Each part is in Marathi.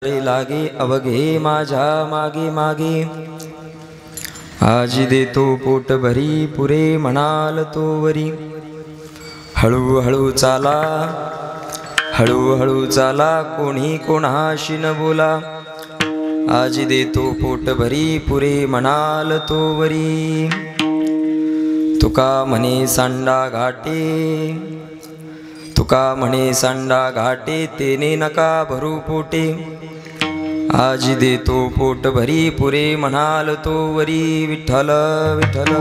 लागे अवघे माझ्या मागे मागे, आजी देतो पोट भरी पुरे म्हणाल तो वरी। हळू हळू चाला, हळू हळू चाला, कोणी कोणाशी न बोला, आजी देतो पोट भरी पुरे म्हणाल तो वरी। तुका म्हणे सांडा घाटे, तुका म्हणे सांडा घाटे, तेने नका भरू पोटे, आजी देतो पोट भरी पुरे म्हणाल तो वरी। विठ्ठल विठ्ठल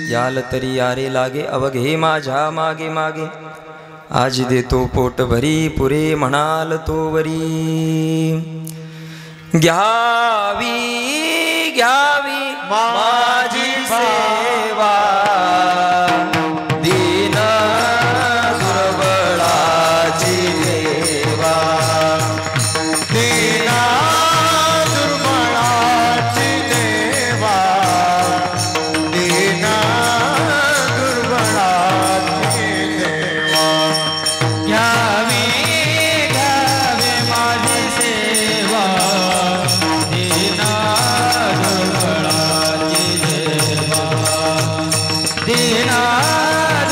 याल तरी यारे लागे अवघे माझ्या मागे मागे, आज देतो पोट भरी पुरे म्हणाल तो वरी। घ्यावी घ्यावी माझी सेवा, दीन दुर्बळाची देवा, दीन दुर्बळाची देवा, दीन दुर्बळाची देवा। घ्यावी घ्यावी माझी सेवा, दीन दुर्बळाची देवा, दीन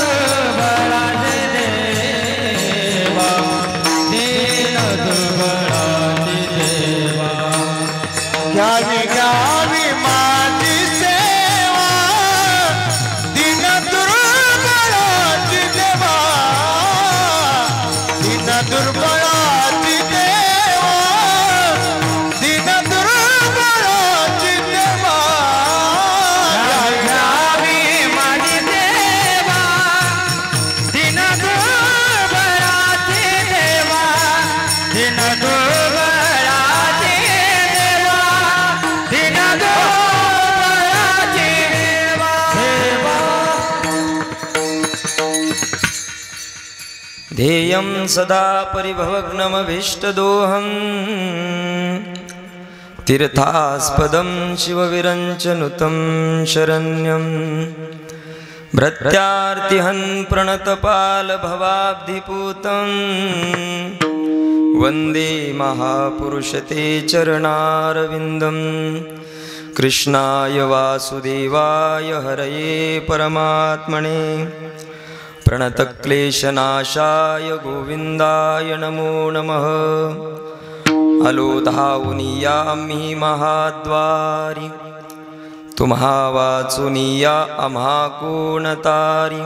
दुर्बळाची देवा, दीन दुर्बळाची देवा। घ्यावी घ्यावी माझी सेवा, दीन दुर्बळाची देवा, दीन दुर्बळाची देवा, दीन दुर्बळाची देवा। घ्यावी माझी देवा, दीन दुर्बळाची देवा, दीन दुर्बळाची देवा, दीन दुर्बळाची देवा। ध्येयं सदा परिभवग्नमभीष्टदोहं, तीर्थास्पदं शिवविरञ्चनुतं शरण्यं। भृत्यार्तिहं प्रणतपालभवाब्धिपूतं, वन्दे महापुरुषते चरणारविन्दं। कृष्णाय वासुदेवाय हरये परमात्मने, प्रणतक्लेशनाशाय गोविन्दाय नमो नमः। अलो धावुनिया आम्ही महाद्वारी, तुम्हा वाचुनिया आम्हा कोणतारी।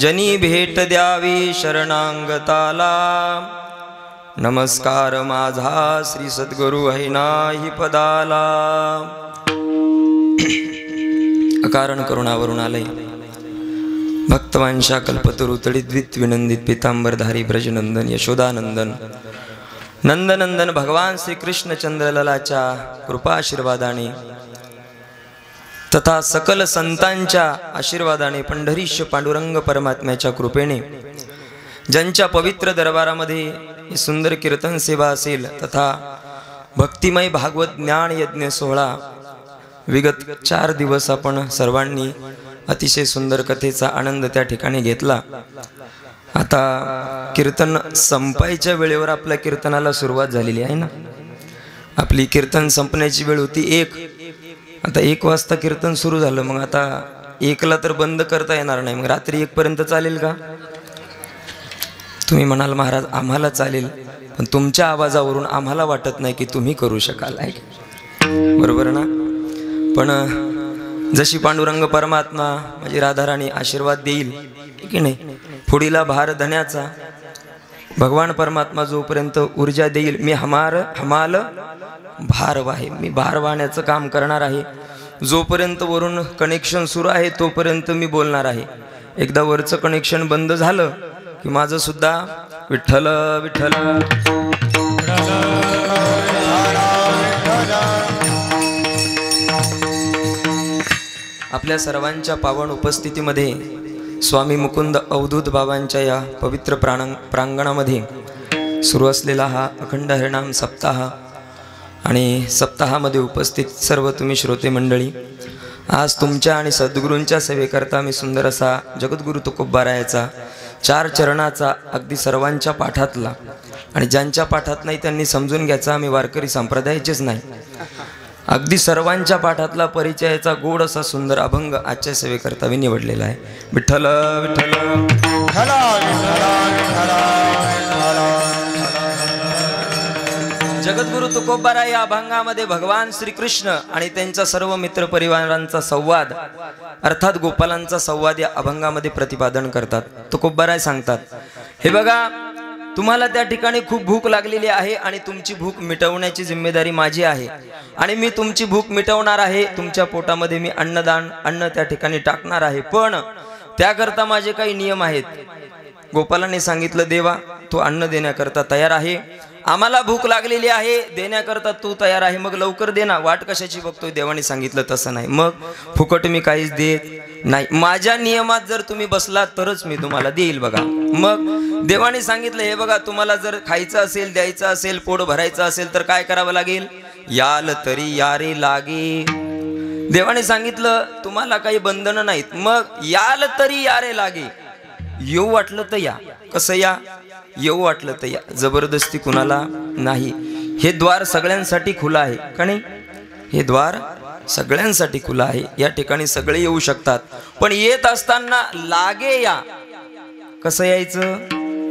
जनी भेट द्यावी शरणांगताला, नमस्कार माझा श्री सद्गुरु है नाही पदाला। अकारण करुणावरून आलय, भक्तवांशा कल्पतरु तडिद्वित विनंदित पीतांबरधारी ब्रजनंदन यशोदानंदन नंदनंदन भगवान श्री कृष्णचंद्रललाच्या कृपाशीर्वादाने तथा सकल संतांच्या आशीर्वादाने, पंढरीश पांडुरंग परमात्म्याच्या कृपेने, ज्यांच्या पवित्र दरबारामध्ये ही सुंदर कीर्तन सेवा असेल तथा भक्तिमय भागवत ज्ञान यज्ञ सोहळा विगत 4 दिवस आपण सर्वांनी अतिशय सुंदर कथेचा आनंद त्या ठिकाणी घेतला। आता कीर्तन संपायच्या वेळेवर आपल्या कीर्तनाला सुरुवात झालेली आहे ना। आपली कीर्तन संपण्याची वेळ होती 1, आता 1 वाजता कीर्तन सुरू झालं, मग आता 1ला तर बंद करता येणार नाही, मग रात्री 1 पर्यंत चालेल का? तुम्ही म्हणाल महाराज आम्हाला चालेल, पण तुमच्या आवाजावरून आम्हाला वाटत नाही की तुम्ही करू शकाल, आहे बरोबर ना? पण जशी पांडुरंग परमात्मा म्हणजे राधाराणी आशीर्वाद देईल की नाही, पुढीला भार धण्याचा भगवान परमात्मा जोपर्यंत ऊर्जा देईल, मी हमाल भार वाहे, मी भार वाहण्याचं काम करणार आहे। जोपर्यंत वरून कनेक्शन सुरू आहे तोपर्यंत मी बोलणार आहे। एकदा वरचं कनेक्शन बंद झालं की माझं सुद्धा विठ्ठल विठ्ठल आपल्या सर्वांच्या पावन उपस्थितीमध्ये स्वामी मुकुंद अवधूत बाबांच्या या पवित्र प्रांगणामध्ये सुरू असलेला हा अखंड हरिनाम सप्ताह आणि सप्ताहामध्ये उपस्थित सर्व तुम्ही श्रोते मंडळी, आज तुमच्या आणि सद्गुरूंच्या सेवेकरता मी सुंदर असा जगद्गुरु तुकोबारायाचा 4 चरणाचा अगदी सर्वांच्या पाठातला आणि ज्यांच्या पाठात नाही त्यांनी समजून घ्यायचा, आम्ही वारकरी संप्रदायाचेच नाही, अगदी सर्वांच्या पाठातला परिचयाचा गोड असा सुंदर अभंग आजच्या सेवेकरता मी निवडलेला आहे. विठ्ठल विठ्ठल विठ्ठल जगद्गुरु तुकोबाराय या अभंगामध्ये भगवान श्रीकृष्ण आणि त्यांच्या सर्व मित्र परिवारांचा संवाद अर्थात गोपालांचा संवाद या अभंगामध्ये प्रतिपादन करतात. तुकोबाराय सांगतात, हे बघा, तुम्हाला त्या ठिकाणी खूप भूक लागलेली आहे आणि तुमची भूक मिटवण्याची जिम्मेदारी माझी आहे आणि मी तुमची भूक मिटवणार आहे. तुमच्या पोटामध्ये मी अन्न त्या ठिकाणी टाकणार आहे, पण त्याकरता माझे काही नियम आहेत. गोपालाने सांगितलं, देवा तू अन्न देण्याकरता तयार आहे, आम्हाला भूक लागलेली आहे, देण्याकरता तू तयार आहे, मग लवकर दे ना, वाट कशाची बघतोय. देवाने सांगितलं तसं नाही, मग फुकट मी काहीच देत नाही, माझ्या नियमात जर तुम्ही बसलात तरच मी तुम्हाला देईल. बघा, मग देवाने सांगितलं, हे बघा, तुम्हाला जर खायचं असेल, द्यायचं असेल, पोट भरायचं असेल तर काय करावं लागेल, याल तरी यारे लागे. देवाने सांगितलं तुम्हाला काही बंधनं नाहीत, मग याल तरी यारे लागे. येऊ वाटलं तर या, कसं या, येऊ वाटलं तर या, जबरदस्ती कुणाला नाही. हे द्वार सगळ्यांसाठी खुलं आहे का नाही, हे द्वार सगळ्यांसाठी खुलं आहे, या ठिकाणी सगळे येऊ शकतात, पण येत असताना लागे या. कसं यायचं,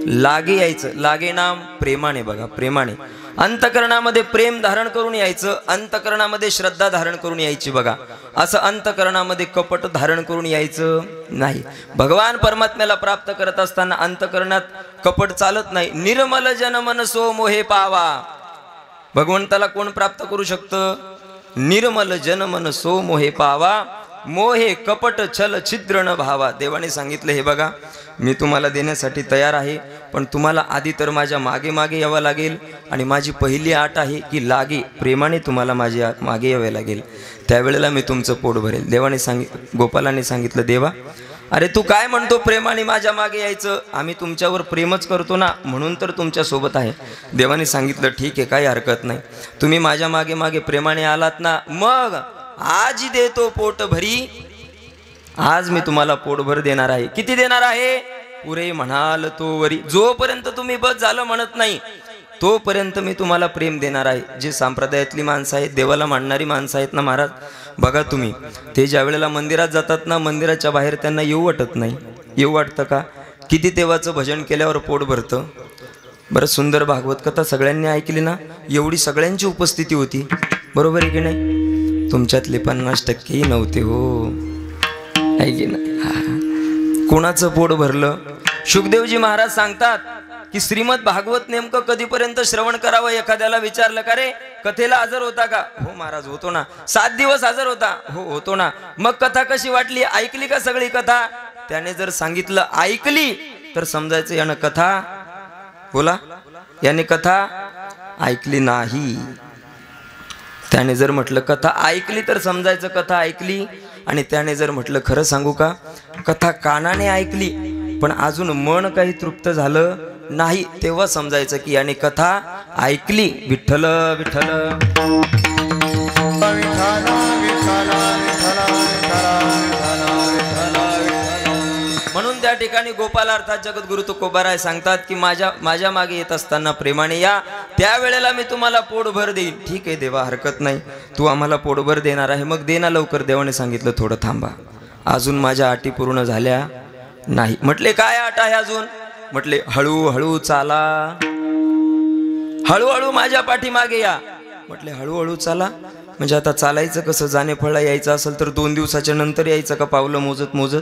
लागे यायचं. लागे नाम प्रेमाने, बघा प्रेमाने, अंतकरणामध्ये प्रेम धारण करून यायचं, अंतकरणामध्ये श्रद्धा धारण करून यायची. बघा, असं अंतकरणामध्ये कपट धारण करून यायचं नाही. भगवान परमात्म्याला प्राप्त करत असताना अंतकरणात कपट चालत नाही. निर्मल जन मन सो मोहे पावा. भगवंताला कोण प्राप्त करू शकतं, निर्मल जन मन सो मोहे पावा, मोहे कपट छल छिद्र न भावा. देवाने सांगितलं, हे बघा, मी तुम्हाला देण्यासाठी तयार आहे, पण तुम्हाला आधी तर माझ्या मागे मागे यावं लागेल आणि माझी पहिली अट आहे की लागे, प्रेमाने तुम्हाला माझ्या मागे यावे लागेल, त्यावेळेला मी तुमचं पोट भरेल. देवाने गोपालाने सांगितलं, देवा अरे तू काय म्हणतो प्रेमाने माझ्या मागे यायचं, आम्ही तुमच्यावर प्रेमच करतो ना, म्हणून तर तुमच्या सोबत आहे. देवाने सांगितलं, ठीक आहे, काही हरकत नाही, तुम्ही माझ्या मागे मागे प्रेमाने आलात ना, मग आज देतो पोट भरी, आज मी तुम्हाला पोटभर देणार आहे. किती देणार आहे, पुरे म्हणाल तो वरी. जोपर्यंत तुम्ही बस झालं म्हणत नाही तोपर्यंत मी तुम्हाला प्रेम देणार आहे. जे संप्रदायातली माणसं आहेत, देवाला मानणारी माणसं आहेत ना महाराज, बघा तुम्ही, ते ज्या वेळेला मंदिरात जातात ना, मंदिराच्या बाहेर त्यांना येऊ वाटत नाही. येऊ वाटतं का, किती देवाचं भजन केल्यावर पोट भरतं. बरं, सुंदर भागवत कथा सगळ्यांनी ऐकली ना, एवढी सगळ्यांची उपस्थिती होती, बरोबर आहे की नाही, तुमच्यातले 50% नव्हते हो, आहे की नाही. कोणाचं पोट भरलं. शुकदेवजी महाराज सांगतात की श्रीमद भागवत नेमकं कधीपर्यंत श्रवण करावं. एखाद्याला विचारलं, का रे कथेला हजर होता का, हो महाराज होतो ना. 7 दिवस हजर होता, हो होतो ना. मग कथा कशी वाटली, ऐकली का सगळी कथा. त्याने जर सांगितलं ऐकली तर समजायचं यानं कथा, बोला, याने कथा ऐकली नाही. त्याने जर म्हटलं कथा ऐकली तर समजायचं कथा ऐकली, आणि त्याने जर म्हटलं खरं सांगू का, कथा कानाने ऐकली पण अजून मन काही तृप्त झालं नाही, तेव्हा समजायचं की याने कथा ऐकली. विठ्ठल विठ्ठल म्हणून त्या ठिकाणी गोपाल अर्थात जगद्गुरु तुकोबाराय सांगतात की माझ्या मागे येत असताना प्रेमाने या, त्यावेळेला मी तुम्हाला पोटभर देईन. ठीक आहे देवा, हरकत नाही, तू आम्हाला पोटभर देणार आहे, मग दे ना लवकर. देवाने सांगितलं, थोडं थांबा, अजून माझ्या अटी पूर्ण झाल्या नाही. म्हटले, काय अट आहे अजून. म्हटले, हळूहळू चाला, हळूहळू माझ्या पाठीमागे या. म्हटले, हळूहळू चाला म्हणजे आता चालायचं कसं, जाणे फळा यायचं असेल तर 2 दिवसाच्या नंतर यायचं का, पावलं मोजत मोजत.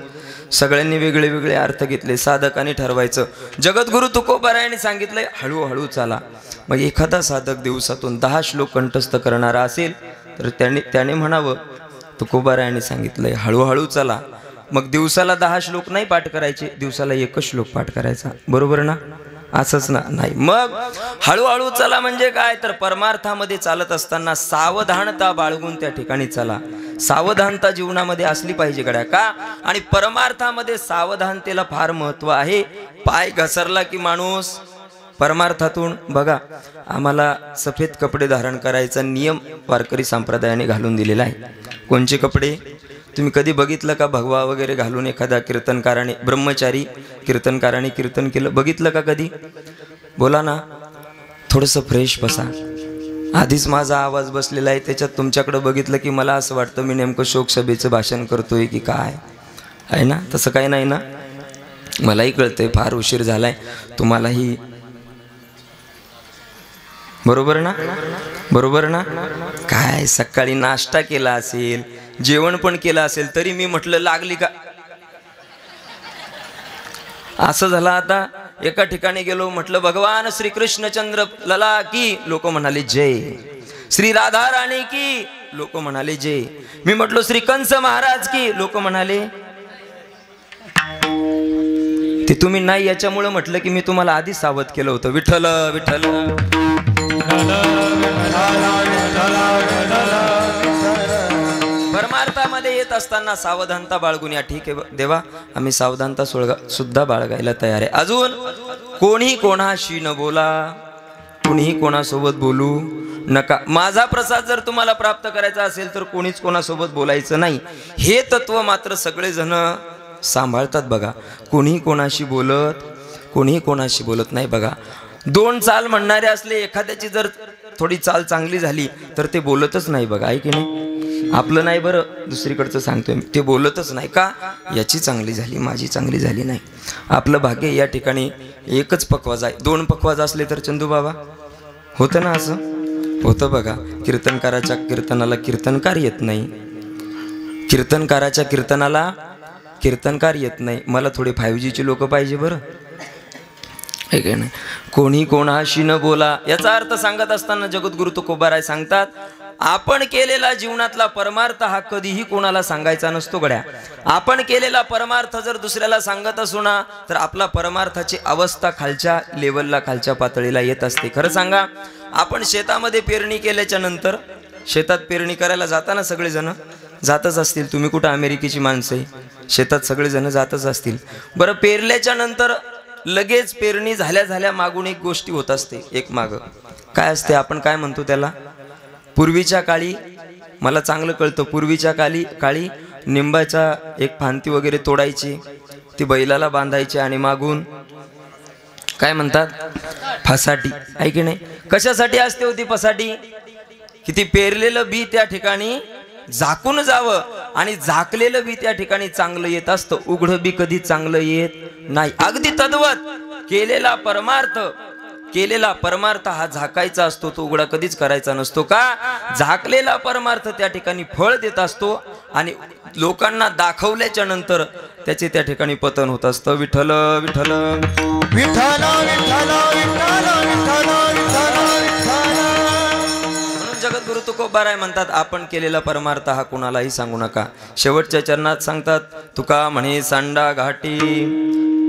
सगळ्यांनी वेगळे वेगळे अर्थ घेतले, साधकाने ठरवायचं. जगद्गुरु तुकोबारायाने सांगितलंय हळूहळू चाला. मग एखादा साधक दिवसातून 10 श्लोक कंठस्थ करणारा असेल तर त्याने म्हणावं, तुकोबारायाने सांगितलंय हळूहळू चला. मग दिवसाला 10 श्लोक नाही पाठ करायचे, दिवसाला 1 श्लोक पाठ करायचा, बरोबर ना. असंच ना नाही. मग हळूहळू चला म्हणजे काय तर परमार्थामध्ये चालत असताना सावधानता बाळगून त्या ठिकाणी चला. सावधानता जीवनामध्ये असली पाहिजे गड्या का. आणि परमार्थामध्ये सावधानतेला फार महत्व आहे. पाय घसरला की माणूस परमार्थातून बघा आम्हाला सफेद कपडे धारण करायचा नियम वारकरी संप्रदायाने घालून दिलेला आहे. कोणचे कपडे तुम्ही कधी बघितलं का? भगवा वगैरे घालून एखाद्या कीर्तनकाराने ब्रह्मचारी कीर्तनकाराने कीर्तन केलं बघितलं का कधी? बोला ना. थोडंसं फ्रेश बसा. आधीच माझा आवाज बसलेला आहे त्याच्यात तुमच्याकडे बघितलं की मला असं वाटतं मी नेमकं शोकसभेचं भाषण करतोय की काय आहे ना. तसं काही नाही ना. मलाही कळतंय फार उशीर झालाय तुम्हालाही. बरोबर ना? बरोबर ना? काय सकाळी नाश्ता केला असेल जेवण पण केलं असेल तरी मी म्हटलं लागली का. असं झालं. आता एका ठिकाणी गेलो म्हटलं भगवान श्री कृष्णचंद्र लला की लोक म्हणाले जय. श्री राधा राणी की लोक म्हणाले जय. मी म्हटलो श्री कंस महाराज की लोक म्हणाले. ते तुम्ही नाही याच्यामुळे म्हटलं की मी तुम्हाला आधीच सावध केलं होतं. विठ्ठल विठ्ठल. परमार्थामध्ये येत असताना सावधानता बाळगून या. ठीक आहे देवा आम्ही सावधानता सुद्धा बाळगायला तयार आहे. अजून कोणी कोणाशी न बोला. कोणीही कोणासोबत बोलू नका. माझा प्रसाद जर तुम्हाला प्राप्त करायचा असेल तर कोणीच कोणासोबत बोलायचं नाही. हे तत्व मात्र सगळेजण सांभाळतात बघा. कोणीही कोणाशी बोलत नाही बघा. दोन चाल म्हणणारे असले एखाद्याची जर थोडी चाल चांगली झाली तर ते बोलतच नाही बघा. आहे की नाही? आपलं नाही बरं दुसरीकडचं सांगतोय ते बोलतच नाही का याची चांगली झाली माझी चांगली झाली नाही. आपलं भाग्य या ठिकाणी एकच पक्वाज आहे. दोन पक्वाज असले तर चंदू बाबा होतं ना. असं होतं बघा. कीर्तनकाराच्या कीर्तनाला कीर्तनकार येत नाही. कीर्तनकाराच्या कीर्तनाला कीर्तनकार येत नाही. मला थोडे 5Gचे लोक पाहिजे बरं. आहे की नाही? कोणी कोणाशी न बोला याचा अर्थ सांगत असताना जगद्गुरु तुकोबाराय सांगतात आपण केलेला जीवनातला परमार्थ हा कधीही कोणाला सांगायचा नसतो गड्या. आपण केलेला परमार्थ जर दुसऱ्याला सांगत असू ना तर आपला परमार्थाची अवस्था खालच्या लेवलला खालच्या पातळीला येत असते. खरं सांगा आपण शेतामध्ये पेरणी केल्याच्या नंतर शेतात पेरणी करायला जाताना सगळेजण जातच असतील. तुम्ही कुठं अमेरिकेची माणसं आहे शेतात सगळेजण जातच असतील. बरं पेरल्याच्या नंतर लगेच पेरणी झाल्या मागून एक गोष्टी होत असते. एक माग काय असते आपण काय म्हणतो त्याला. पूर्वीच्या काळी मला चांगलं कळतं पूर्वीच्या काळी निंबाचा एक फांती वगैरे तोडायची ती बैलाला बांधायची आणि मागून काय म्हणतात फसाटी. आहे की नाही? कशासाठी असते होती फसाटी की ती पेरलेलं बी त्या ठिकाणी झाकून जावं आणि झाकलेलं बी त्या ठिकाणी चांगलं येत असतं. उघडं बी कधी चांगलं येत नाही. अगदी तद्वत केलेला परमार्थ हा झाकायचा असतो तो उघडा कधीच करायचा नसतो का. झाकलेला परमार्थ त्या ठिकाणी फळ देत असतो आणि लोकांना दाखवल्याच्या नंतर त्याचे त्या ठिकाणी पतन होत असतं. विठ्ठल विठ्ठल विठ्ठल विठ्ठल जगद्गुरु तुकोबाराय म्हणतात आपण केलेला परमार्थ हा कोणालाही सांगू नका. शेवटच्या चरणात सांगतात तुका म्हणे सांडा घाटी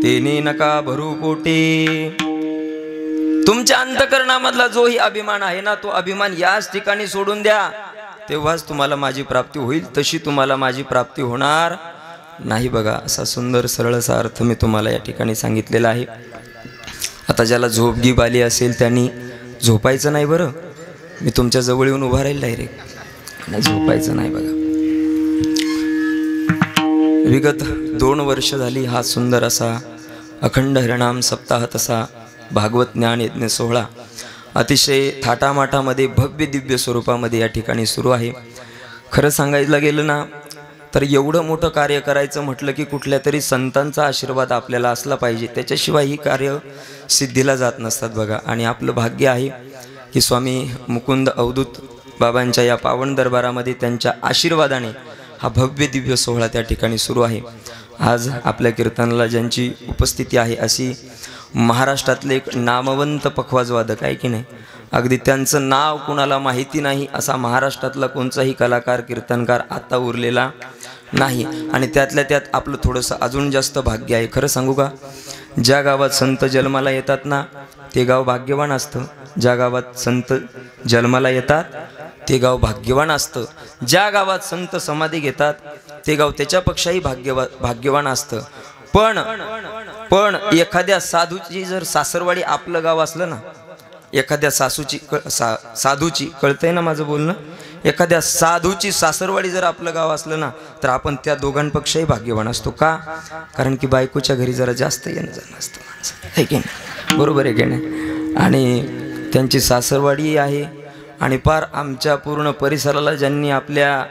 तेने नका भरू पोटी. तुमच्या अंतकरणामधला जोही अभिमान आहे ना तो अभिमान याच ठिकाणी सोडून द्या. तेव्हाच तुम्हाला माझी प्राप्ती होईल. तशी तुम्हाला माझी प्राप्ती होणार नाही. बघा असा सुंदर सरळसा अर्थ मी तुम्हाला या ठिकाणी सांगितलेला आहे. आता ज्याला झोपगीप आली असेल त्यांनी झोपायचं नाही बरं. मी तुमच्या जवळ येऊन उभा राहील डायरेक्ट. झोपायचं नाही बघा. विगत 2 वर्ष झाली हा सुंदर असा अखंड हरिनाम सप्ताह तसा भागवत ज्ञान यज्ञ सोहळा अतिशय थाटामाटामध्ये भव्य दिव्य स्वरूपामध्ये या ठिकाणी सुरू आहे. खरं सांगायला गेलं ना तर एवढं मोठं कार्य करायचं म्हटलं की कुठल्या तरी संतांचा आशीर्वाद आपल्याला असला पाहिजे. त्याच्याशिवाय ही कार्य सिद्धीला जात नसतात बघा. आणि आपलं भाग्य आहे की स्वामी मुकुंद अवधूत बाबांच्या या पावन दरबारामध्ये त्यांच्या आशीर्वादाने हा भव्य दिव्य सोहळा त्या ठिकाणी सुरू आहे. आज आपल्या कीर्तनाला ज्यांची उपस्थिती आहे अशी महाराष्ट्रातले एक नामवंत पखवाजवादक आहे की नाही. अगदी त्यांचं नाव कुणाला माहिती नाही असा महाराष्ट्रातला कोणताही कलाकार कीर्तनकार आता उरलेला नाही. आणि त्यातल्या त्यात आपलं थोडंसं अजून जास्त भाग्य आहे. खरं सांगू का, ज्या गावात संत जन्माला येतात ना ते गाव भाग्यवान असतं. ज्या गावात संत जन्माला येतात ते गाव भाग्यवान असतं. ज्या गावात संत समाधी घेतात ते गाव त्याच्यापेक्षाही भाग्यवान असतं. पण एखाद्या साधूची जर सासरवाडी आपलं गाव असलं ना, एखाद्या साधूची कळतंय ना माझं बोलणं, एखाद्या साधूची सासरवाडी जर आपलं गाव असलं ना तर आपण त्या दोघांपेक्षाही भाग्यवान असतो. का? कारण की बायकोच्या घरी जरा जास्त येणं जाणं असतं माणसं, आहे की नाही? बरोबर आहे की नाही? आणि त्यांची सासरवाडी आहे. आणि पार आमच्या पूर्ण परिसराला ज्यांनी आपल्या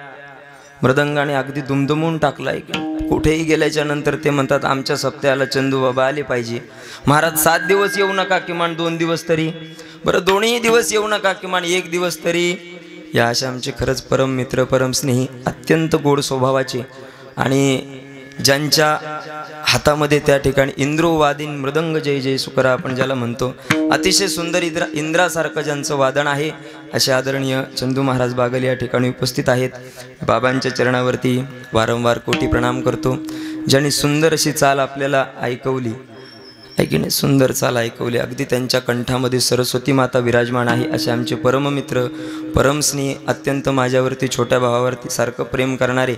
मृदंगाने अगदी दुमदुमून टाकला आहे की कुठेही गेल्याच्या नंतर ते म्हणतात आमच्या सप्त्याला चंदू बाबा आले पाहिजे. महाराज 7 दिवस येऊ नका, किमान 2 दिवस तरी, बरं 2ही दिवस येऊ नका, किमान 1 दिवस तरी. या अशा आमचे खरंच परम मित्र, परम स्नेही, अत्यंत गोड स्वभावाचे, आणि ज्यांच्या हातामध्ये त्या ठिकाणी इंद्रोवादीन मृदंग जय जय सुकरा आपण ज्याला म्हणतो, अतिशय सुंदर इंद्रासारखं ज्यांचं वादन आहे, असे आदरणीय चंदू महाराज बागल या ठिकाणी उपस्थित आहेत. बाबांच्या चरणावरती वारंवार कोटी प्रणाम करतो. ज्यांनी सुंदर अशी चाल आपल्याला ऐकवली, आहे की नाही, सुंदर चाल ऐकवली, अगदी त्यांच्या कंठामध्ये सरस्वती माता विराजमान आहे. असे आमचे परममित्र, परमस्नेही, अत्यंत माझ्यावरती छोट्या भावावरती सारखं प्रेम करणारे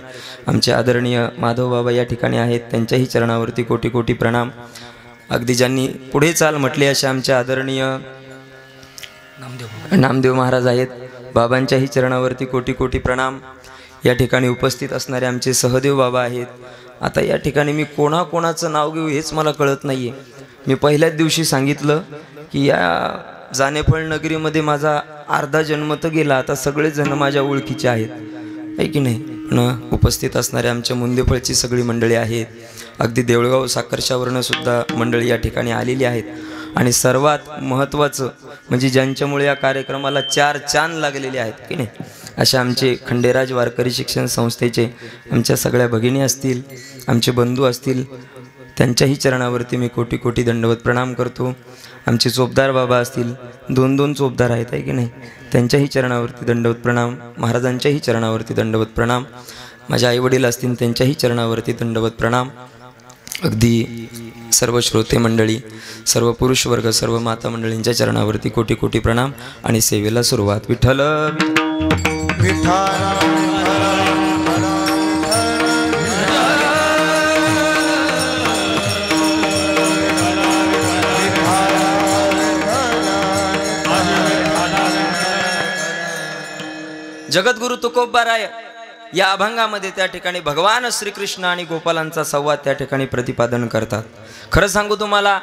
आमचे आदरणीय माधव बाबा या ठिकाणी आहेत. त्यांच्याही चरणावरती कोटी कोटी प्रणाम. अगदी ज्यांनी पुढे चाल म्हटली असे आमचे आदरणीय नामदेव महाराज आहेत. बाबांच्याही चरणावरती कोटी कोटी प्रणाम. या ठिकाणी उपस्थित असणारे आमचे सहदेव बाबा आहेत. आता या ठिकाणी मी कोणाकोणाचं नाव घेऊ हेच मला कळत नाही आहे. मी पहिल्याच दिवशी सांगितलं की या जानेफळ नगरीमध्ये माझा अर्धा जन्म तर गेला, आता सगळेच जण माझ्या ओळखीचे आहेत, आहे की नाही. पण उपस्थित असणारे आमच्या मुंदेफळची सगळी मंडळी आहेत. अगदी देऊळगाव साखरशावरनं सुद्धा मंडळी या ठिकाणी आलेली आहेत. आणि सर्वात महत्त्वाचं म्हणजे ज्यांच्यामुळे या कार्यक्रमाला 4 चांद लागलेले आहेत की नाही, असे आमचे खंडेराज वारकरी शिक्षण संस्थेचे आमच्या सगळ्या भगिनी असतील, आमचे बंधू असतील, त्यांच्याही चरणावरती मी कोटी कोटी दंडवत प्रणाम करतो. आमचे चोपदार बाबा असतील, 2-2 चोपदार आहेत, आहे की नाही, त्यांच्याही चरणावरती दंडवत प्रणाम. महाराजांच्याही चरणावरती दंडवत प्रणाम. माझ्या आईवडील असतील त्यांच्याही चरणावरती दंडवत प्रणाम. अगदी सर्व श्रोते मंडळी, सर्व पुरुष वर्ग, सर्व माता मंडळींच्या चरणावरती कोटी कोटी प्रणाम. आणि सेवेला सुरुवात. विठ्ठल जगद्गुरु तुकोबाराय या अभंगामध्ये त्या ठिकाणी भगवान श्रीकृष्ण आणि गोपालांचा संवाद त्या ठिकाणी प्रतिपादन करतात. खरं सांगू तुम्हाला,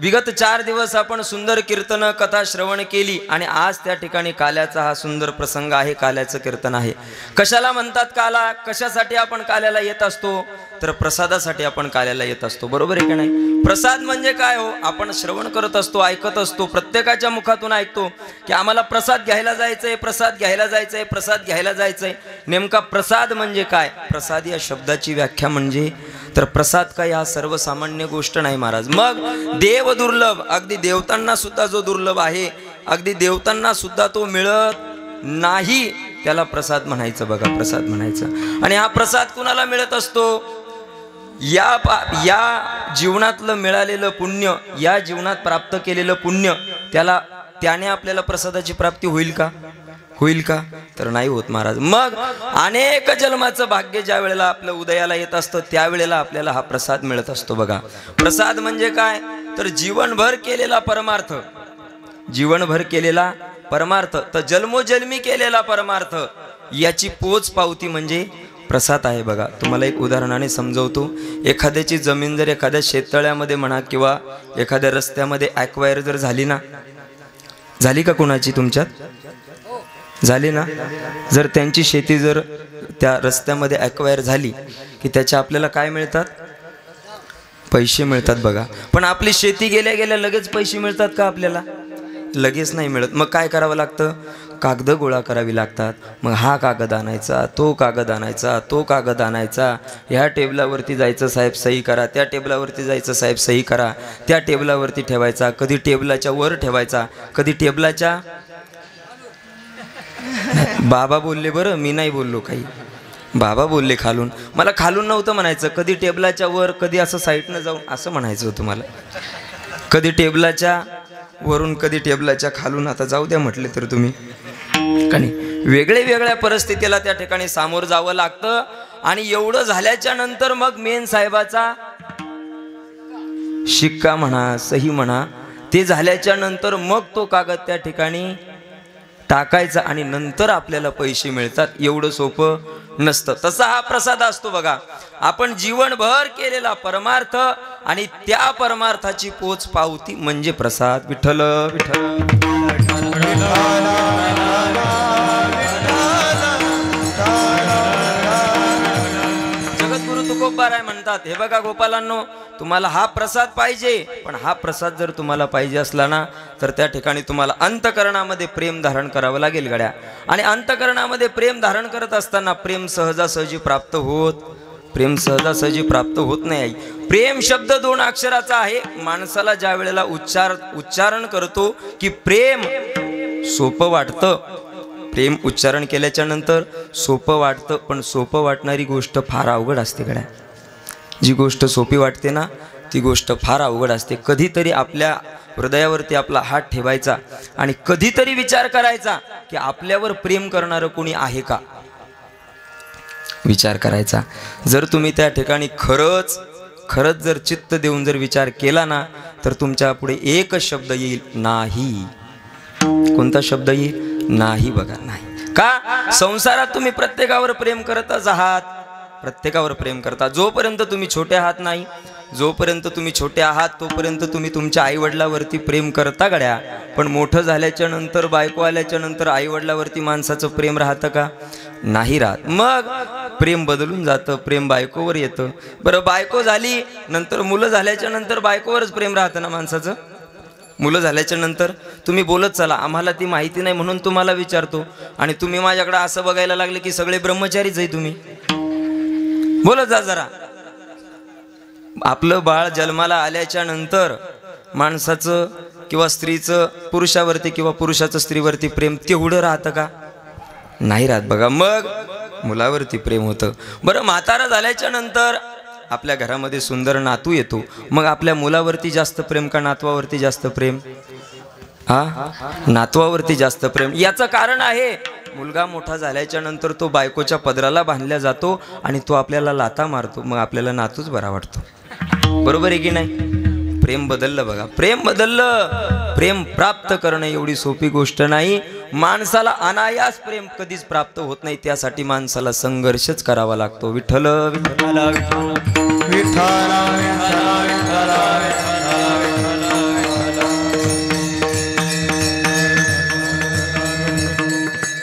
विगत 4 दिवस आपण सुंदर कीर्तन कथा श्रवण केली आणि आज त्या ठिकाणी काल्याचा हा सुंदर प्रसंग आहे. काल्याचं कीर्तन आहे. कशाला म्हणतात काला? कशासाठी आपण काल्याला येत असतो? तर प्रसादासाठी आपण काल्याला येत असतो. बरोबर आहे की नाही? प्रसाद म्हणजे काय हो? आपण श्रवण करत असतो, ऐकत असतो, प्रत्येकाच्या मुखातून ऐकतो की आम्हाला प्रसाद घ्यायला जायचंय, प्रसाद घ्यायला जायचंय, प्रसाद घ्यायला जायचंय. नेमका प्रसाद म्हणजे काय? प्रसाद या शब्दाची व्याख्या म्हणजे, तर प्रसाद काय हा सर्वसामान्य गोष्ट नाही महाराज. मग देव दुर्लभ, अगदी देवतांना सुद्धा जो दुर्लभ आहे, अगदी देवतांना सुद्धा तो मिळत नाही, त्याला प्रसाद म्हणायचं. बघा, प्रसाद म्हणायचं. आणि हा प्रसाद कुणाला मिळत असतो? या जीवनातलं मिळालेलं पुण्य, या जीवनात प्राप्त केलेलं पुण्य, त्याने आपल्याला प्रसादाची प्राप्ती होईल का? होईल का? तर नाही होत महाराज. मग अनेक जन्माचं भाग्य ज्या वेळेला आपल्या उदयाला येत असतं त्यावेळेला आपल्याला हा प्रसाद मिळत असतो. बघा, प्रसाद म्हणजे काय? तर जीवनभर केलेला परमार्थ, जीवनभर केलेला परमार्थ, तर जन्मोजन्मी केलेला परमार्थ, याची पोच पावती म्हणजे प्रसाद आहे. बघा, तुम्हाला एक उदाहरणाने समजवतो. एखाद्याची जमीन जर एखाद्या शेततळ्यामध्ये म्हणा किंवा एखाद्या रस्त्यामध्ये ॲक्वायर जर झाली ना, झाली का कोणाची? तुमच्यात झाली ना? जर त्यांची शेती जर त्या रस्त्यामध्ये ॲक्वायर झाली की त्याच्या आपल्याला काय मिळतात? पैसे मिळतात. बघा, पण आपली शेती गेल्या गेल्या लगेच पैसे मिळतात का आपल्याला? लगेच नाही मिळत. मग काय करावं लागतं? कागद गोळा करावी लागतात. मग हा कागद आणायचा, तो कागद आणायचा, तो कागद आणायचा, ह्या टेबलावरती जायचं, साहेब सही करा, त्या टेबलावरती जायचं, साहेब सही करा, त्या टेबलावरती ठेवायचा, कधी टेबलाच्या वर ठेवायचा, कधी टेबलाच्या बाबा बोलले बरं, मी नाही बोललो काही. बाबा बोलले खालून, मला खालून नव्हतं म्हणायचं, कधी टेबलाच्या वर कधी असं साईडनं जाऊन असं म्हणायचं होतं मला, कधी टेबलाच्या वरून कधी टेबलाच्या खालून. आता जाऊ द्या म्हटले तर तुम्ही का नाही, वेगळ्या परिस्थितीला त्या ठिकाणी सामोर जावं लागतं. आणि एवढं झाल्याच्या नंतर मग मेन साहेबाचा शिक्का म्हणा, सही म्हणा, ते झाल्याच्या नंतर मग तो कागद त्या ठिकाणी टाकायचा आणि नंतर आपल्याला पैसे मिळतात. एवढं सोपं नसतं. तसा हा प्रसाद असतो बघा. आपण जीवनभर केलेला परमार्थ आणि त्या परमार्थाची पोच पावती म्हणजे प्रसाद. विठ्ठल विठ्ठल. जगद्गुरु तुकोबाराय म्हणतात, हे बघा गोपालांनो, तुम्हाला हा प्रसाद पाहिजे, पण हा प्रसाद जर तुम्हाला पाहिजे असला ना, तर त्या ठिकाणी तुम्हाला अंतकरणामध्ये प्रेम धारण करावं लागेल गड्या. आणि अंतकरणामध्ये प्रेम धारण करत असताना प्रेम सहजासहजी प्राप्त होत नाही. प्रेम शब्द 2 अक्षराचा आहे. माणसाला ज्या वेळेला उच्चारण करतो की प्रेम सोपं वाटतं, प्रेम उच्चारण केल्याच्या नंतर सोपं वाटतं, पण सोपं वाटणारी गोष्ट फार अवघड असते गड्या. जी गोष्ट सोपी वाटते ना, ती गोष्ट फार अवघड असते. कधीतरी आपल्या हृदयावरती आपला हात ठेवायचा आणि कधीतरी विचार करायचा की आपल्यावर प्रेम करणारं कोणी आहे का, विचार करायचा. जर तुम्ही त्या ठिकाणी खरंच जर चित्त देऊन जर विचार केला ना, तर तुमच्या पुढे एकच शब्द येईल, नाही. कोणता शब्द येईल? नाही. बघा, नाही. का? संसारात तुम्ही प्रत्येकावर प्रेम करतच आहात, प्रत्येकावर प्रेम करता. जोपर्यंत तुम्ही छोटे आहात नाही, जोपर्यंत तुम्ही छोटे आहात तोपर्यंत तुम्ही तुमच्या आईवडिलावरती प्रेम करता गड्या. पण मोठं झाल्याच्या नंतर, बायको आल्याच्या नंतर आईवडिलावरती माणसाचं प्रेम राहतं का? नाही राहत. मग प्रेम बदलून जातं, प्रेम बायकोवर येतं. बरं, बायको झाली नंतर, मुलं झाल्याच्या नंतर बायकोवरच प्रेम राहतं ना माणसाचं. मुलं झाल्याच्या नंतर तुम्ही बोलत चला, आम्हाला ती माहिती नाही म्हणून तुम्हाला विचारतो, आणि तुम्ही माझ्याकडे असं बघायला लागले की सगळे ब्रह्मचारीच आहे तुम्ही. बोलत जा जरा. आपलं बाळ जन्माला आल्याच्या नंतर माणसाचं किंवा स्त्रीचं पुरुषावरती किंवा पुरुषाचं स्त्रीवरती प्रेम तेवढं राहतं का? नाही राहत. बघा, मग मुलावरती प्रेम होतं. बरं, म्हातारा झाल्याच्या नंतर आपल्या घरामध्ये सुंदर नातू येतो, मग आपल्या मुलावरती जास्त प्रेम का नातवावरती जास्त प्रेम? नातवावरती जास्त प्रेम. याचं कारण आहे, मुलगा मोठा झाल्याच्या नंतर तो बायकोच्या पदराला बांधल्या जातो आणि तो आपल्याला लाथा मारतो, मग आपल्याला नातूच बरा वाटतो. बरोबर आहे की नाही? प्रेम बदललं बघा, प्रेम बदललं. प्रेम प्राप्त करणं एवढी सोपी गोष्ट नाही. माणसाला अनायास प्रेम कधीच प्राप्त होत नाही, त्यासाठी माणसाला संघर्षच करावा लागतो. विठ्ठल विठ्ठल विठ्ठल.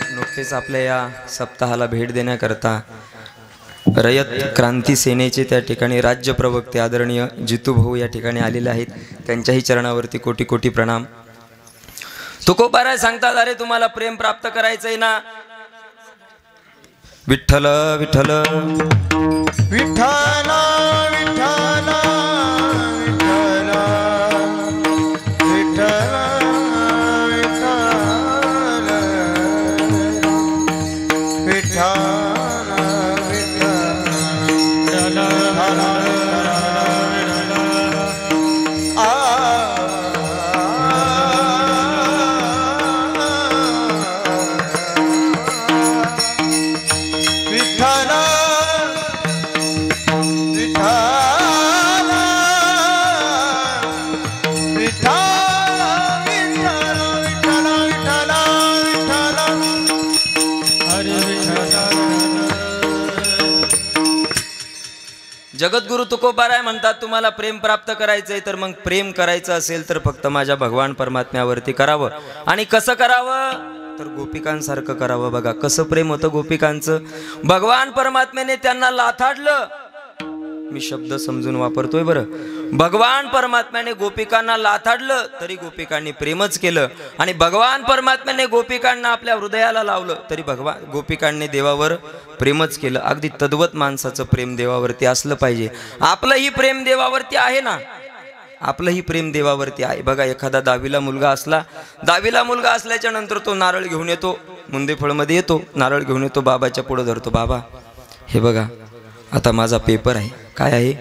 नुकतेच आपल्या या सप्ताहाला भेट देण्याकरता रयत क्रांती सेनेचे त्या ठिकाणी राज्य प्रवक्ते आदरणीय जितू भाऊ या ठिकाणी आलेले आहेत. त्यांच्याही चरणावरती कोटी कोटी प्रणाम. तुकोबाराय सांगतात, अरे तुम्हाला प्रेम प्राप्त करायचंय ना, विठ्ठल विठ्ठल विठ्ठल विठ्ठल जगद्गुरु तुकोबाराय म्हणतात, तुम्हाला प्रेम प्राप्त करायचंय तर मग प्रेम करायचं असेल तर फक्त माझ्या भगवान परमात्म्यावरती करावं. आणि कसं करावं? तर गोपिकांसारखं करावं. बघा कसं प्रेम होतं गोपिकांचं. भगवान परमात्म्याने त्यांना लाथाडलं. मी शब्द समजून वापरतोय बरं. भगवान परमात्म्याने गोपिकांना लाथाडलं तरी गोपिकांनी प्रेमच केलं, आणि भगवान परमात्म्याने गोपिकांना आपल्या हृदयाला लावलं तरी गोपिकांनी देवावर प्रेमच केलं. अगदी तद्वत माणसाचं प्रेम देवावरती असलं पाहिजे. आपलंही प्रेम देवावरती आहे ना, आपलंही प्रेम देवावरती आहे. बघा, एखादा 10वीला मुलगा असल्याच्या नंतर तो नारळ घेऊन येतो, मुंदेफळमध्ये येतो, नारळ घेऊन येतो, बाबाच्या पुढे धरतो. बाबा, हे बघा आता माझा पेपर आहे, काय आहे,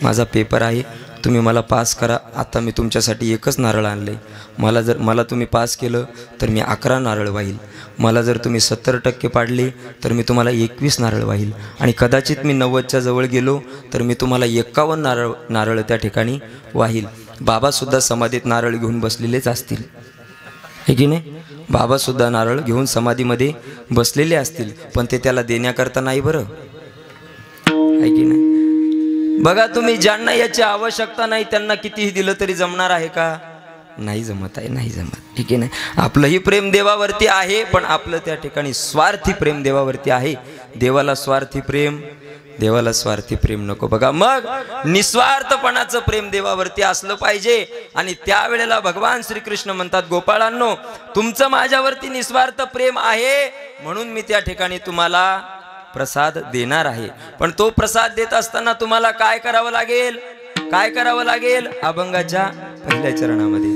माझा पेपर आहे, तुम्ही मला पास करा. आता मी तुमच्यासाठी एकच नारळ आणले. मला तुम्ही पास केलं तर मी 11 नारळ वाहील. मला जर तुम्ही 70% पाडले तर मी तुम्हाला 21 नारळ वाहील. आणि कदाचित मी 90च्या जवळ गेलो तर मी तुम्हाला 51 नारळ त्या ठिकाणी वाहील. बाबासुद्धा समाधीत नारळ घेऊन बसलेलेच असतील, हे की नाही? बाबासुद्धा नारळ घेऊन समाधीमध्ये बसलेले असतील, पण ते त्याला देण्याकरता नाही बरं, आहे की नाही? बघा तुम्ही, ज्यांना याची आवश्यकता नाही त्यांना कितीही दिलं तरी जमणार आहे का? नाही जमत आहे, नाही जमत, ठीक आहे नाही? आपलंही प्रेम देवावरती आहे, पण आपलं त्या ठिकाणी स्वार्थी प्रेम देवावरती आहे. देवाला स्वार्थी प्रेम नको. बघा मग निस्वार्थपणाचं प्रेम देवावरती असलं पाहिजे. आणि त्यावेळेला भगवान श्रीकृष्ण म्हणतात, गोपाळांनो, तुमचं माझ्यावरती निस्वार्थ प्रेम आहे म्हणून मी त्या ठिकाणी तुम्हाला प्रसाद देणार आहे. पण तो प्रसाद देत असताना तुम्हाला काय करावं लागेल? काय करावं लागेल? अभंगाच्या पहिल्या चरणामध्ये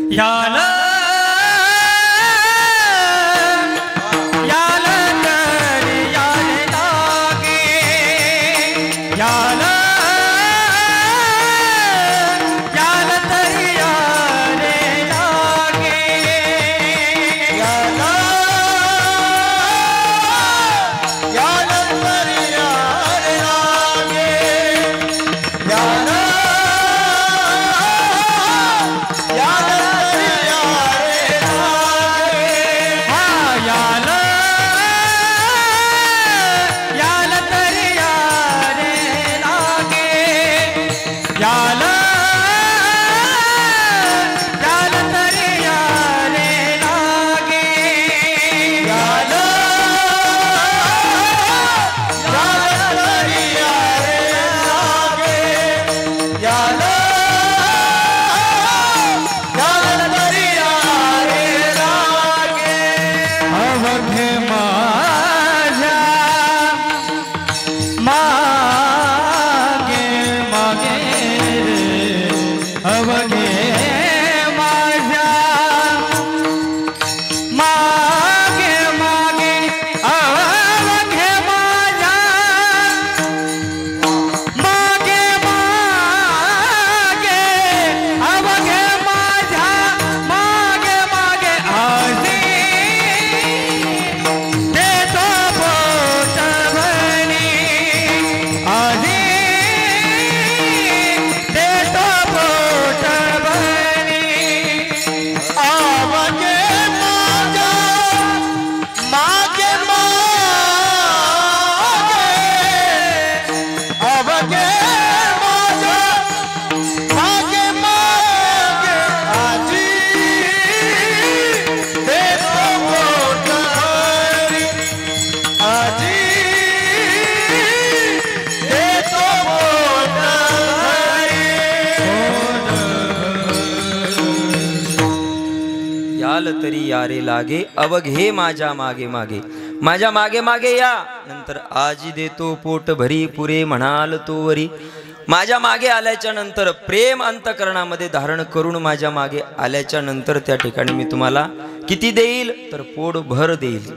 तरी यारे लागे, अवघे माझ्या मागे मागे, माझ्या मागे मागे या. नंतर आजी देतो पोट भरी, पुरे म्हणाल तो वरी. माझ्या मागे आल्याच्या नंतर प्रेम अंतकरणामध्ये धारण करून माझ्या मागे आल्याच्या नंतर त्या ठिकाणी मी तुम्हाला किती देईल? तर पोट भर देईल.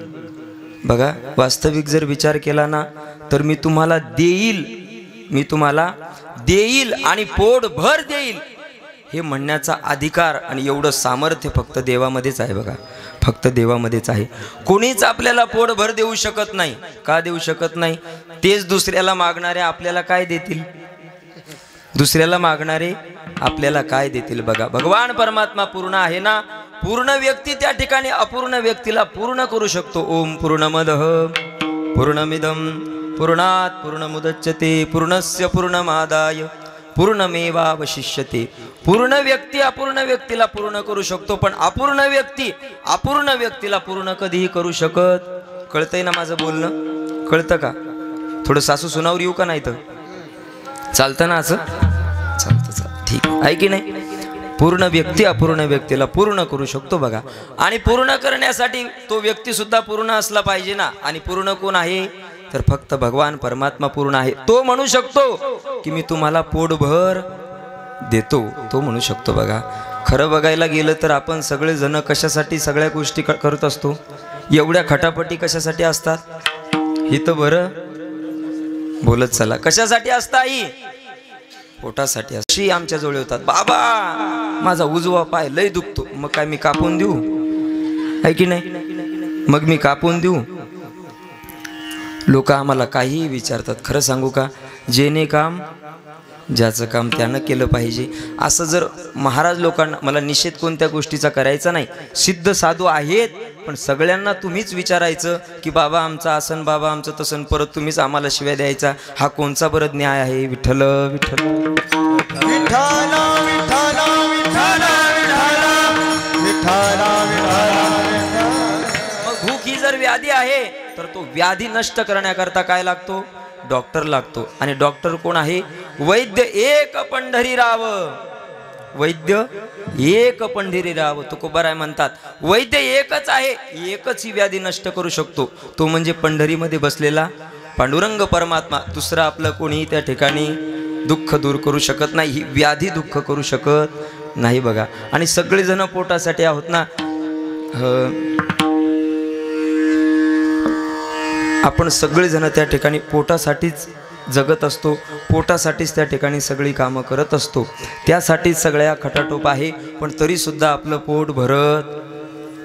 बघा वास्तविक जर विचार केला ना तर मी तुम्हाला देईल आणि पोट भर देईल हे म्हणण्याचा अधिकार आणि एवढं सामर्थ्य फक्त देवामध्येच आहे. बघा फक्त देवामध्येच आहे. कोणीच आपल्याला पोट भर देऊ शकत नाही. का देऊ शकत नाही? तेच दुसऱ्याला मागणारे आपल्याला काय देतील? दुसऱ्याला मागणारे आपल्याला काय देतील? बघा भगवान परमात्मा पूर्ण आहे ना. पूर्ण व्यक्ती त्या ठिकाणी अपूर्ण व्यक्तीला पूर्ण करू शकतो. ओम पूर्णमदः पूर्णमिदं पूर्णात् पूर्णमुदच्यते पूर्णस्य पूर्णमादाय पूर्णमेवावशिष्यते. पूर्ण व्यक्ती अपूर्ण व्यक्तीला पूर्ण करू शकतो, पण अपूर्ण व्यक्ती अपूर्ण व्यक्तीला पूर्ण कधीही करू शकत. कळतंय ना माझं बोलणं? कळतं का? थोडं सासू सुनावर येऊ का? नाही तर चालतं ना? असं चालतं, ठीक आहे की नाही? पूर्ण व्यक्ती अपूर्ण व्यक्तीला पूर्ण करू शकतो. बघा आणि पूर्ण करण्यासाठी तो व्यक्ती सुद्धा पूर्ण असला पाहिजे ना. आणि पूर्ण कोण आहे? तर फक्त भगवान परमात्मा पूर्ण आहे. तो म्हणू शकतो की मी तुम्हाला पोटभर देतो, तो म्हणू शकतो. बघा खरं बघायला गेलं तर आपण सगळे जण कशासाठी सगळ्या गोष्टी करत असतो? एवढ्या खटापटी कशासाठी असतात? हे तर बरं बोलत चला. कशासाठी असता ही? पोटासाठी. अशी आमच्या जवळ होतात, बाबा माझा उजवा पाय लय दुखतो. मग काय मी कापून देऊ? आहे की नाही? मग मी कापून देऊ? लोक आम्हाला काहीही विचारतात. खरं सांगू का, जेने काम ज्याचं काम त्यानं केलं पाहिजे. असं जर महाराज लोकांना, मला निषेध कोणत्या गोष्टीचा करायचा नाही, सिद्ध साधू आहेत, पण सगळ्यांना तुम्हीच विचारायचं की बाबा आमचं आसन, बाबा आमचं तसन, परत तुम्हीच आम्हाला शिव्या द्यायचा. हा कोणचा बरं न्याय आहे? विठ्ठल विठ्ठल विठ्ठल विठ्ठल विठ्ठल विठ्ठल विठ्ठल. मग भूक ही जर व्याधी आहे तर तो व्याधी नष्ट करण्याकरता काय लागतो? डॉक्टर लागतो. आणि डॉक्टर कोण आहे? वैद्य एक पंढरीराव. वैद्य एक पंढरीराव. तुकोबाराय म्हणतात वैद्य एकच आहे, एकच ही व्याधी नष्ट करू शकतो, तो म्हणजे पंढरीमध्ये बसलेला पांडुरंग परमात्मा. दुसरा आपलं कोणी त्या ठिकाणी दुःख दूर करू शकत नाही, ही व्याधी दुःख करू शकत नाही बघा. आणि सगळेजण पोटासाठी आहोत ना. आपण सगळेजण त्या ठिकाणी पोटासाठीच जगत असतो, पोटासाठीच त्या ठिकाणी सगळी कामं करत असतो, त्यासाठीच सगळ्या खटाटोप आहे. पण तरीसुद्धा आपलं पोट भरत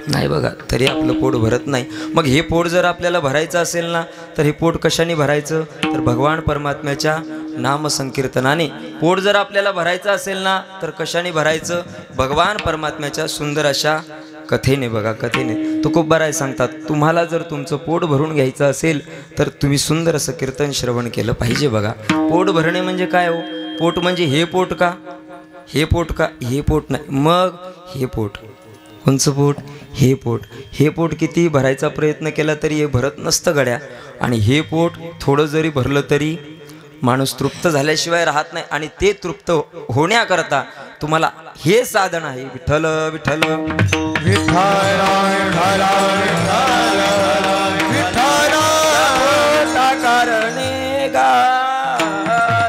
नाही बघा, तरी आपलं पोट भरत नाही. मग हे पोट जर आपल्याला भरायचं असेल ना, तर हे पोट कशाने भरायचं? तर भगवान परमात्म्याच्या नामसंकीर्तनाने. पोट जर आपल्याला भरायचं असेल ना, तर कशाने भरायचं? भगवान परमात्म्याच्या सुंदर अशा कथेने बघा, कथेने. तुकोबाराय सांगतात तुम्हाला जर तुमचं पोट भरून घ्यायचं असेल तर तुम्ही सुंदर असं कीर्तन श्रवण केलं पाहिजे बघा. पोट भरणे म्हणजे काय हो? पोट म्हणजे हे पोट का? हे पोट का? हे पोट नाही. मग हे पोट. कोणचं पोट? हे पोट. हे पोट किती भरायचा प्रयत्न केला तरी हे भरत नसतं गड्या. आणि हे पोट थोडं जरी भरलं तरी माणूस तृप्त झाल्याशिवाय राहत नाही. आणि ते तृप्त होण्याकरता तुम्हाला हे साधन आहे. विठ्ठल विठ्ठल विठ्ठल विठ्ठल विठ्ठल पोटा कारणे गा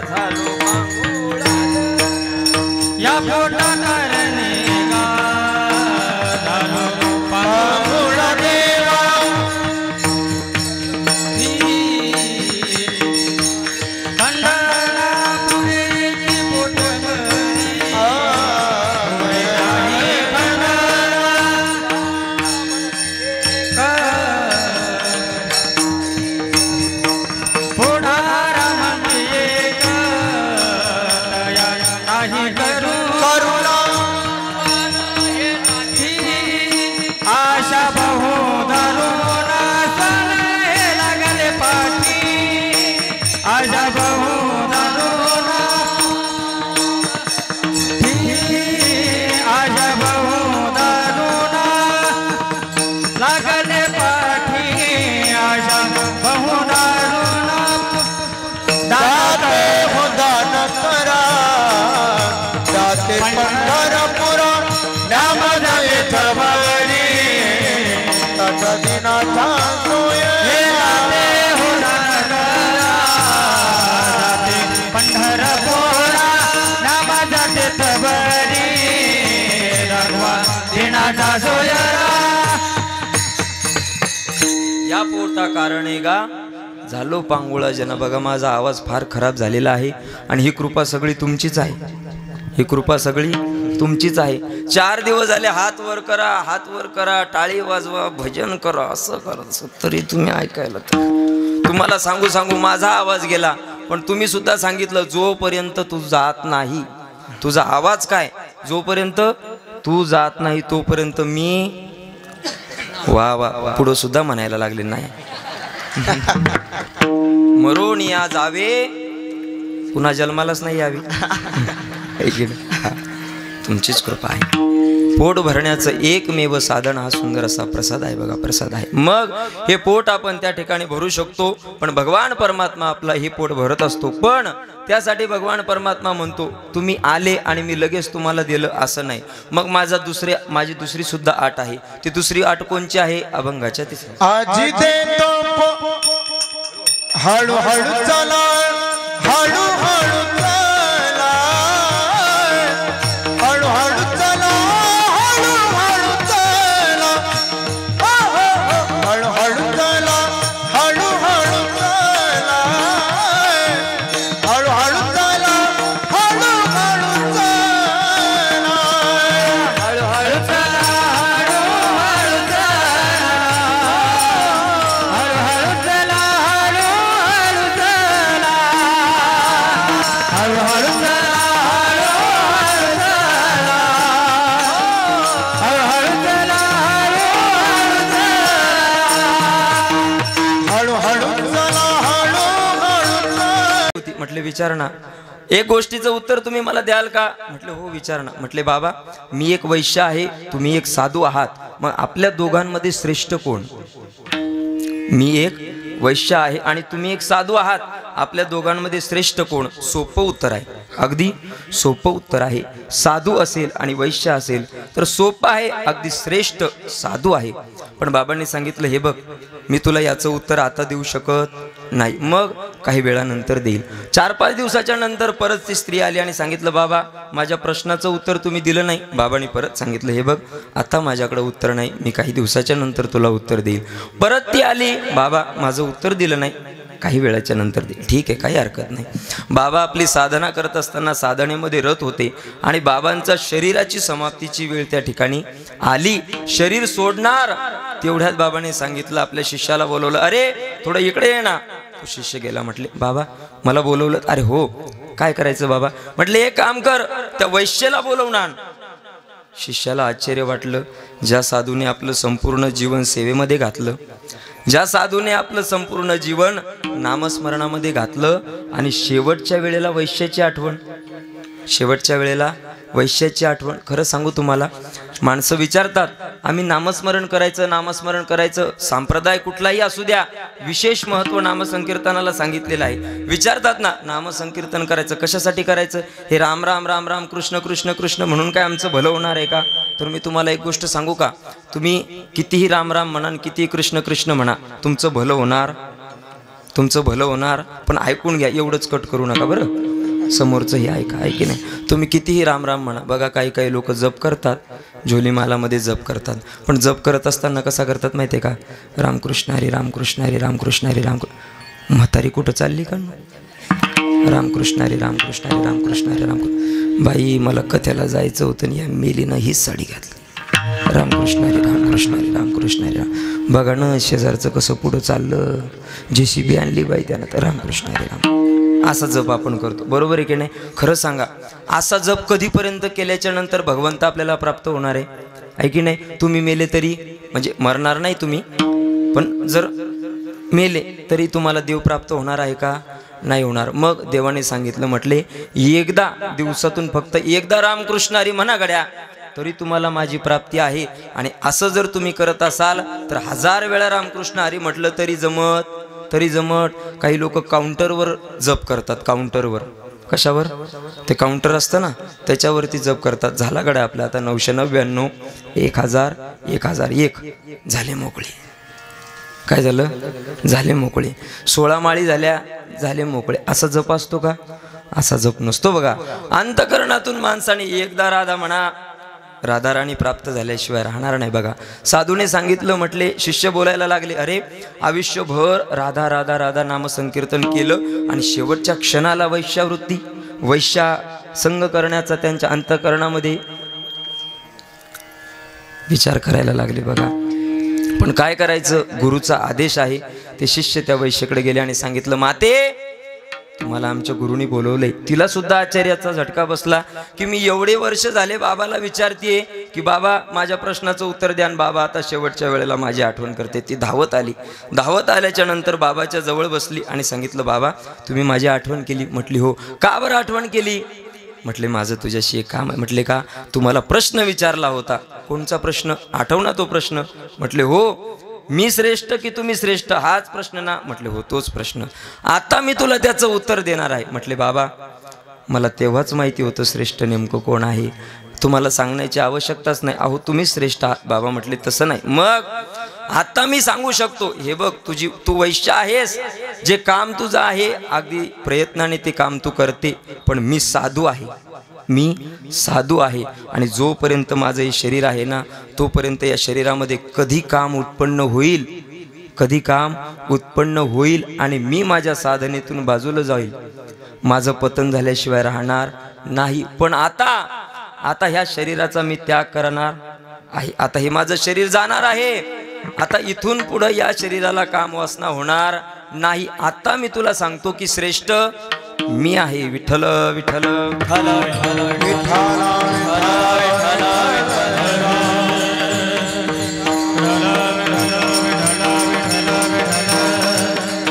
झालो मांगुळात. या पोटा कारणे गा झालो पांगुळ देवा. पंढरपुरीची पोट या पोटा कारणे गा झालो पांगुळा जन. बघा माझा आवाज फार खराब झालेला आहे आणि ही कृपा सगळी तुमचीच आहे. ही कृपा सगळी तुमचीच आहे. 4 दिवस झाले हात वर करा, हात वर करा, टाळी वाजवा, भजन करा, असं करा, तरी तुम्ही ऐकायला. तुम्हाला सांगू सांगू माझा आवाज गेला, पण तुम्ही सुद्धा सांगितलं जोपर्यंत तू जात नाही, तुझा आवाज काय, जोपर्यंत तू जात नाही तोपर्यंत मी वा वा पुढं सुद्धा म्हणायला लागले नाही. मरून या जावे पुन्हा जन्मालाच नाही यावी. तुमचीच कृपा आहे. पोट भरण्याचं एकमेव साधन हा सुंदर असा प्रसाद आहे बघा, प्रसाद आहे. मग हे पोट आपण त्या ठिकाणी भरू शकतो, पण भगवान परमात्मा आपला हे पोट भरत असतो. पण त्यासाठी भगवान परमात्मा म्हणतो तुम्ही आले आणि मी लगेच तुम्हाला दिलं असं नाही. मग माझी दुसरी सुद्धा आट आहे. ती दुसरी आट कोणची आहे? अभंगाच्या तिसऱ्या. आजी देतो हळू हळू चला, हळू हळू चला, हळू हळू चला, हळू हळू चला, हळू हळू चला, हळू हळू चला. म्हटले विचार ना. एक गोष्टीचं उत्तर तुम्ही मला द्याल का? म्हटले हो विचार ना. म्हटले बाबा मी एक वैश्य आहे, तुम्ही एक साधू आहात, मग आपल्या दोघांमध्ये श्रेष्ठ कोण? मी एक वैश्य आहे आणि तुम्ही एक साधू आहात, आपल्या दोघांमध्ये श्रेष्ठ कोण? सोपं उत्तर आहे, अगदी सोपं उत्तर आहे. साधू असेल आणि वैश्य असेल तर सोपं आहे, अगदी श्रेष्ठ साधू आहे. पण बाबांनी सांगितलं हे बघ मी तुला याचं उत्तर आता देऊ शकत नाही, मग काही वेळानंतर देईल. 4-5 दिवसाच्या नंतर परत ती स्त्री आली आणि सांगितलं बाबा माझ्या प्रश्नाचं उत्तर तुम्ही दिलं नाही. बाबांनी परत सांगितलं हे बघ आता माझ्याकडे उत्तर नाही, मी काही दिवसाच्या नंतर तुला उत्तर देईल. परत ती आली, बाबा माझं उत्तर दिलं नाही, काही वेळाच्या नंतर देईल. ठीक आहे काही हरकत नाही. बाबा आपली साधना करत असताना साधनेमध्ये रत होते आणि बाबांचा शरीराची समाप्तीची वेळ त्या ठिकाणी आली. शरीर सोडणार तेवढ्यात बाबांनी सांगितलं, आपल्या शिष्याला बोलवलं, अरे थोडं इकडे ये ना. तो शिष्य गेला. म्हटले बाबा मला बोलवलं? अरे हो. काय करायचं बाबा? म्हटले एक काम कर, त्या वैश्याला बोलवणार. शिष्याला आश्चर्य वाटलं, ज्या साधूने आपलं संपूर्ण जीवन सेवेमध्ये घातलं, ज्या साधूने आपलं संपूर्ण जीवन नामस्मरणामध्ये घातलं आणि शेवटच्या वेळेला वैश्याची आठवण, शेवटच्या वेळेला वैश्याची आठवण. खरं सांगू तुम्हाला, माणसं विचारतात आम्ही नामस्मरण करायचं, संप्रदाय कुठलाही असू द्या, विशेष महत्त्व नामसंकीर्तनाला सांगितलेलं आहे. विचारतात ना नामसंकीर्तन करायचं कशासाठी करायचं? हे राम राम राम राम कृष्ण कृष्ण कृष्ण म्हणून काय आमचं भलं होणार आहे का? तर मी तुम्हाला एक गोष्ट सांगू का, तुम्ही कितीही राम राम म्हणा, कितीही कृष्ण कृष्ण म्हणा, तुमचं भलं होणार, तुमचं भलं होणार. पण ऐकून घ्या, एवढंच कट करू नका बरं, समोरचं हे ऐका, आहे की नाही? तुम्ही कितीही राम राम म्हणा. बघा काही लोक जप करतात, झोलीमालामध्ये जप करतात, पण जप करत असताना कसा करतात माहिती आहे का? रामकृष्ण हरी रामकृष्ण हरी रामकृष्ण हरी राम. म्हातारी कुठं चालली का? रामकृष्ण हरी रामकृष्ण हरी रामकृष्ण हरी राम. बाई मला कथ्याला जायचं होतं या मेलीनं हीच साडी घातली. रामकृष्ण हरी रामकृष्ण हरी रामकृष्ण हरी राम. बघा ना शेजारचं कसं पुढं चाललं, JCB आणली बाई त्यानं, तर रामकृष्ण हरी राम. असा जप आपण करतो, बरोबर आहे की नाही? खरं सांगा, असा जप कधीपर्यंत केल्याच्या नंतर भगवंत आपल्याला प्राप्त होणार आहे की नाही? तुम्ही मेले तरी, म्हणजे मरणार नाही तुम्ही, पण जर मेले तरी तुम्हाला देव प्राप्त होणार आहे का? नाही होणार. मग देवाने सांगितलं, म्हटले एकदा दिवसातून फक्त एकदा रामकृष्ण हरी म्हणा गड्या, तरी तुम्हाला माझी प्राप्ती आहे. आणि असं जर तुम्ही करत असाल तर 1000 वेळा रामकृष्ण हरी म्हटलं तरी जमत. काही लोक काउंटरवर जप करतात, काउंटरवर. कशावर? ते काउंटर असतं ना त्याच्यावरती जप करतात. झाला गड्या आपला आता 999, 1000, 1001 झाले मोकळे. काय झालं? झाले मोकळे. 16 माळी झाल्या, झाले मोकळे. असा जप असतो का? असा जप नसतो. बघा, अंतकरणातून माणसाने एकदा राधा म्हणा, राधा राणी प्राप्त झाल्याशिवाय राहणार नाही. बघा, साधूने सांगितलं, म्हटले शिष्य बोलायला लागले, अरे आयुष्यभर राधा राधा राधा नामसंकीर्तन केलं आणि शेवटच्या क्षणाला वैश्यावृत्ती, वैश्या संग करण्याचा त्यांच्या अंतकरणामध्ये विचार करायला लागले. बघा, पण काय करायचं? गुरुचा आदेश आहे. ते शिष्य त्या वैश्याकडे गेले आणि सांगितलं, माते तुम्हाला आमच्या गुरुनी बोलवलंय. तिला सुद्धा आश्चर्याचा झटका बसला की मी एवढे वर्ष झाले बाबाला विचारतेय की बाबा माझ्या प्रश्नाचं उत्तर द्या, आणि बाबा आता शेवटच्या वेळेला माझी आठवण करते. ती धावत आली. धावत आल्याच्या नंतर बाबाच्या जवळ बसली आणि सांगितलं, बाबा तुम्ही माझी आठवण केली? म्हटली हो. का बरं आठवण केली? म्हटले माझं तुझ्याशी एक काम आहे. म्हटले का? तुम्हाला प्रश्न विचारला होता. कोणचा प्रश्न? आठव ना तो प्रश्न. म्हटले हो. मी श्रेष्ठ की तुम्ही श्रेष्ठ, हाच प्रश्न ना? म्हटले हो तोच प्रश्न. आता मी तुला त्याचं उत्तर देणार आहे. म्हटले बाबा मला तेव्हाच माहिती होतं श्रेष्ठ नेमकं कोण आहे, तुम्हाला सांगण्याची आवश्यकताच नाही. अहो तुम्ही श्रेष्ठ आहात. बाबा म्हटले तसं नाही. मग आता मी सांगू शकतो. हे बघ, तू वैश्य आहेस, जे काम तुझं आहे अगदी प्रयत्नाने ते काम तू करते, पण मी साधू आहे, मी साधू आहे. आणि जोपर्यंत माझं हे शरीर आहे ना, तोपर्यंत या शरीरामध्ये कधी काम उत्पन्न होईल, कधी काम उत्पन्न होईल आणि मी माझ्या साधनेतून बाजूला जाईल, माझं पतन झाल्याशिवाय राहणार नाही. पण आता ह्या शरीराचा मी त्याग करणार आहे. आता हे माझं शरीर जाणार आहे. आता इथून पुढे या शरीराला काम वासना होणार नाही. आता मी तुला सांगतो की श्रेष्ठ मी आहे. विठ्ठल विठ्ठल विठ्ठल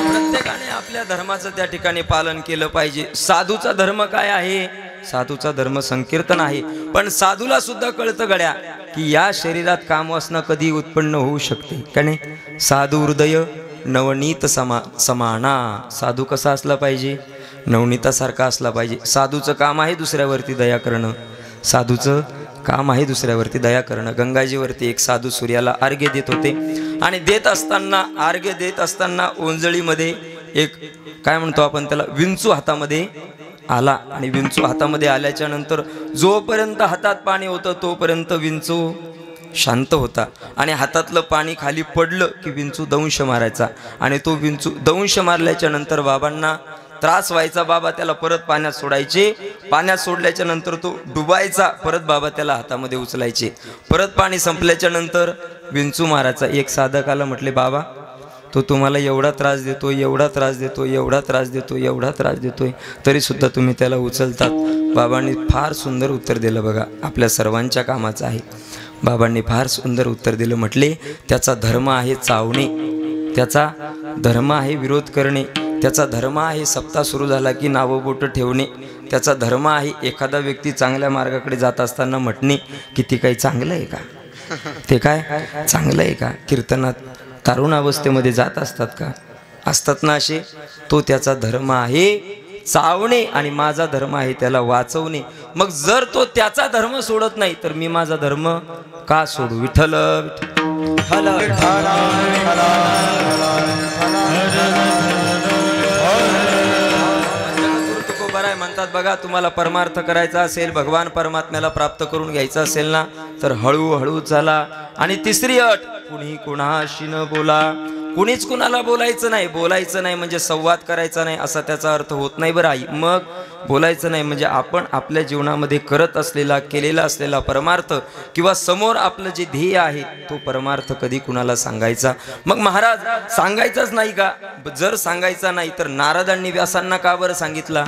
प्रत्येकाने आपल्या धर्माचं त्या ठिकाणी पालन केलं पाहिजे. साधूचा धर्म काय आहे? साधूचा धर्म संकीर्तन आहे. पण साधूला सुद्धा कळतं गड्या की या शरीरात कामवासना कधी उत्पन्न होऊ शकते का नाही. साधू हृदय नवनीत समाना. साधू कसा असला पाहिजे? नवनीतासारखा असला पाहिजे. साधूचं काम आहे दुसऱ्यावरती दया करणं. साधूचं काम आहे दुसऱ्यावरती दया करणं. गंगाजीवरती एक साधू सूर्याला अर्घ्य देत होते आणि देत असताना अर्घ्य देत असताना ओंजळीमध्ये एक काय म्हणतो आपण त्याला विंचू हातामध्ये आला. आणि विंचू हातामध्ये आल्याच्या नंतर जोपर्यंत हातात पाणी होतं तोपर्यंत विंचू शांत होता. आणि हातातलं पाणी खाली पडलं की विंचू दंश मारायचा. आणि तो विंचू दंश मारल्याच्या नंतर बाबांना त्रास व्हायचा. बाबा त्याला परत पाण्यात सोडायचे. पाण्यात सोडल्याच्या नंतर तो डुबायचा. परत बाबा त्याला हातामध्ये उचलायचे. परत पाणी संपल्याच्या नंतर विंचू मारायचा. एक साधकाला म्हटले, बाबा तो तुम्हाला एवढा त्रास देतोय, एवढा त्रास देतोय, एवढा त्रास देतोय, एवढा त्रास देतोय, तरीसुद्धा तुम्ही त्याला उचलतात. बाबांनी फार सुंदर उत्तर दिलं बघा. आपल्या सर्वांच्या कामाचं आहे. बाबांनी फार सुंदर उत्तर दिलं. म्हटले त्याचा धर्म आहे चावणे, त्याचा धर्म आहे विरोध करणे, त्याचा धर्म आहे सप्ताह सुरू झाला की नावं बोटं ठेवणे, त्याचा धर्म आहे एखादा व्यक्ती चांगल्या मार्गाकडे जात असताना म्हटणे की ते काही चांगलं आहे का, ते काय चांगलं आहे का. कीर्तनात तरुण अवस्थेमध्ये जात असतात का, असतात ना असे. तो त्याचा धर्म आहे चावणे आणि माझा धर्म आहे त्याला वाचवणे. मग जर तो त्याचा धर्म सोडत नाही तर मी माझा धर्म का सोडू. विठ्ठल बराय म्हणतात बघा. तुम्हाला परमार्थ करायचा असेल, भगवान परमात्म्याला प्राप्त करून घ्यायचं असेल ना तर हळूहळू चला. आणि तिसरी अट, कुणी कुणाशी न बोला. कुणीच कुणाला बोलायचं नाही. बोलायचं नाही म्हणजे संवाद करायचा नाही असा त्याचा अर्थ होत नाही बरं आई. मग बोलायचं नाही म्हणजे आपण आपल्या जीवनामध्ये करत असलेला केलेला असलेला परमार्थ किंवा समोर आपलं जे ध्येय आहे तो परमार्थ कधी कुणाला सांगायचा. मग महाराज सांगायचाच नाही का. जर सांगायचा नाही तर नारदांनी व्यासांना का बरं सांगितला.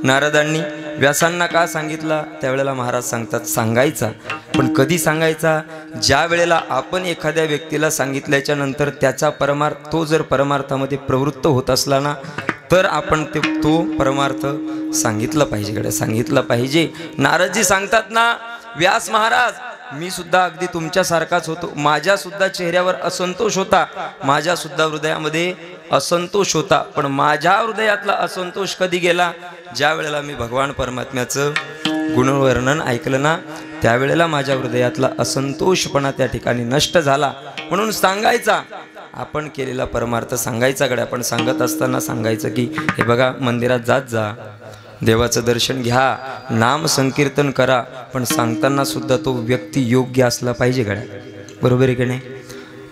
नारदांनी व्यासांना का सांगितला. त्यावेळेला महाराज सांगतात सांगायचा. पण कधी सांगायचा. ज्या वेळेला आपण एखाद्या व्यक्तीला सांगितल्याच्या नंतर त्याचा परमार्थ तो जर परमार्थामध्ये प्रवृत्त होत असला ना तर आपण तो परमार्थ सांगितलं पाहिजे कडे सांगितलं पाहिजे. नारदजी सांगतात ना, व्यास महाराज मी सुद्धा अगदी तुमच्यासारखाच होतो. माझ्या सुद्धा चेहऱ्यावर असंतोष होता, माझ्या सुद्धा हृदयामध्ये असंतोष होता. पण माझ्या हृदयातला असंतोष कधी गेला. ज्या वेळेला मी भगवान परमात्म्याचं गुणवर्णन ऐकलं ना त्यावेळेला माझ्या हृदयातला असंतोषपणा त्या ठिकाणी नष्ट झाला. म्हणून सांगायचा. आपण केलेला परमार्थ सांगायचा कडे. आपण सांगत असताना सांगायचं की हे बघा मंदिरात जात जा, देवाचं दर्शन घ्या, नाम संकीर्तन करा. पण सांगताना सुद्धा तो व्यक्ती योग्य असला पाहिजे गड्या. बरोबर आहे की नाही.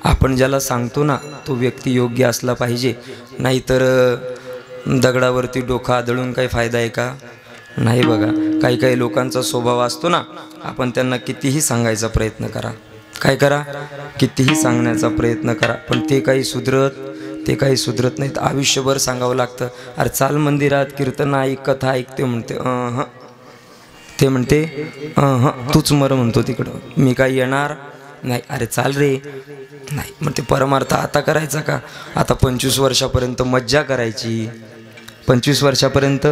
आपण ज्याला सांगतो ना तो व्यक्ती योग्य असला पाहिजे. नाहीतर दगडावरती डोकं आदळून काही फायदा आहे का. नाही बघा. काही काही लोकांचा स्वभाव असतो ना, आपण त्यांना कितीही सांगायचा प्रयत्न करा, काय करा, कितीही सांगण्याचा प्रयत्न करा, पण ते काही सुधरत नाहीत. आयुष्यभर सांगावं लागतं. अरे चाल मंदिरात, कीर्तन ऐक, कथा ऐकते म्हणते ते म्हणते तूच मर म्हणतो तिकडं, मी काही येणार नाही. अरे चाल रे, नाही म्हणते. परमार्थ आता करायचा का. आता 25 वर्षापर्यंत मज्जा करायची, 25 वर्षापर्यंत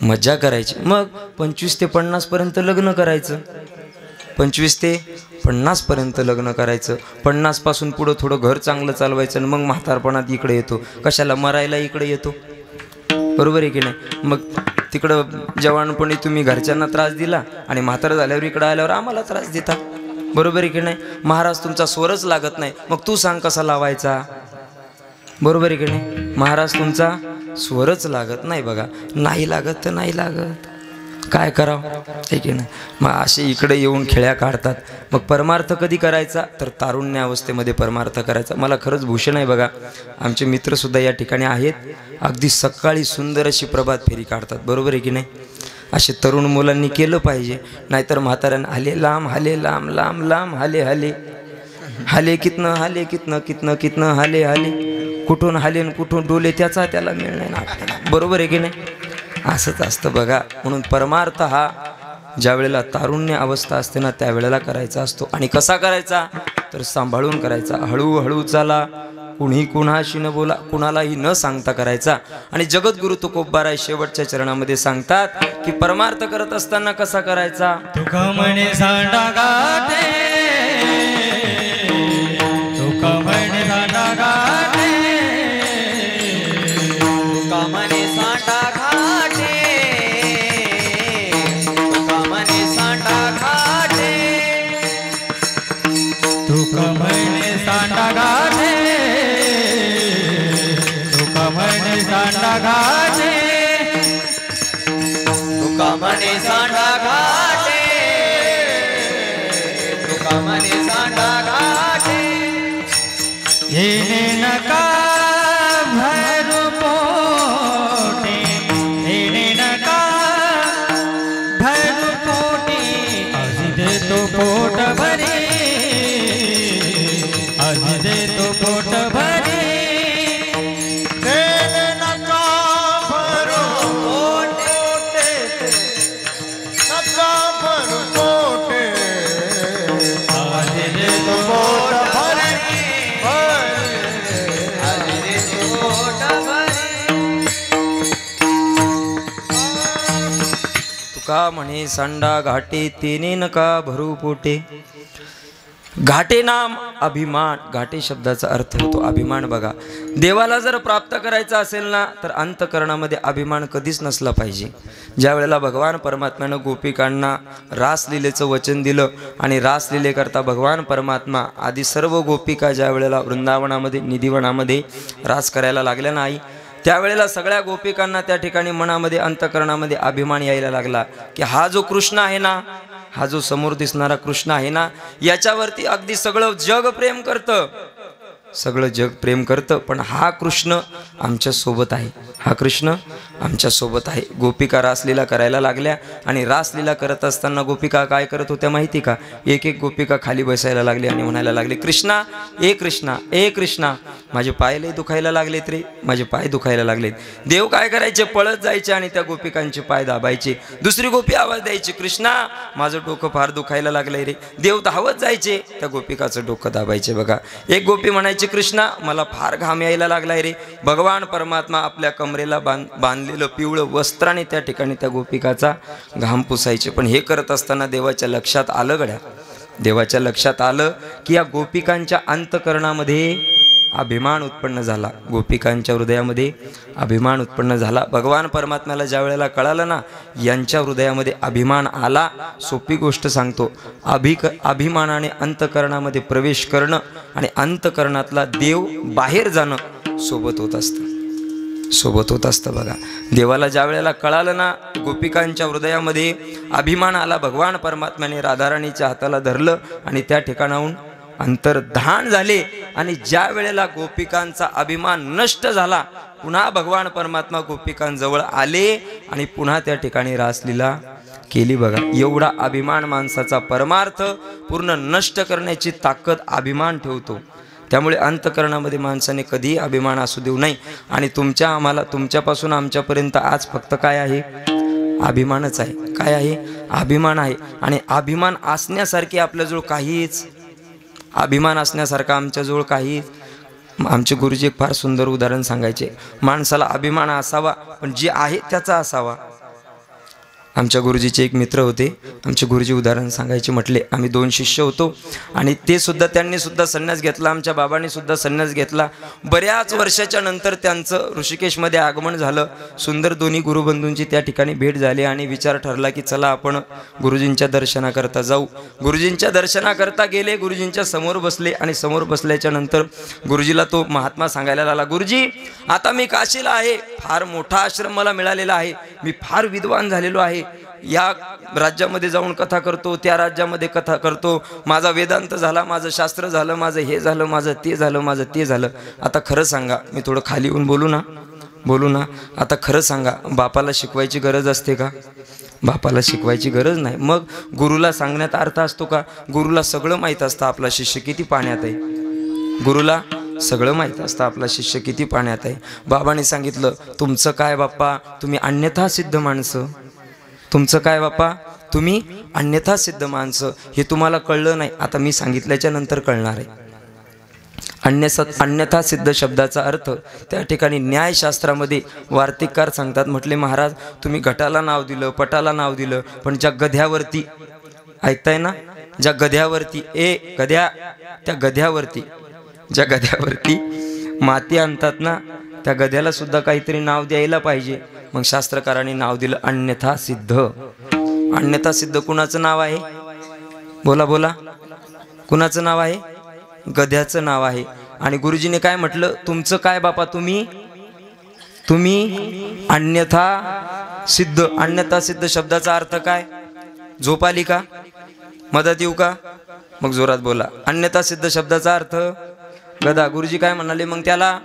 मज्जा करायची. मग 25 ते 50 पर्यंत लग्न करायचं, 25 ते 50 पर्यंत लग्न करायचं. 50 पासून पुढं थोडं घर चांगलं चालवायचं आणि मग म्हातारपणात इकडे येतो. कशाला मरायला इकडे येतो. बरोबर आहे की नाही. मग तिकडं जवानपणी तुम्ही घरच्यांना त्रास दिला आणि म्हातारं झाल्यावर इकडं आल्यावर आम्हाला त्रास देता. बरोबर आहे की नाही. महाराज तुमचा स्वरच लागत नाही, मग तू सांग कसा लावायचा. बरोबर आहे की नाही. महाराज तुमचा स्वरच लागत नाही. बघा नाही लागत तर नाही लागत, काय करावं ठीक आहे ना. मग असे इकडे येऊन खेळ्या काढतात. मग परमार्थ कधी करायचा तर तारुण्य अवस्थेमध्ये परमार्थ करायचा. मला खरंच भूषण आहे बघा. आमचे मित्रसुद्धा या ठिकाणी आहेत. अगदी सकाळी सुंदर अशी प्रभात फेरी काढतात. बरोबर आहे की नाही. असे तरुण मुलांनी केलं पाहिजे. नाहीतर म्हाताऱ्यानं हाले लांब, हाले लांब, लांब लांब, हाले हाले, हाले कितनं, हाले कितनं, कितनं कितनं, हाले हाले, कुठून हालेन कुठून डोले त्याचा त्याला मिळणार ना आपल्याला. बरोबर आहे की नाही. असंच असतं बघा. म्हणून परमार्थ हा ज्या वेळेला तारुण्य अवस्था असते ना त्यावेळेला करायचा असतो. आणि कसा करायचा तर सांभाळून करायचा. हळूहळू चाला, कुणी कुणाशी न बोला, कुणालाही न सांगता करायचा. आणि जगद्गुरु तुकोबाराय शेवटच्या चरणामध्ये सांगतात की परमार्थ करत असताना कसा करायचा. तुका म्हणे सांडा गाठे, तुका म्हणे सांडा गाठे, तुका म्हणे सांडा घाटे, तुका म्हणे सांडा घाटे, तुका म्हणे सांडा घाटे, तुका म्हणे सांडा घाटे, तुका म्हणे सांडा घाटे, तुका म्हणे सांडा घाटे. येणे नका भरू पोटे, येणे नका भरू पोटे, आजी देतो पोट भरी, आजी देतो पोट भरी. येणे नका भरू पोटे, नका भरू पोटे, आजी देतो पोट भरी, आजी देतो पोट भरी. तुका म्हणे सांडा घाटे, तेने नका भरू पोटे. घाटे नाम अभिमान. घाटे शब्दाचा अर्थ होतो अभिमान. बघा, देवाला जर प्राप्त करायचं असेल ना तर अंतकरणामध्ये अभिमान कधीच नसला पाहिजे. ज्या वेळेला भगवान परमात्म्यानं गोपिकांना रासलीलेचं वचन दिलं आणि रासलीलेकरता भगवान परमात्मा आधी सर्व गोपिका ज्या वेळेला वृंदावनामध्ये निधिवनामध्ये रास करायला लागल्या नाही, त्यावेळेला सगळ्या गोपिकांना त्या ठिकाणी मनामध्ये अंतकरणामध्ये अभिमान यायला लागला की हा जो कृष्ण आहे ना, हा जो समोर दिसणारा कृष्ण आहे ना, याच्यावरती अगदी सगळं जग प्रेम करतं, सगळं जग प्रेम करतं, पण हा कृष्ण आमच्या सोबत आहे, हा कृष्ण आमच्या सोबत आहे. गोपिका रासलीला करायला लागल्या आणि रासलीला करत असताना गोपिका काय करत होत्या माहिती का? एक एक गोपिका खाली बसायला लागली आणि म्हणायला लागली, कृष्णा ए कृष्णा ए कृष्णा, माझे पाय लय दुखायला लागलेत रे, माझे पाय दुखायला लागलेत. देव काय करायचे, पळत जायचे आणि त्या गोपिकांचे पाय दाबायचे. दुसरी गोपी आवाज द्यायची, कृष्णा माझं डोकं फार दुखायला लागलंय रे. देव धावत जायचे, त्या गोपिकाचं डोकं दाबायचे. बघा, एक गोपी म्हणायची, कृष्णा मला फार घाम यायला लागलाय रे. भगवान परमात्मा आपल्या कमरेला बांधलेलं पिवळं वस्त्राने त्या ठिकाणी त्या गोपिकाचा घाम पुसायचे. पण हे करत असताना देवाच्या लक्षात आलं, गड्या देवाच्या लक्षात आलं की या गोपिकांच्या अंतकरणामध्ये अभिमान उत्पन्न झाला, गोपिकांच्या हृदयामध्ये अभिमान उत्पन्न झाला. भगवान परमात्म्याला ज्या वेळेला कळालं ना यांच्या हृदयामध्ये अभिमान आला, सोपी गोष्ट सांगतो, अभिमानाने अंतकरणामध्ये प्रवेश करणं आणि अंतकरणातला देव बाहेर जाणं सोबत होत असतं, सोबत होत असतं. बघा, देवाला ज्या वेळेला कळालं ना गोपिकांच्या हृदयामध्ये अभिमान आला, भगवान परमात्म्याने राधाराणीच्या हाताला धरलं आणि त्या ठिकाणाहून अंतर्धान झाले. आणि ज्या वेळेला गोपिकांचा अभिमान नष्ट झाला, पुन्हा भगवान परमात्मा गोपिकांजवळ आले आणि पुन्हा त्या ठिकाणी रासलीला केली. बघा, एवढा अभिमान माणसाचा परमार्थ पूर्ण नष्ट करण्याची ताकद अभिमान ठेवतो. त्यामुळे अंतकरणामध्ये माणसाने कधीही अभिमान असू देऊ नये. आणि आम्हाला तुमच्यापासून आमच्यापर्यंत आज फक्त काय आहे, अभिमानच आहे. काय आहे, अभिमान आहे. आणि अभिमान असण्यासारखे आपल्याजवळ काहीच, अभिमान असण्यासारखं आमच्याजवळ काहीच. आमचे गुरुजी एक फार सुंदर उदाहरण सांगायचे, माणसाला अभिमान असावा पण जे आहे त्याचा असावा. आमच्या गुरुजीचे एक मित्र होते, आमचे गुरुजी उदाहरण सांगायचे. म्हटले, आम्ही 2 शिष्य होतो आणि त्यांनी सुद्धा संन्यास घेतला, आमच्या बाबांनी सुद्धा संन्यास घेतला. बऱ्याच वर्षाच्या नंतर त्यांचं ऋषिकेशमध्ये आगमन झालं. सुंदर दोन्ही गुरुबंधूंची त्या ठिकाणी भेट झाली आणि विचार ठरला की चला आपण गुरुजींच्या दर्शनाकरता जाऊ. गुरुजींच्या दर्शनाकरता गेले, गुरुजींच्या समोर बसले आणि समोर बसल्याच्या नंतर गुरुजीला तो महात्मा सांगायला लागला, गुरुजी आता मी काशीला आहे, फार मोठा आश्रम मला मिळालेला आहे, मी फार विद्वान झालेलो आहे, या राज्यामध्ये जाऊन कथा करतो, त्या राज्यामध्ये कथा करतो, माझा वेदांत झाला, माझं शास्त्र झालं, माझं हे झालं, माझं ते झालं, माझं ते झालं. आता खरं सांगा, मी थोडं खाली येऊन बोलू ना, आता खरं सांगा, बापाला शिकवायची गरज असते का? बापाला शिकवायची गरज नाही. मग गुरुला सांगण्यात अर्थ असतो का? गुरुला सगळं माहीत असतं आपला शिष्य किती पाण्यात आहे, गुरुला सगळं माहीत असतं आपला शिष्य किती पाण्यात आहे. बाबांनी सांगितलं, तुमचं काय बाप्पा, तुम्ही अन्यथा सिद्ध माणसं, तुमचं काय बाप्पा, तुम्ही अन्यथा सिद्ध माणसं, हे तुम्हाला कळलं नाही, आता मी सांगितल्याच्या नंतर कळणार आहे. अन्यथा सिद्ध शब्दाचा अर्थ त्या ठिकाणी न्यायशास्त्रामध्ये वार्तिककार सांगतात, म्हटले महाराज तुम्ही घटाला नाव दिलं, पटाला नाव दिलं, पण ज्या गध्यावरती, ऐकताय ना, ज्या गध्यावरती त्या गध्यावरती माती आणतात ना, त्या गध्याला सुद्धा काहीतरी नाव द्यायला पाहिजे. मग शास्त्रकारांनी नाव दिलं अन्यथा सिद्ध. अन्यथा सिद्ध कुणाचं नाव आहे? बोला बोला, कुणाचं नाव आहे? गध्याचं नाव आहे. आणि गुरुजीने काय म्हटलं, तुमचं काय बापा, तुम्ही अन्यथा सिद्ध. अन्यथा सिद्ध शब्दाचा अर्थ काय? झोप आली का? मदत येऊ का? मग जोरात बोला. अन्यथा सिद्ध शब्दाचा अर्थ गधा. गुरुजी काय म्हणाले मग त्याला?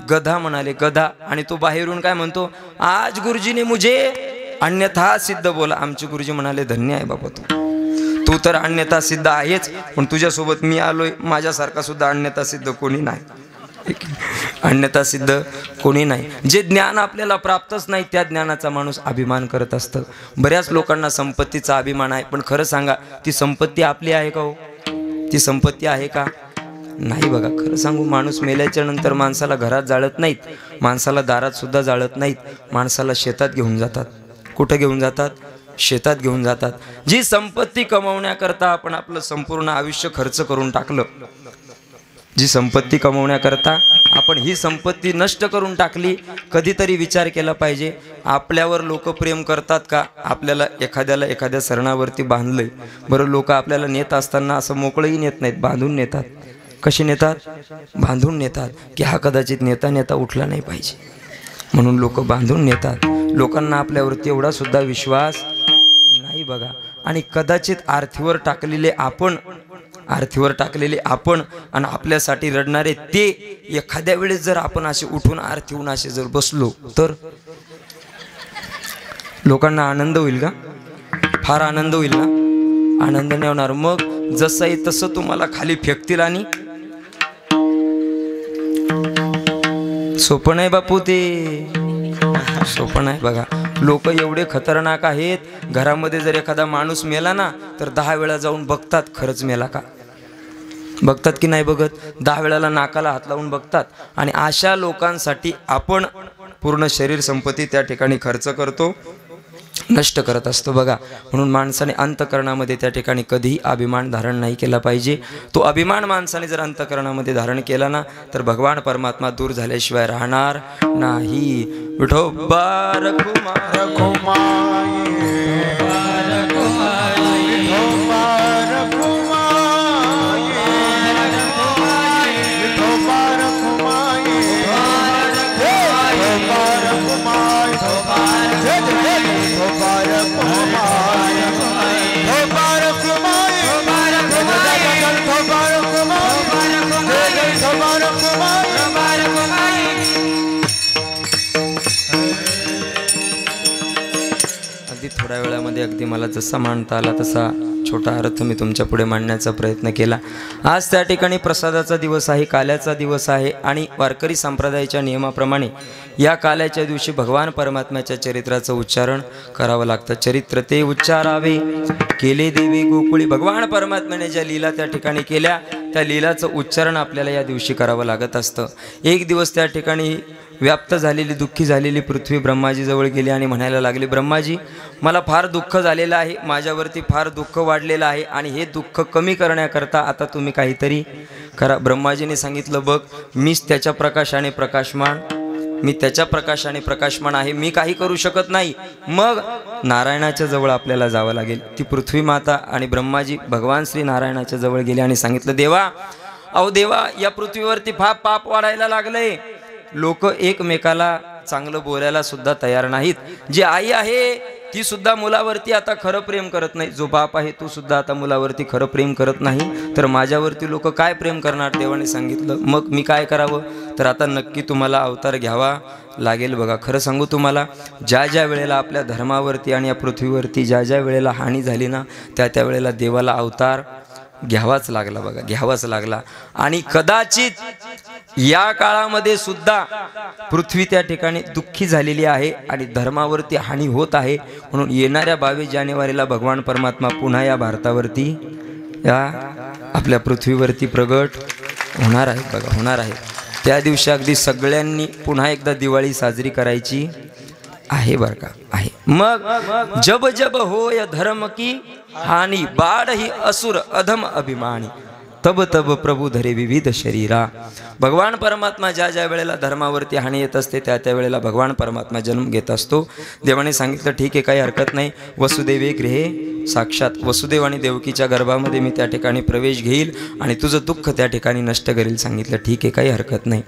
गधा म्हणाले, गधा. आणि तो बाहेरून काय म्हणतो, आज गुरुजीने मुझे अन्यथा सिद्ध बोला. आमचे गुरुजी म्हणाले, धन्य आहे बाबा तू तर अन्यथा सिद्ध आहेच, पण तुझ्यासोबत मी आलोय, माझ्यासारखा सुद्धा अन्यथा सिद्ध कोणी नाही. अन्यथा सिद्ध कोणी नाही. जे ज्ञान आपल्याला प्राप्तच नाही त्या ज्ञानाचा माणूस अभिमान करत असतं. बऱ्याच लोकांना संपत्तीचा अभिमान आहे, पण खरं सांगा ती संपत्ती आपली आहे का हो? ती संपत्ती आहे का? नाही. बघा खरं सांगू, माणूस मेल्याच्या नंतर माणसाला घरात जाळत नाहीत, माणसाला दारात सुद्धा जाळत नाहीत, माणसाला शेतात घेऊन जातात. कुठं घेऊन जातात? शेतात घेऊन जातात. जी संपत्ती कमवण्याकरता आपण आपलं संपूर्ण आयुष्य खर्च करून टाकलं, जी संपत्ती कमवण्याकरता आपण ही संपत्ती नष्ट करून टाकली, कधीतरी विचार केला पाहिजे आपल्यावर लोक प्रेम करतात का? आपल्याला एखाद्या सरणावरती बांधलंय, बरं लोक आपल्याला नेत असताना असं मोकळंही नेत नाहीत, बांधून नेतात. कशी नेतात? बांधून नेतात, की हा कदाचित नेता उठला नाही पाहिजे म्हणून लोक बांधून नेतात. लोकांना आपल्यावरती एवढा सुद्धा विश्वास नाही बघा. आणि कदाचित आरतीवर टाकलेले आपण आणि आपल्यासाठी रडणारे ते, एखाद्या वेळेस जर आपण असे उठून आरतीहून असे जर बसलो तर लोकांना आनंद होईल का? फार आनंद होईल ना? आनंद नाही होणार. मग जसं आहे तसं तुम्हाला खाली फेकतील. आणि सोपं नाही बापू, ते सोपं नाही बघा. लोक एवढे खतरनाक आहेत, घरामध्ये जर एखादा माणूस मेला ना तर 10 वेळा जाऊन बघतात खरंच मेला का. बघतात की नाही बघत? 10 वेळाला नाकाला हात लावून बघतात. आणि अशा लोकांसाठी आपण पूर्ण शरीर संपत्ती त्या ठिकाणी खर्च करतो, नष्ट करत असतो बघा. म्हणून माणसाने अंतकरणामध्ये त्या ठिकाणी कधीही अभिमान धारण नाही केला पाहिजे. तो अभिमान माणसाने जर अंतकरणामध्ये धारण केला ना तर भगवान परमात्मा दूर झाल्याशिवाय राहणार नाही. विठोबा रखुमाई, थोड्या वेळामध्ये अगदी मला जसा मांडता आला तसा छोटा अर्थ मी तुमच्या पुढे मांडण्याचा प्रयत्न केला. आज त्या ठिकाणी प्रसादाचा दिवस आहे, काल्याचा दिवस आहे. आणि वारकरी संप्रदायाच्या नियमाप्रमाणे या काल्याच्या दिवशी भगवान परमात्म्याच्या चरित्राचं उच्चारण करावं लागतं. चरित्र ते उच्चारावे केले देवी गोकुळी. भगवान परमात्म्याने ज्या लीला त्या ठिकाणी केल्या त्या लीलाचं उच्चारण आपल्याला या दिवशी करावं लागत असतं. एक दिवस त्या ठिकाणी व्याप्त झालेली, दुःखी झालेली पृथ्वी ब्रह्माजीजवळ गेली आणि म्हणायला लागली, ब्रह्माजी मला फार दुःख झालेलं आहे, माझ्यावरती फार दुःख वाढलेलं आहे आणि हे दुःख कमी करण्याकरता आता तुम्ही काहीतरी करा. ब्रह्माजीने सांगितलं, बघ मीच त्याच्या प्रकाशाने प्रकाशमान, मी त्याच्या प्रकाशाने प्रकाशमान आहे, मी काही करू शकत नाही. मग नारायणाच्या जवळ आपल्याला जावं लागेल. ती पृथ्वी माता आणि ब्रह्माजी भगवान श्री नारायणाच्या जवळ गेले आणि सांगितलं, देवा अहो देवा, या पृथ्वीवरती फार पाप वाढायला लागलंय, लोक एकमेकाला चांगलं बोलायला सुद्धा तयार नाहीत. जी आई आहे ती सुद्धा मुलावरती आता खरं प्रेम करत नाही, जो बाप आहे तो सुद्धा आता मुलावरती खरं प्रेम करत नाही, तर माझ्यावरती लोक काय प्रेम करणार. देवाने सांगितलं, मग मी काय करावं, तर आता नक्की तुम्हाला अवतार घ्यावा लागेल. बघा खरं सांगू तुम्हाला, ज्या ज्या वेळेला आपल्या धर्मावरती आणि या पृथ्वीवरती ज्या ज्या वेळेला हानी झाली ना त्या वेळेला देवाला अवतार घ्यावाच लागला. बघा घ्यावाच लागला. आणि कदाचित या काळामध्ये सुद्धा पृथ्वी त्या ठिकाणी दुःखी झालेली आहे आणि धर्मावरती हानी होत आहे. म्हणून येणाऱ्या 22 जानेवारीला भगवान परमात्मा पुन्हा या भारतावरती, या आपल्या पृथ्वीवरती प्रगट होणार आहे बघा, होणार आहे. त्या दिवशी अगदी सगळ्यांनी पुन्हा एकदा दिवाळी साजरी करायची आहे बरं का, आहे. मग जब जब होय धर्म की हानी, बाळ ही असुर अधम अभिमानी, तब तब प्रभू धरे विविध शरीरा. भगवान परमात्मा ज्या ज्या वेळेला धर्मावरती हानी येत असते त्या त्या वेळेला भगवान परमात्मा जन्म घेत असतो. देवाने सांगितलं ठीक आहे, काही हरकत नाही. वसुदेवे गृहे साक्षात, वसुदेव आणि देवकीच्या गर्भामध्ये मी त्या ठिकाणी प्रवेश घेईल आणि तुझं दुःख त्या ठिकाणी नष्ट करेल. सांगितलं ठीक आहे, काही हरकत नाही.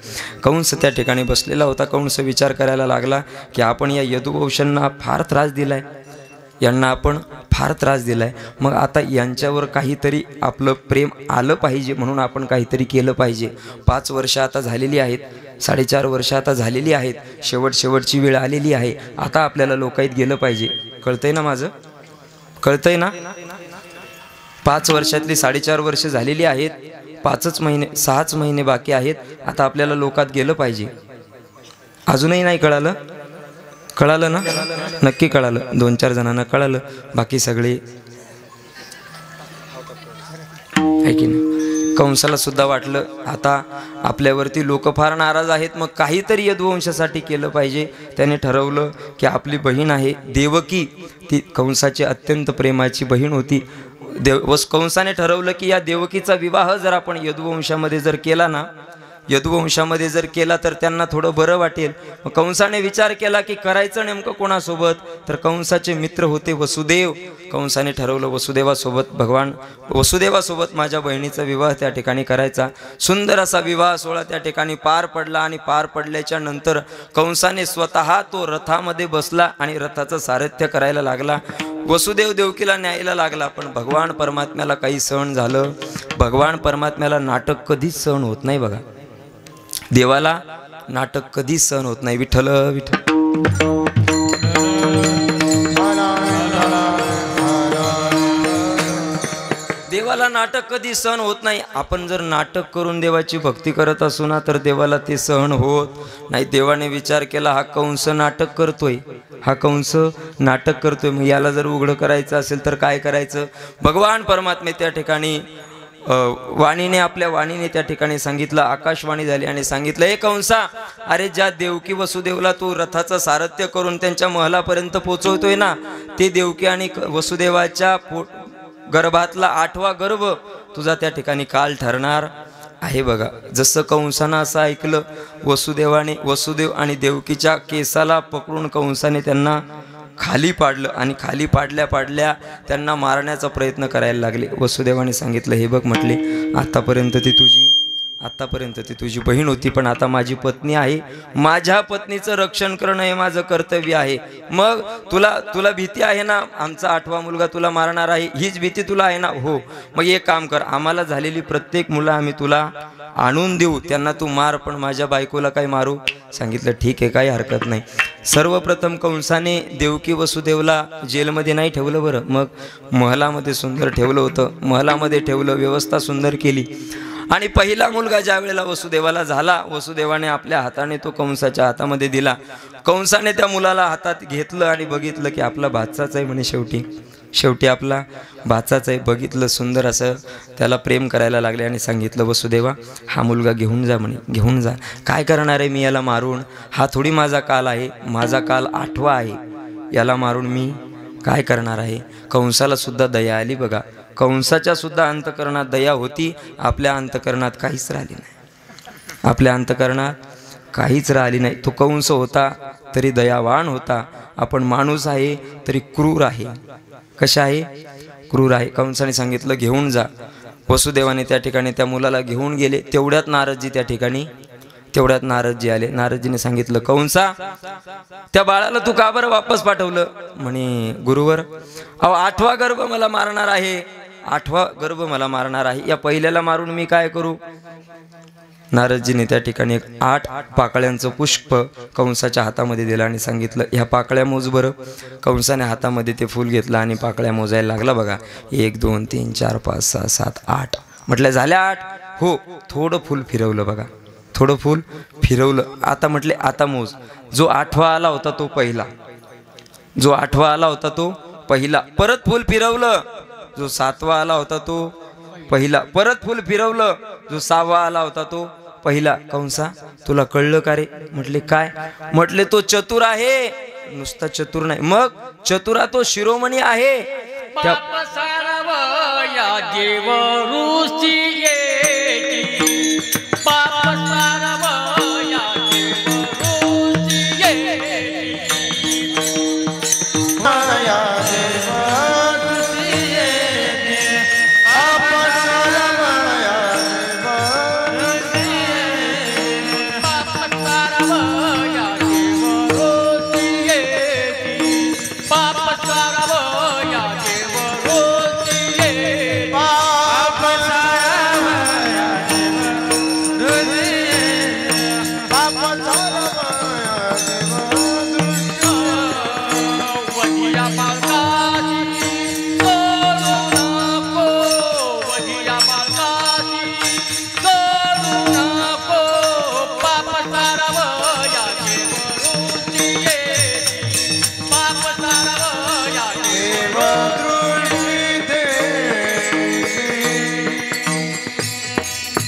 कंस त्या ठिकाणी बसलेला होता. कंस विचार करायला लागला की आपण या यदुवंशांना फार त्रास दिलाय, यांना आपण फार त्रास दिलाय. मग आता यांच्यावर काहीतरी आपलं प्रेम आलं पाहिजे, म्हणून आपण काहीतरी केलं पाहिजे. 5 वर्ष आता झालेली आहेत, 4.5 वर्ष आता झालेली आहेत, शेवटची वेळ आलेली आहे. आता आपल्याला लोकाईत गेलं पाहिजे. कळतंय ना माझं, कळतंय ना? 5 वर्षातली 4.5 वर्ष झालेली आहेत, 6च महिने बाकी आहेत. आता आपल्याला लोकात गेलं पाहिजे. अजूनही नाही कळालं? कळालं ना? नक्की कळालं. 2-4 जणांना कळालं, बाकी सगळे आहे की नाही. कंसाला सुद्धा वाटलं आता आपल्यावरती लोक फार नाराज आहेत, मग काहीतरी यदुवंशासाठी केलं पाहिजे. त्याने ठरवलं की आपली बहीण आहे देवकी, ती कंसाची अत्यंत प्रेमाची बहीण होती. कंसाने ठरवलं की या देवकीचा विवाह जर आपण यदुवंशामध्ये जर केला ना, यदुवंशामध्ये जर केला तर त्यांना थोडं बरं वाटेल. मग कंसाने विचार केला की करायचं नेमकं कोणासोबत, तर कंसाचे मित्र होते वसुदेव. कंसाने ठरवलं वसुदेवासोबत माझ्या बहिणीचा विवाह त्या ठिकाणी करायचा. सुंदर असा विवाह सोहळा त्या ठिकाणी पार पडला आणि पार पडल्याच्या नंतर कंसाने स्वतः तो रथामध्ये बसला आणि रथाचं सारथ्य करायला लागला. वसुदेव देवकीला न्यायला लागला. पण भगवान परमात्म्याला काही सहन झालं. भगवान परमात्म्याला नाटक कधीच सहन होत नाही बघा, देवाला नाटक कधीच सहन होत नाही. विठ्ठल विठ्ठल. देवाला नाटक कधी सहन होत नाही. आपण जर नाटक करून देवाची भक्ती करत असू ना तर देवाला ते सहन होत नाही. देवाने विचार केला हा कंस नाटक करतोय, हा कंस नाटक करतोय, मग याला जर उघडं करायचं असेल तर काय करायचं. भगवान परमात्मे त्या ठिकाणी आपल्या वाणीने त्या ठिकाणी सांगितलं, आकाशवाणी झाली आणि सांगितलं, हे कंसा, अरे ज्या देवकी वसुदेवला तू रथाचं सारथ्य करून त्यांच्या महलापर्यंत पोहोचवतोय ना, ते देवकी आणि वसुदेवाच्या गर्भातला 8वा गर्भ तुझा त्या ठिकाणी काल ठरणार आहे बघा. जसं कंसानं असं ऐकलं, वसुदेव आणि देवकीच्या केसाला पकडून कंसाने त्यांना खाली पाडलं आणि खाली पाडल्या त्यांना मारण्याचा प्रयत्न करायला लागले. वसुदेवाने सांगितलं, हे बघ म्हटले, आतापर्यंत ती तुझी बहीण होती, पण आता माझी पत्नी आहे. माझ्या पत्नीचं रक्षण करणं हे माझं कर्तव्य आहे. मग तुला भीती आहे ना, आमचा 8वा मुलगा तुला मारणार आहे, हीच भीती तुला आहे ना? हो. मग एक काम कर, आम्हाला झालेली प्रत्येक मुलं आम्ही तुला आणून देऊ, त्यांना तू मार, पण माझ्या बायकोला काय मारू? सांगितलं ठीक आहे, काही हरकत नाही. सर्वप्रथम कंसाने देवकी वसुदेवला जेलमध्ये नाही ठेवलं बरं, मग महलामध्ये सुंदर ठेवलं होतं. महलामध्ये ठेवलं, व्यवस्था सुंदर केली. आणि पहिला मुलगा ज्या वेळेला वसुदेवाला झाला, वसुदेवाने आपल्या हाताने तो कंसाच्या हातामध्ये दिला. कंसाने त्या मुलाला हातात घेतलं आणि बघितलं की आपला भाचाच आहे म्हणे. शेवटी आपला भाचाच आहे. बघितलं, सुंदर असं त्याला प्रेम करायला लागले आणि सांगितलं, वसुदेवा हा मुलगा घेऊन जा म्हणे, घेऊन जा. काय करणार आहे मी याला मारून? हा थोडी माझा काल आहे, माझा काल 8वा आहे, याला मारून मी काय करणार आहे? कंसाला सुद्धा दया आली बघा. कंसाच्या सुद्धा अंतकरणात दया होती. आपल्या अंतकरणात काहीच राहिली नाही, आपल्या अंतकरणात काहीच राहिली नाही. तो कंस होता तरी दयावान होता. आपण माणूस आहे तरी क्रूर आहे. कशा आहे? क्रूर आहे. कंसाने सांगितलं घेऊन जा. वसुदेवाने त्या ठिकाणी त्या मुलाला घेऊन गेले. तेवढ्यात नारदजी आले. नारदजीने सांगितलं, कंसा, त्या बाळाला तू का बरं वापस पाठवलं? म्हणे, गुरुवर, 8वा गर्भ मला मारणार आहे, 8वा गर्भ मला मारणार आहे, या पहिल्याला मारून मी काय करू? नारदजीने त्या ठिकाणी 8 पाकळ्यांचं पुष्प कंसाच्या हातामध्ये दिलं आणि सांगितलं, ह्या पाकळ्या मोज बरं. कंसाने हातामध्ये ते फूल घेतलं आणि पाकळ्या मोजायला लागला बघा. 1 2 3 4 5 6 7 8. म्हटलं झाल्या 8? हो. थोडं फूल फिरवलं बघा, थोडं फूल फिरवलं. आता म्हटले आता मोज. जो 8वा आला होता तो पहिला, परत फूल फिरवलं. जो 7वा आला होता तो पहिला, परत फूल फिरवलं. जो 6वा आला होता तो पहिला, कंसा तुला कळलं का रे? म्हटले काय? म्हटले तो चतुर आहे. नुसता चतुर नाही, मग चतुरा तो शिरोमणी आहे.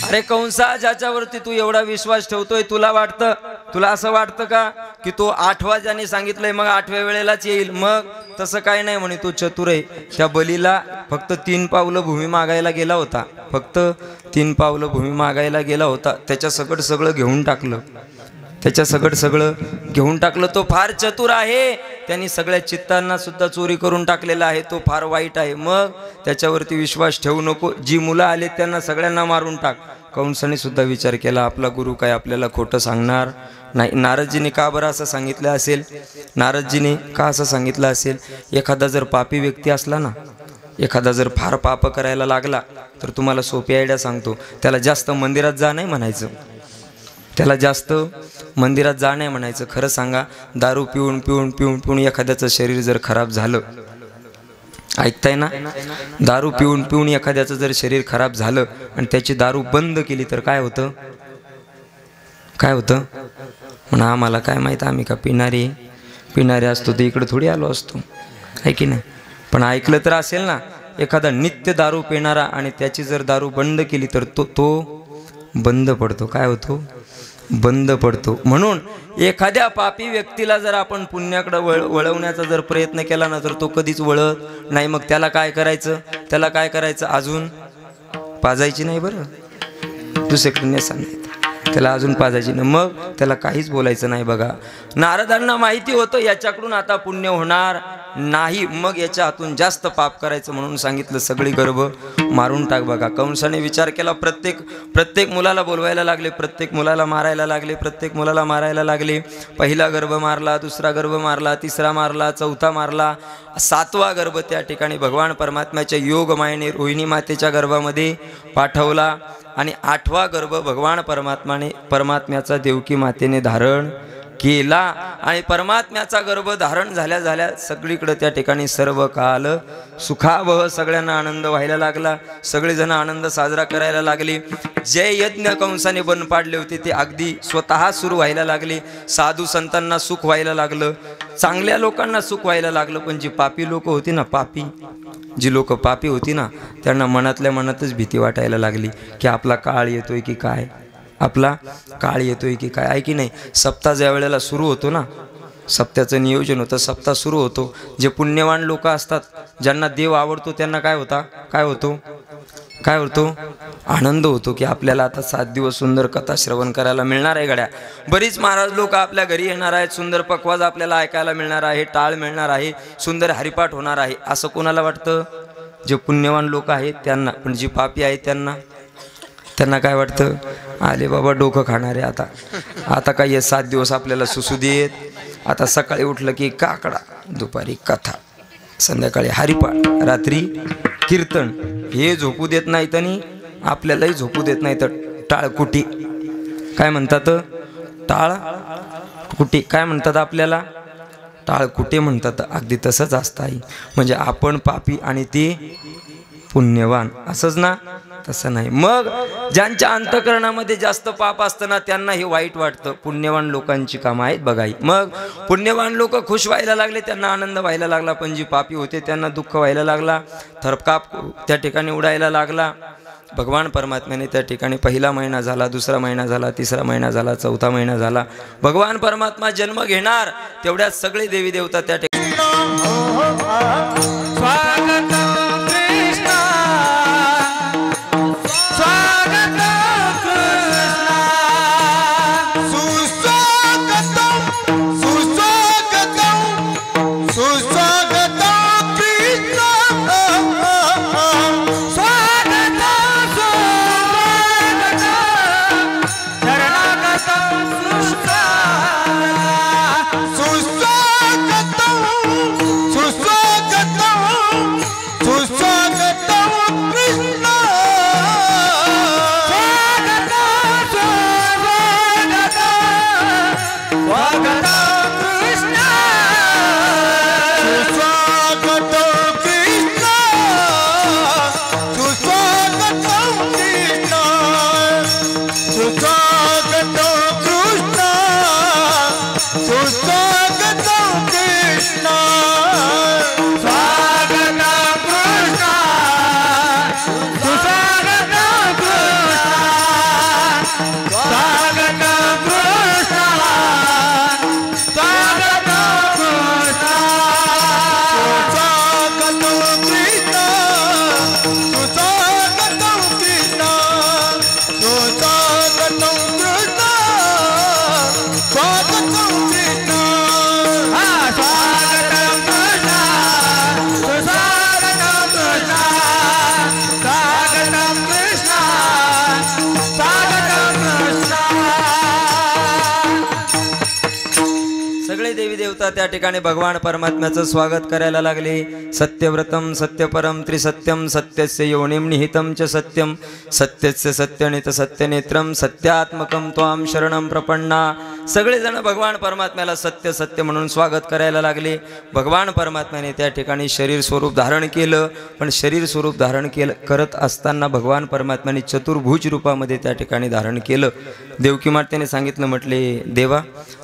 अरे कंसा, ज्याच्यावरती तू एवढा विश्वास ठेवतोय, तुला असं वाटतं का की तो 8वा ज्याने सांगितलंय मग 8व्या वेळेलाच येईल? मग तसं काय नाही म्हणे, तो चतुर आहे. त्या बलीला फक्त 3 पावलं भूमी मागायला गेला होता, फक्त 3 पावलं भूमी मागायला गेला होता. त्याच्या सगळं सगळं घेऊन टाकलं. तो फार चतुर आहे. त्यांनी सगळ्या चित्तांना सुद्धा चोरी करून टाकलेला आहे. तो फार वाईट आहे. मग त्याच्यावरती विश्वास ठेवू नको. जी मुलं आले त्यांना सगळ्यांना मारून टाक. कंसाने सुद्धा विचार केला, आपला गुरु काय आपल्याला खोटं सांगणार नाही. नारदजीने का बरं असं सांगितलं असेल? नारदजीने का असं सांगितलं असेल? एखादा जर पापी व्यक्ती असला ना, एखादा जर फार पाप करायला लागला तर तुम्हाला सोपी आयडिया सांगतो, त्याला जास्त मंदिरात जा नाही म्हणायचं. खरं सांगा, दारू पिऊन एखाद्याचं शरीर जर खराब झालं, ऐकताय ना, दारू पिऊन एखाद्याचं जर शरीर खराब झालं आणि त्याची दारू बंद केली तर काय होतं? म्हणा आम्हाला काय माहित, आम्ही का पिणारे असतो तर इकडे थोडी आलो असतो, आहे की नाही? पण ऐकलं तर असेल ना, एखादा नित्य दारू पिणारा आणि त्याची जर दारू बंद केली तर तो बंद पडतो. काय होतो? बंद पडतो. म्हणून एखाद्या पापी व्यक्तीला जर आपण पुण्याकडे वळवण्याचा जर प्रयत्न केला ना तर तो कधीच वळत नाही. मग त्याला काय करायचं? अजून पाजायची नाही, बरं दुसरीकडे सांगितलं, त्याला अजून पाजायची नाही. मग त्याला काहीच बोलायचं नाही. बघा, नारदांना माहिती होतं याच्याकडून आता पुण्य होणार नाही, मग याच्या हातून जास्त पाप करायचं म्हणून सांगितलं, सगळी गर्भ मारून टाक. बघा, कंसाने विचार केला, प्रत्येक मुलाला बोलवायला लागले, प्रत्येक मुलाला मारायला लागले. पहिला गर्भ मारला, दुसरा गर्भ मारला, तिसरा मारला, चौथा मारला, 7वा गर्भ त्या ठिकाणी भगवान परमात्म्याच्या योग मायेने रोहिणी मातेच्या गर्भामध्ये पाठवला आणि 8वा गर्भ भगवान परमात्म्याचा देवकी मातेने धारण केला. आणि परमात्म्याचा गर्भ धारण झाल्या सगळीकडे त्या ठिकाणी सर्व काल सुखावह, सगळ्यांना आनंद व्हायला लागला. सगळेजण आनंद साजरा करायला लागले. जे यज्ञ कंसाने बंद पाडले होते ते अगदी स्वतः सुरू व्हायला लागले. साधू संतांना सुख व्हायला लागलं, चांगल्या लोकांना सुख व्हायला लागलं. पण जी पापी लोक होती ना, जी लोक पापी होती ना, त्यांना मनातल्या मनातच भीती वाटायला लागली की आपला काळ येतोय की काय, आहे की नाही? सप्ताह ज्या वेळेला सुरू होतो ना, सप्त्याचं नियोजन होतं, सप्ताह सुरू होतो. जे पुण्यवान लोक असतात, ज्यांना देव आवडतो, त्यांना काय होतो? आनंद होतो की आपल्याला आता 7 दिवस सुंदर कथा श्रवण करायला मिळणार आहे. गड्या, बरीच महाराज लोक आपल्या घरी येणार आहेत, सुंदर पखवाज आपल्याला ऐकायला मिळणार आहे, टाळ मिळणार आहे, सुंदर हरिपाठ होणार आहे, असं कोणाला वाटतं? जे पुण्यवान लोक आहेत त्यांना. पण जी पापी आहेत त्यांना काय वाटतं? आले बाबा डोकं खाणारे, आता काय हे 7 दिवस आपल्याला सुसू देत. आता सकाळी उठलं की काकडा, दुपारी कथा, संध्याकाळी हरिपाठ, रात्री कीर्तन, हे झोपू देत नाहीत आणि आपल्यालाही झोपू देत नाही. तर टाळकुटी काय म्हणतात? टाळकुटी काय म्हणतात? आपल्याला टाळकुटे म्हणतात. अगदी तसंच असतं आई. म्हणजे आपण पापी आणि ते पुण्यवान, असंच ना? तसं नाही. मग ज्यांच्या अंतःकरणामध्ये जास्त पाप असतं ना, त्यांना हे वाईट वाटतं. पुण्यवान लोकांची कामं आहेत बघाई. मग पुण्यवान लोक खुश व्हायला लागले, त्यांना आनंद व्हायला लागला. पण जी पापी होते त्यांना दुःख व्हायला लागला, थरकाप त्या ठिकाणी उडायला लागला. भगवान परमात्म्याने त्या ठिकाणी पहिला महिना झाला, दुसरा महिना झाला, तिसरा महिना झाला, चौथा महिना झाला. भगवान परमात्मा जन्म घेणार तेवढ्यात सगळे देवी देवता त्या ठिकाणी त्या ठिकाणी भगवान परमात्म्याचं स्वागत करायला लागले. सत्यव्रतम सत्यपरम त्रिसत्यम सत्यस्य योनिम निहितम च सत्यम सत्यस्य सत्यनित सत्यनेत्रम सत्यात्मकम त्वाम शरणम प्रपन्ना. सगळेजण भगवान परमात्म्याला सत्य सत्य म्हणून स्वागत करायला लागले. भगवान परमात्म्याने त्या ठिकाणी शरीर स्वरूप धारण केलं. पण शरीर स्वरूप धारण करत असताना भगवान परमात्म्याने चतुर्भुज रूपामध्ये त्या ठिकाणी धारण केलं. देवकी मातेने सांगितलं, म्हटले देवा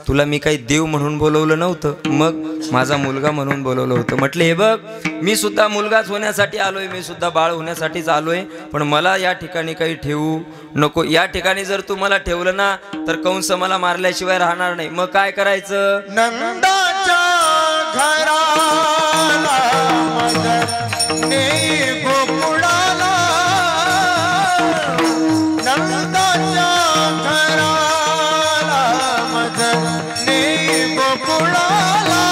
तुला मी काही देव म्हणून बोलवलं नव्हतं, मग माझा मुलगा म्हणून बोलवलं होतं. म्हटले हे बघ मी सुद्धा मुलगाच होण्यासाठी आलोय, मी सुद्धा बाळ होण्यासाठीच आलोय, पण मला या ठिकाणी काही ठेवू नको. या ठिकाणी जर तू मला ठेवलं ना तर कंस मला मारल्याशिवाय राहणार नाही. मग काय करायचं? नंदाच्या घराला मदने गोकुळाला, नंदाच्या घराला मदने गोकुळाला,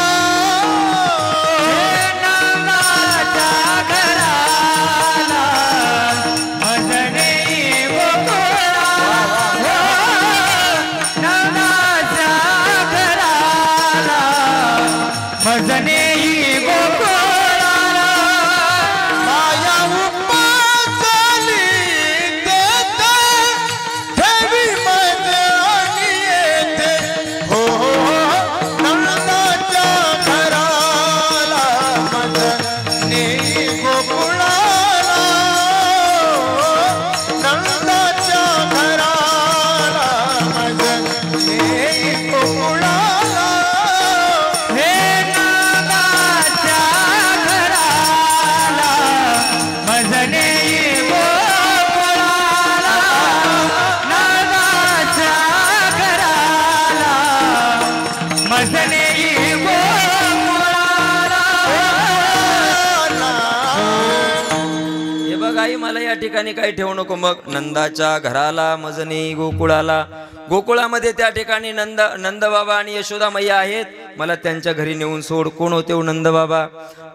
नंदाच्या घराला मदने गोकुळाला, नंदाच्या घराला मदने गोकुळाला, माया उपासली देते ठेवी मध्ये आणि येते हो नंदाच्या घराला मदने गोकुळाला, नंदाच्या घराला मदने गोकुळाला, हे नंदाच्या घराला मदने गोकुळाला, नंदाच्या घराला मदने हे बघ आई मला या ठिकाणी काही ठेवू नको. मग नंदाच्या घराला मजनी गोकुळाला, गोकुळामध्ये त्या ठिकाणी नंद बाबा आणि यशोदा मैया आहेत. मला त्यांच्या घरी नेऊन सोड. कोण होते हो नंद बाबा?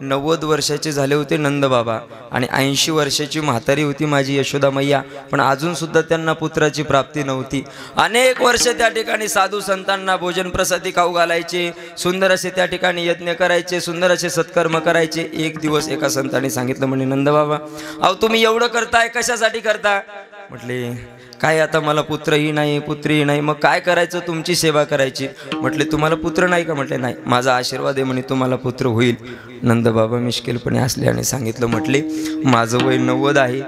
90 वर्षाचे झाले होते नंद बाबा आणि 80 वर्षाची म्हातारी होती माझी यशोदा मैया. पण अजून सुद्धा त्यांना पुत्राची प्राप्ती नव्हती. अनेक वर्ष त्या ठिकाणी साधू संतांना भोजन प्रसादी खाऊ घालायचे, सुंदर असे त्या ठिकाणी यज्ञ करायचे, सुंदर असे सत्कर्म करायचे. एक दिवस एका संतांनी सांगितलं, म्हणे नंद बाबा अहो तुम्ही एवढं करताय कशासाठी करता? म्हटले काय आता मला पुत्रही नाही पुत्रीही नाही, मग काय करायचं? तुमची सेवा करायची. म्हटले तुम्हाला पुत्र नाही का? म्हटले नाही. माझा आशीर्वाद आहे म्हणे तुम्हाला पुत्र होईल. नंद बाबा मिश्किलपणे हसले आणि सांगितलं, म्हटले माझं वय 90 आहे,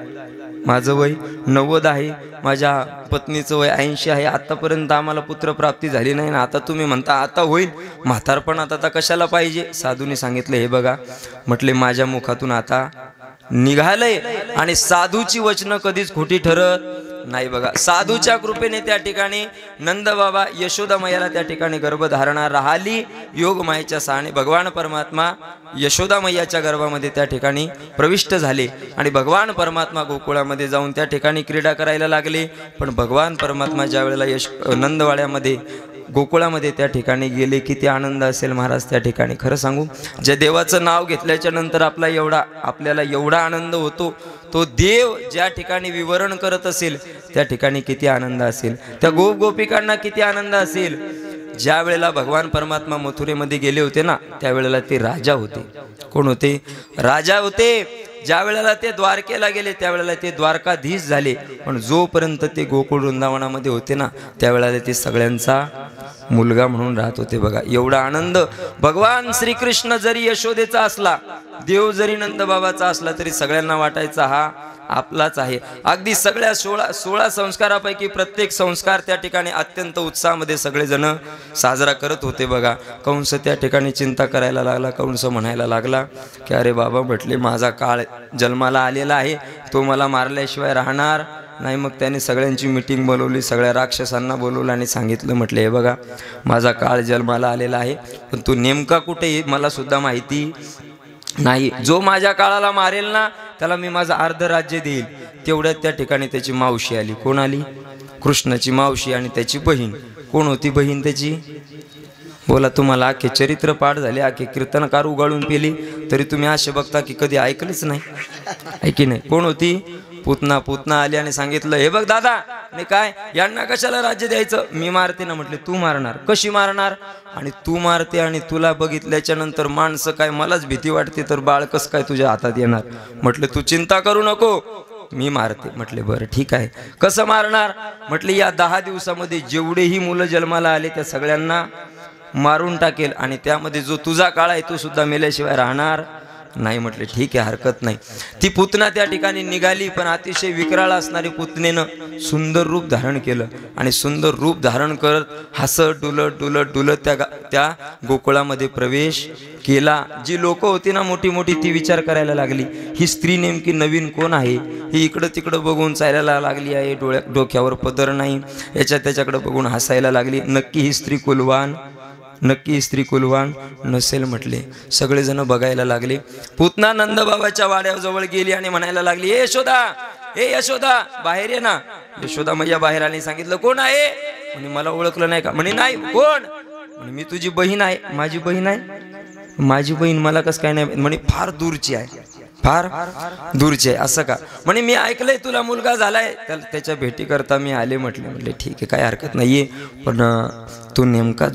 माझं वय 90 आहे, माझ्या पत्नीचं वय 80 आहे. आतापर्यंत आम्हाला पुत्र प्राप्ती झाली नाही ना आता तुम्ही म्हणता आता होईल. म्हातारपण आता कशाला पाहिजे? साधूने सांगितलं हे बघा म्हटले माझ्या मुखातून आता निघालंय आणि साधूची वचनं कधीच खोटी ठरत नाही बघा. साधूच्या कृपेने त्या ठिकाणी नंदबाबा यशोदा मैयाला त्या ठिकाणी गर्भधारणा राहिली. योग मायेच्या सहाने भगवान परमात्मा यशोदा मैयाच्या गर्भामध्ये त्या ठिकाणी प्रविष्ट झाले आणि भगवान परमात्मा गोकुळामध्ये जाऊन त्या ठिकाणी क्रीडा करायला लागले. पण भगवान परमात्मा ज्या वेळेला नंदवाड्यामध्ये गोकुळामध्ये त्या ठिकाणी गेले, किती आनंद असेल महाराज त्या ठिकाणी. खरं सांगू, ज्या देवाचं नाव घेतल्याच्या नंतर आपल्याला एवढा आनंद होतो, तो देव ज्या ठिकाणी विवरण करत असेल त्या ठिकाणी किती आनंद असेल, त्या गोपिकांना किती आनंद असेल. ज्या वेळेला भगवान परमात्मा मथुरेमध्ये गेले होते ना, त्यावेळेला ते राजा होते. कोण होते? राजा होते. ज्या वेळेला ते द्वारकेला गेले त्यावेळेला ते द्वारकाधीश झाले. पण जोपर्यंत ते गोकुळ वृंदावनामध्ये होते ना, त्यावेळेला ते सगळ्यांचा मुलगा म्हणून राहत होते बघा. एवढा आनंद भगवान श्रीकृष्ण जरी यशोदेचा असला, देव जरी नंदबाबाचा असला, तरी सगळ्यांना वाटायचा हा आपलाच आहे. अगदी सगळ्या 16 संस्कारापैकी प्रत्येक संस्कार त्या ठिकाणी अत्यंत उत्साहामध्ये सगळेजण साजरा करत होते बघा. कंस त्या ठिकाणी चिंता करायला लागला. कंस म्हणायला लागला की अरे बाबा, म्हटले माझा काळ जन्माला आलेला आहे, तो मला मारल्याशिवाय राहणार नाही. मग त्याने सगळ्यांची मीटिंग बोलवली, सगळ्या राक्षसांना बोलवलं आणि सांगितलं, म्हटलं हे बघा माझा काळ जन्माला आलेला आहे, पण तू नेमका कुठे आहे मला सुद्धा माहिती नाही. जो माझ्या काळाला मारेल ना त्याला मी माझं अर्ध राज्य देईल. तेवढ्यात त्या ठिकाणी त्याची मावशी आली. कोण आली? कृष्णाची मावशी आणि त्याची बहीण. कोण होती बहीण त्याची? बोला, तुम्हाला आखे चरित्र पाठ झाले, आखे कीर्तनकार उगाळून पेली, तरी तुम्ही असे बघता की कधी ऐकलंच नाही, ऐकी नाही. कोण होती? पुतना आली आणि सांगितलं, हे बघ दादा, मी काय यांना कशाला राज्य द्यायचं, मी मारते ना. म्हटले तू मारणार? कशी मारणार? आणि तू मारते आणि तुला बघितल्याच्या नंतर माणसं काय, मलाच भीती वाटते, तर बाळ कसं काय तुझ्या हातात येणार? म्हटले तू चिंता करू नको, मी मारते. म्हटले बरं ठीक आहे, कसं मारणार? म्हटले या 10 दिवसामध्ये जेवढेही मुलं जन्माला आले त्या सगळ्यांना मारून टाकेल आणि त्यामध्ये जो तुझा काळ आहे तो सुद्धा मेल्याशिवाय राहणार नाही. म्हटले ठीक आहे, हरकत नाही. ती पुतना त्या ठिकाणी निघाली, पण अतिशय विक्राळ असणारी पुतनेनं सुंदर रूप धारण केलं आणि सुंदर रूप धारण करत हसत डुलत त्या गोकुळामध्ये प्रवेश केला. जी लोक होती ना मोठी मोठी, ती विचार करायला लागली, ही स्त्री नेमकी नवीन कोण आहे? ही इकडं तिकडं बघून चालायला लागली आहे, डोक्यावर पदर नाही, त्याच्याकडे बघून हसायला लागली. नक्की ही स्त्री कुलवान नसेल म्हटले. सगळेजण बघायला लागले. पुतना नंदबाबाच्या वाड्याजवळ गेली आणि म्हणायला लागली, ए यशोदा बाहेर ये ना. यशोदा मैया बाहेर आली. सांगितलं कोण आहे? म्हणे मला ओळखलं नाही का? म्हणे नाही. कोण? म्हणे मी तुझी बहीण आहे. माझी बहीण आहे? माझी बहीण मला कसं काय नाही? म्हणे फार दूरची आहे. असं का? म्हणे मी ऐकलंय तुला मुलगा झालाय, त्याच्या भेटी करता मी आले. म्हटले ठीक आहे, काय हरकत नाहीये, पण तो नेमका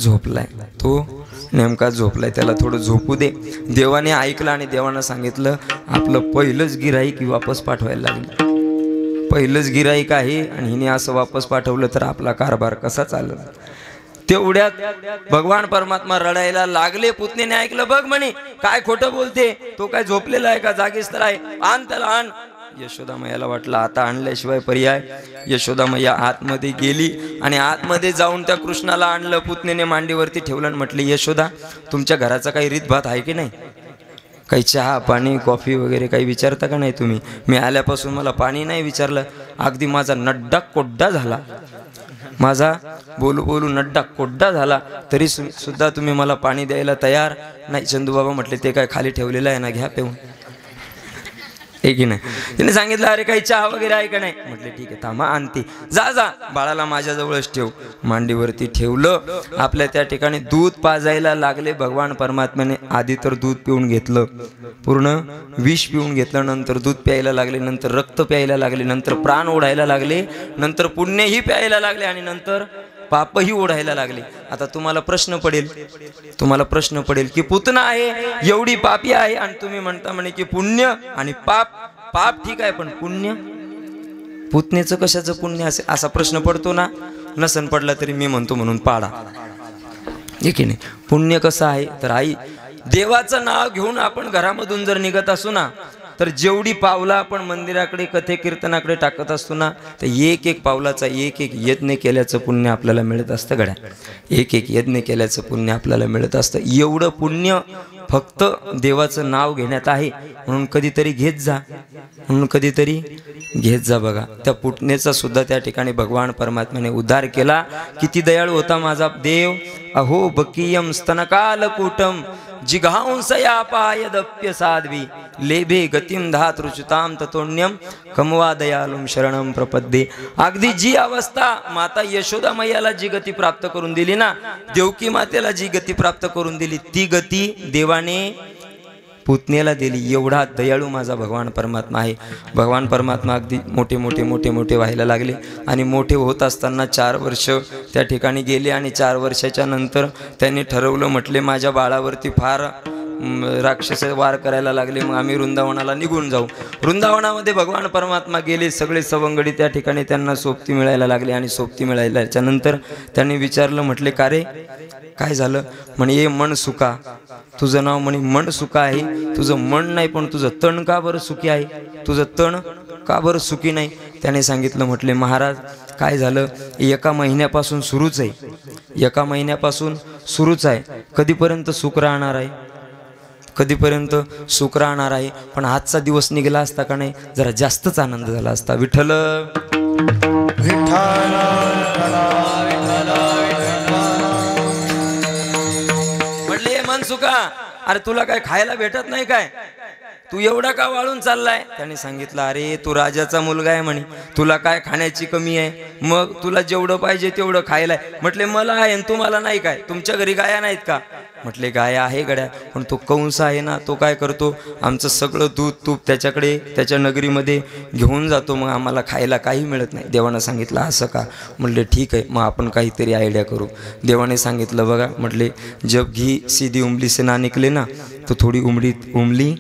झोपलाय, त्याला थोडं झोपू दे. देवाने ऐकलं आणि देवानं सांगितलं, आपलं पहिलंच गिऱ्हाईक वापस पाठवायला लागलं. पहिलंच गिऱ्हाईक आहे आणि हिने असं वापस पाठवलं तर आपला कारभार कसा चालला? तेवढ्यात भगवान परमात्मा रडायला लागले. पुतनेने ऐकलं, बघ म्हणे काय खोटं बोलते, तो काय झोपलेला आहे का? जागीच तर आहे, आण त्याला, आण. यशोदा मैयाला वाटलं आता आणल्याशिवाय पर्याय. यशोदा मैया आतमध्ये गेली आणि आतमध्ये जाऊन त्या कृष्णाला आणलं. पुतनेने मांडीवरती ठेवलं आणि म्हटले, यशोदा तुमच्या घराचा काही रीतभात आहे की नाही? काही चहा पाणी कॉफी वगैरे काही विचारता का नाही तुम्ही? मी आल्यापासून मला पाणी नाही विचारलं. अगदी माझा नड्डा कोड्डा झाला, माझा बोलू नड्डा कोड्डा झाला, तरी सुद्धा तुम्ही मला पाणी द्यायला तयार नाही. चंदूबाबा म्हटले, ते काय खाली ठेवलेलं आहे ना, घ्या पिऊन. की नाही? तिने सांगितलं, अरे काही चहा वगैरे आहे का नाही? म्हटले ठीक आहे, थांबा आणते. जा बाळाला माझ्याजवळच ठेव. मांडीवरती ठेवलं. आपल्या त्या ठिकाणी दूध पाजायला लागले. भगवान परमात्म्याने आधी तर दूध पिऊन घेतलं, पूर्ण विष पिऊन घेतलं, नंतर दूध प्यायला लागले, नंतर रक्त प्यायला लागले, नंतर प्राण ओढायला लागले, नंतर पुण्यही प्यायला लागले आणि नंतर पापही ओढायला लागले. आता तुम्हाला प्रश्न पडेल की पुतना आहे, एवढी पापी आहे आणि तुम्ही म्हणता म्हणे की पुण्य आणि पाप ठीक आहे, पण पुण्य, पुतनेचं कशाचं पुण्य असेल असा प्रश्न पडतो ना. नसन पडला तरी मी म्हणतो म्हणून पाडा, की नाही? पुण्य कसं आहे तर आई, देवाचं नाव घेऊन आपण घरामधून जर निघत असू ना, तर तर जेवढी पावलं आपण मंदिराकडे कथे कीर्तनाकडे टाकत असतो ना, तर एक एक पावलाचा एक एक यज्ञ केल्याचं पुण्य आपल्याला मिळत असतं गड्या. एक एक यज्ञ केल्याचं पुण्य आपल्याला मिळत असतं. एवढं पुण्य फक्त देवाचं नाव घेण्यात आहे. म्हणून कधीतरी घेत जा, म्हणून कधीतरी घेत जा. बघा त्या पुटणेचा सुद्धा त्या ठिकाणी भगवान परमात्म्याने उद्धार केला. किती दयाळू होता माझा देव. अहो बकीयम स्तनकालकूटम जिघांसया पायदप्य साध्वी लेभे गतिम धातृच्युताम ततोण्यम कमवा दयालुम शरणम प्रपद्ये. अगदी जी अवस्था माता यशोदा मैयाला जी गती प्राप्त करून दिली ना, देवकी मातेला जी गती प्राप्त करून दिली, ती गती देवाने पुतनेला दिली. एवढा दयाळू माझा भगवान परमात्मा आहे. भगवान परमात्मा अगदी मोठे मोठे मोठे मोठे व्हायला लागले आणि मोठे होत असताना 4 वर्ष त्या ठिकाणी गेले. आणि 4 वर्षाच्या नंतर त्यांनी ठरवलं, म्हटले माझ्या बाळावरती फार राक्षस वार करायला लागले, मग आम्ही वृंदावनाला निघून जाऊ. वृंदावनामध्ये भगवान परमात्मा गेले. सगळे सवंगडी त्या ठिकाणी त्यांना सोबती मिळायला लागले. आणि सोबती मिळायल्याच्या नंतर त्यांनी विचारलं, म्हटले का रे काय झालं? म्हणे ये मन सुका, तुझं नाव म्हणे मन सुका आहे. तुझं मन नाही पण तुझं तण का बरं सुखी आहे? तुझं तण का बरं सुखी नाही? त्याने सांगितलं, म्हटले महाराज काय झालं, 1 महिन्यापासून सुरूच आहे, 1 महिन्यापासून सुरूच आहे. कधीपर्यंत सुख राहणार आहे? कधीपर्यंत सुख राहणार आहे? पण आजचा दिवस निघाला असता का नाही, जरा जास्तच आनंद झाला असता. विठ्ठल म्हटले मन सुका, अरे तुला काय खायला भेटत नाही काय? तू एवढा का वाळून चाललाय? त्याने सांगितलं, अरे तू राजाचा मुलगा आहे म्हणे, तुला काय खाण्याची कमी आहे? मग तुला जेवढं पाहिजे तेवढं खायला. म्हटले मला आहे आणि तुम्हाला नाही काय? तुमच्या घरी गाया नाहीत का? म्हटले गाया आहे गड्या, पण तो कंस आहे ना, तो काय करतो, आमचं सगळं दूध तूप त्याच्याकडे त्याच्या नगरीमध्ये घेऊन जातो, मग आम्हाला खायला काही मिळत नाही. देवानं सांगितलं असं का? म्हटले ठीक आहे, मग आपण काहीतरी आयडिया करू. देवाने सांगितलं, बघा म्हटले जब घी सीधी उंगली से ना निकले ना, तो थोडी उंगली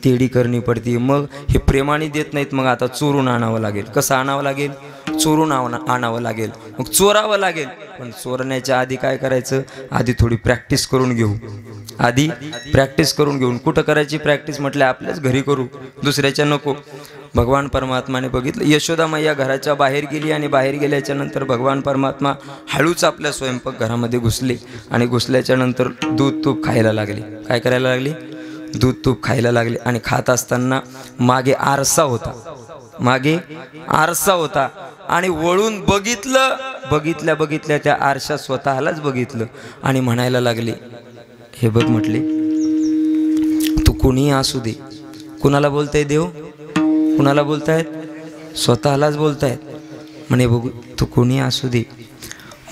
तेडी करणी पडती. मग हे प्रेमाने देत नाहीत, मग आता चोरून आणावं लागेल. कसं आणावं लागेल? चोरून आणावं लागेल. मग चोरावं लागेल. पण चोरण्याच्या आधी काय करायचं? आधी थोडी प्रॅक्टिस करून घेऊ. आधी प्रॅक्टिस करून घेऊन. कुठं करायची प्रॅक्टिस? म्हटलं आपल्याच घरी करू, दुसऱ्याच्या नको. भगवान परमात्माने बघितलं, यशोदा मैया घराच्या बाहेर गेली आणि बाहेर गेल्याच्या नंतर भगवान परमात्मा हळूच आपल्या स्वयंपाक घरामध्ये घुसले. आणि घुसल्याच्या नंतर दूध तूप खायला लागले. काय करायला लागली? दूध तूप खायला लागले. आणि खात असताना मागे आरसा होता, मागे आरसा होता. आणि वळून बघितलं, बघितल्या त्या आरशात स्वतःलाच बघितलं आणि म्हणायला लागले, हे बघ म्हटले, तू कोणी असू दे. कुणाला बोलताय देव? कुणाला बोलतायत? स्वतःलाच बोलतायत. म्हणे बघू तू कोणी असू दे,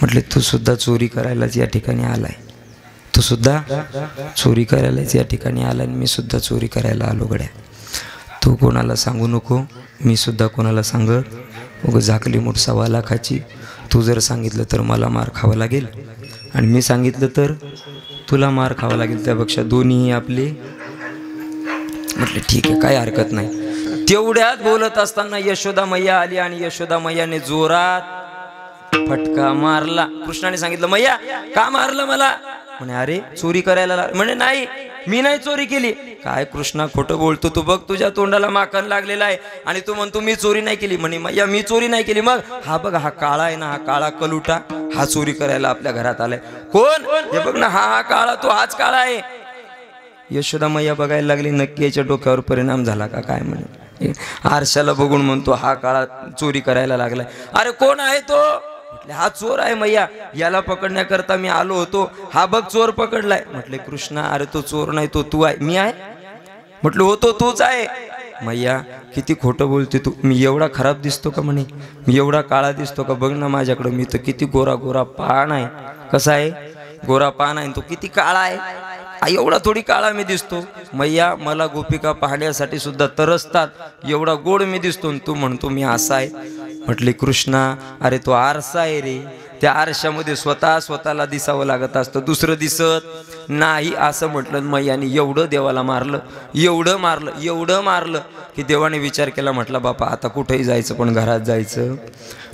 म्हटले तू सुद्धा चोरी करायलाच या ठिकाणी आलाय, तू सुद्धा चोरी करायलाच या ठिकाणी आलाय. मी सुद्धा चोरी करायला आलो गड्या. तू कोणाला सांगू नको, मी सुद्धा कोणाला सांगत उगं झाकली मूठ 1.25 लाखाची. तू जर सांगितलं तर मला मार खावा लागेल आणि मी सांगितलं तर तुला मार खावा लागेल, त्यापेक्षा दोन्ही आपले. म्हटलं ठीक आहे, काय हरकत नाही. तेवढ्यात बोलत असताना यशोदा मैया आली आणि यशोदा मैयाने जोरात फटका मारला. कृष्णाने सांगितलं, मैया का मारलं मला? म्हणे अरे चोरी करायला. म्हणे नाही, मी नाही चोरी केली. काय कृष्णा खोटं बोलतो तू? बघ तुझ्या तोंडाला माखन लागलेला आहे आणि तू म्हणतो मी चोरी नाही केली. म्हणे मैया मी चोरी नाही केली. मग हा बघ, हा काळा आहे ना, हा काळा कलुटा, हा चोरी करायला आपल्या घरात आलाय. कोण? हे बघ ना, हा काळा, तो हाच काळा आहे. यशोदा मैया बघायला लागली, नक्की याच्या डोक्यावर परिणाम झाला का काय? म्हणे आरशाला बघून म्हणतो हा काळा चोरी करायला लागलाय. अरे कोण आहे तो? हा चोर आहे मैया, याला पकडण्याकरता मी आलो होतो, हा बघ चोर पकडलाय. म्हटले कृष्णा अरे तो चोर नाही, तो तू आहे. मी आहे? म्हटलं हो तो तूच आहे. मैया किती खोटं बोलते तू, मी एवढा खराब दिसतो का? म्हणे मी एवढा काळा दिसतो का? बघ ना माझ्याकडं, मी तर किती गोरा गोरा पान आहे. कसा आहे? गोरा पान आहे. तो किती काळा आहे. एवढा थोडी काळा मी दिसतो. मैया मला गोपिका पाहण्यासाठी सुद्धा तरसतात, एवढा गोड मी दिसतो, तू म्हणतो मी असा आहे. म्हटले कृष्णा अरे तो आरसा आहे रे, त्या आरशामध्ये स्वतःला दिसावं लागत असतं, दुसरं दिसत नाही. असं म्हटलं. मैयाने एवढं देवाला मारलं, एवढं मारलं की देवाने विचार केला. म्हटला बापा आता कुठेही जायचं पण घरात जायचं,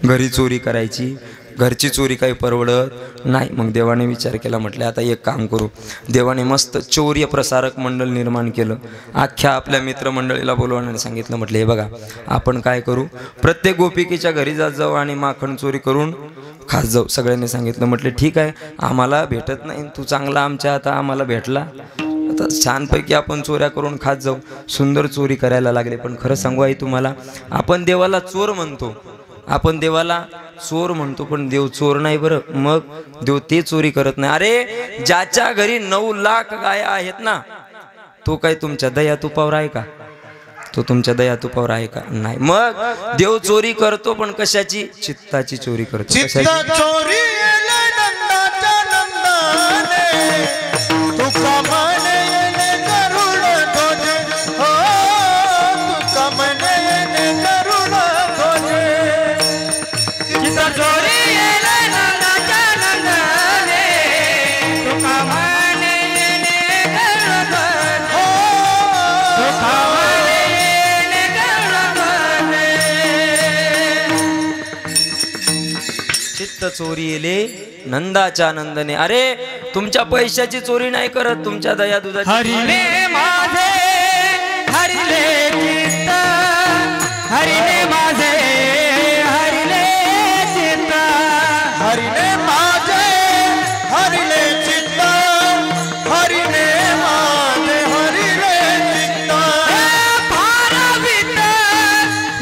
घरी चोरी करायची, घरची चोरी काही परवडत नाही. मग देवाने विचार केला, म्हटले आता एक काम करू. देवाने मस्त चौर्य प्रसारक मंडळ निर्माण केलं. अख्ख्या आपल्या मित्रमंडळीला बोलवण्याने सांगितलं, म्हटलं हे बघा आपण काय करू, प्रत्येक गोपिकेच्या घरी जात जाऊ आणि माखण चोरी करून खात जाऊ. सगळ्यांनी सांगितलं. म्हटले ठीक आहे, आम्हाला भेटत नाही, तू चांगला आमच्या आता आम्हाला भेटला, आता छानपैकी आपण चोऱ्या करून खात जाऊ. सुंदर चोरी करायला लागले. पण खरं सांगू आई तुम्हाला, आपण देवाला चोर म्हणतो, आपण देवाला चोर म्हणतो, पण देव चोर नाही बरं. मग देव ते चोरी करत नाही. अरे ज्याच्या घरी 9 लाख गाया आहेत ना, तो काय तुमच्या दया तुपावर आहे का? तो तुमच्या दया तुपावर आहे का? नाही. मग देव चोरी करतो, पण कशाची? चित्ताची चोरी करतो. चित्त चोरी नंदाच्या नंदाने, तुका म्हणे करुण खोजे, हो तुका म्हणे करुण खोजे. चित्त चोरी नंदाच्या नंदाने, तुका म्हणे करुण खोजे, हो तुका चित्त चोरी येले नंदाच्या नंदने. अरे तुमच्या पैशाची चोरी नाही करत, तुमच्या दया दुधाची. हरिले माझे हरिले चित्त, हरिले माझे हरिले चित्त, हरिले माझे हरिले चित्त, हरिले माझे हरिले चित्त. भारवित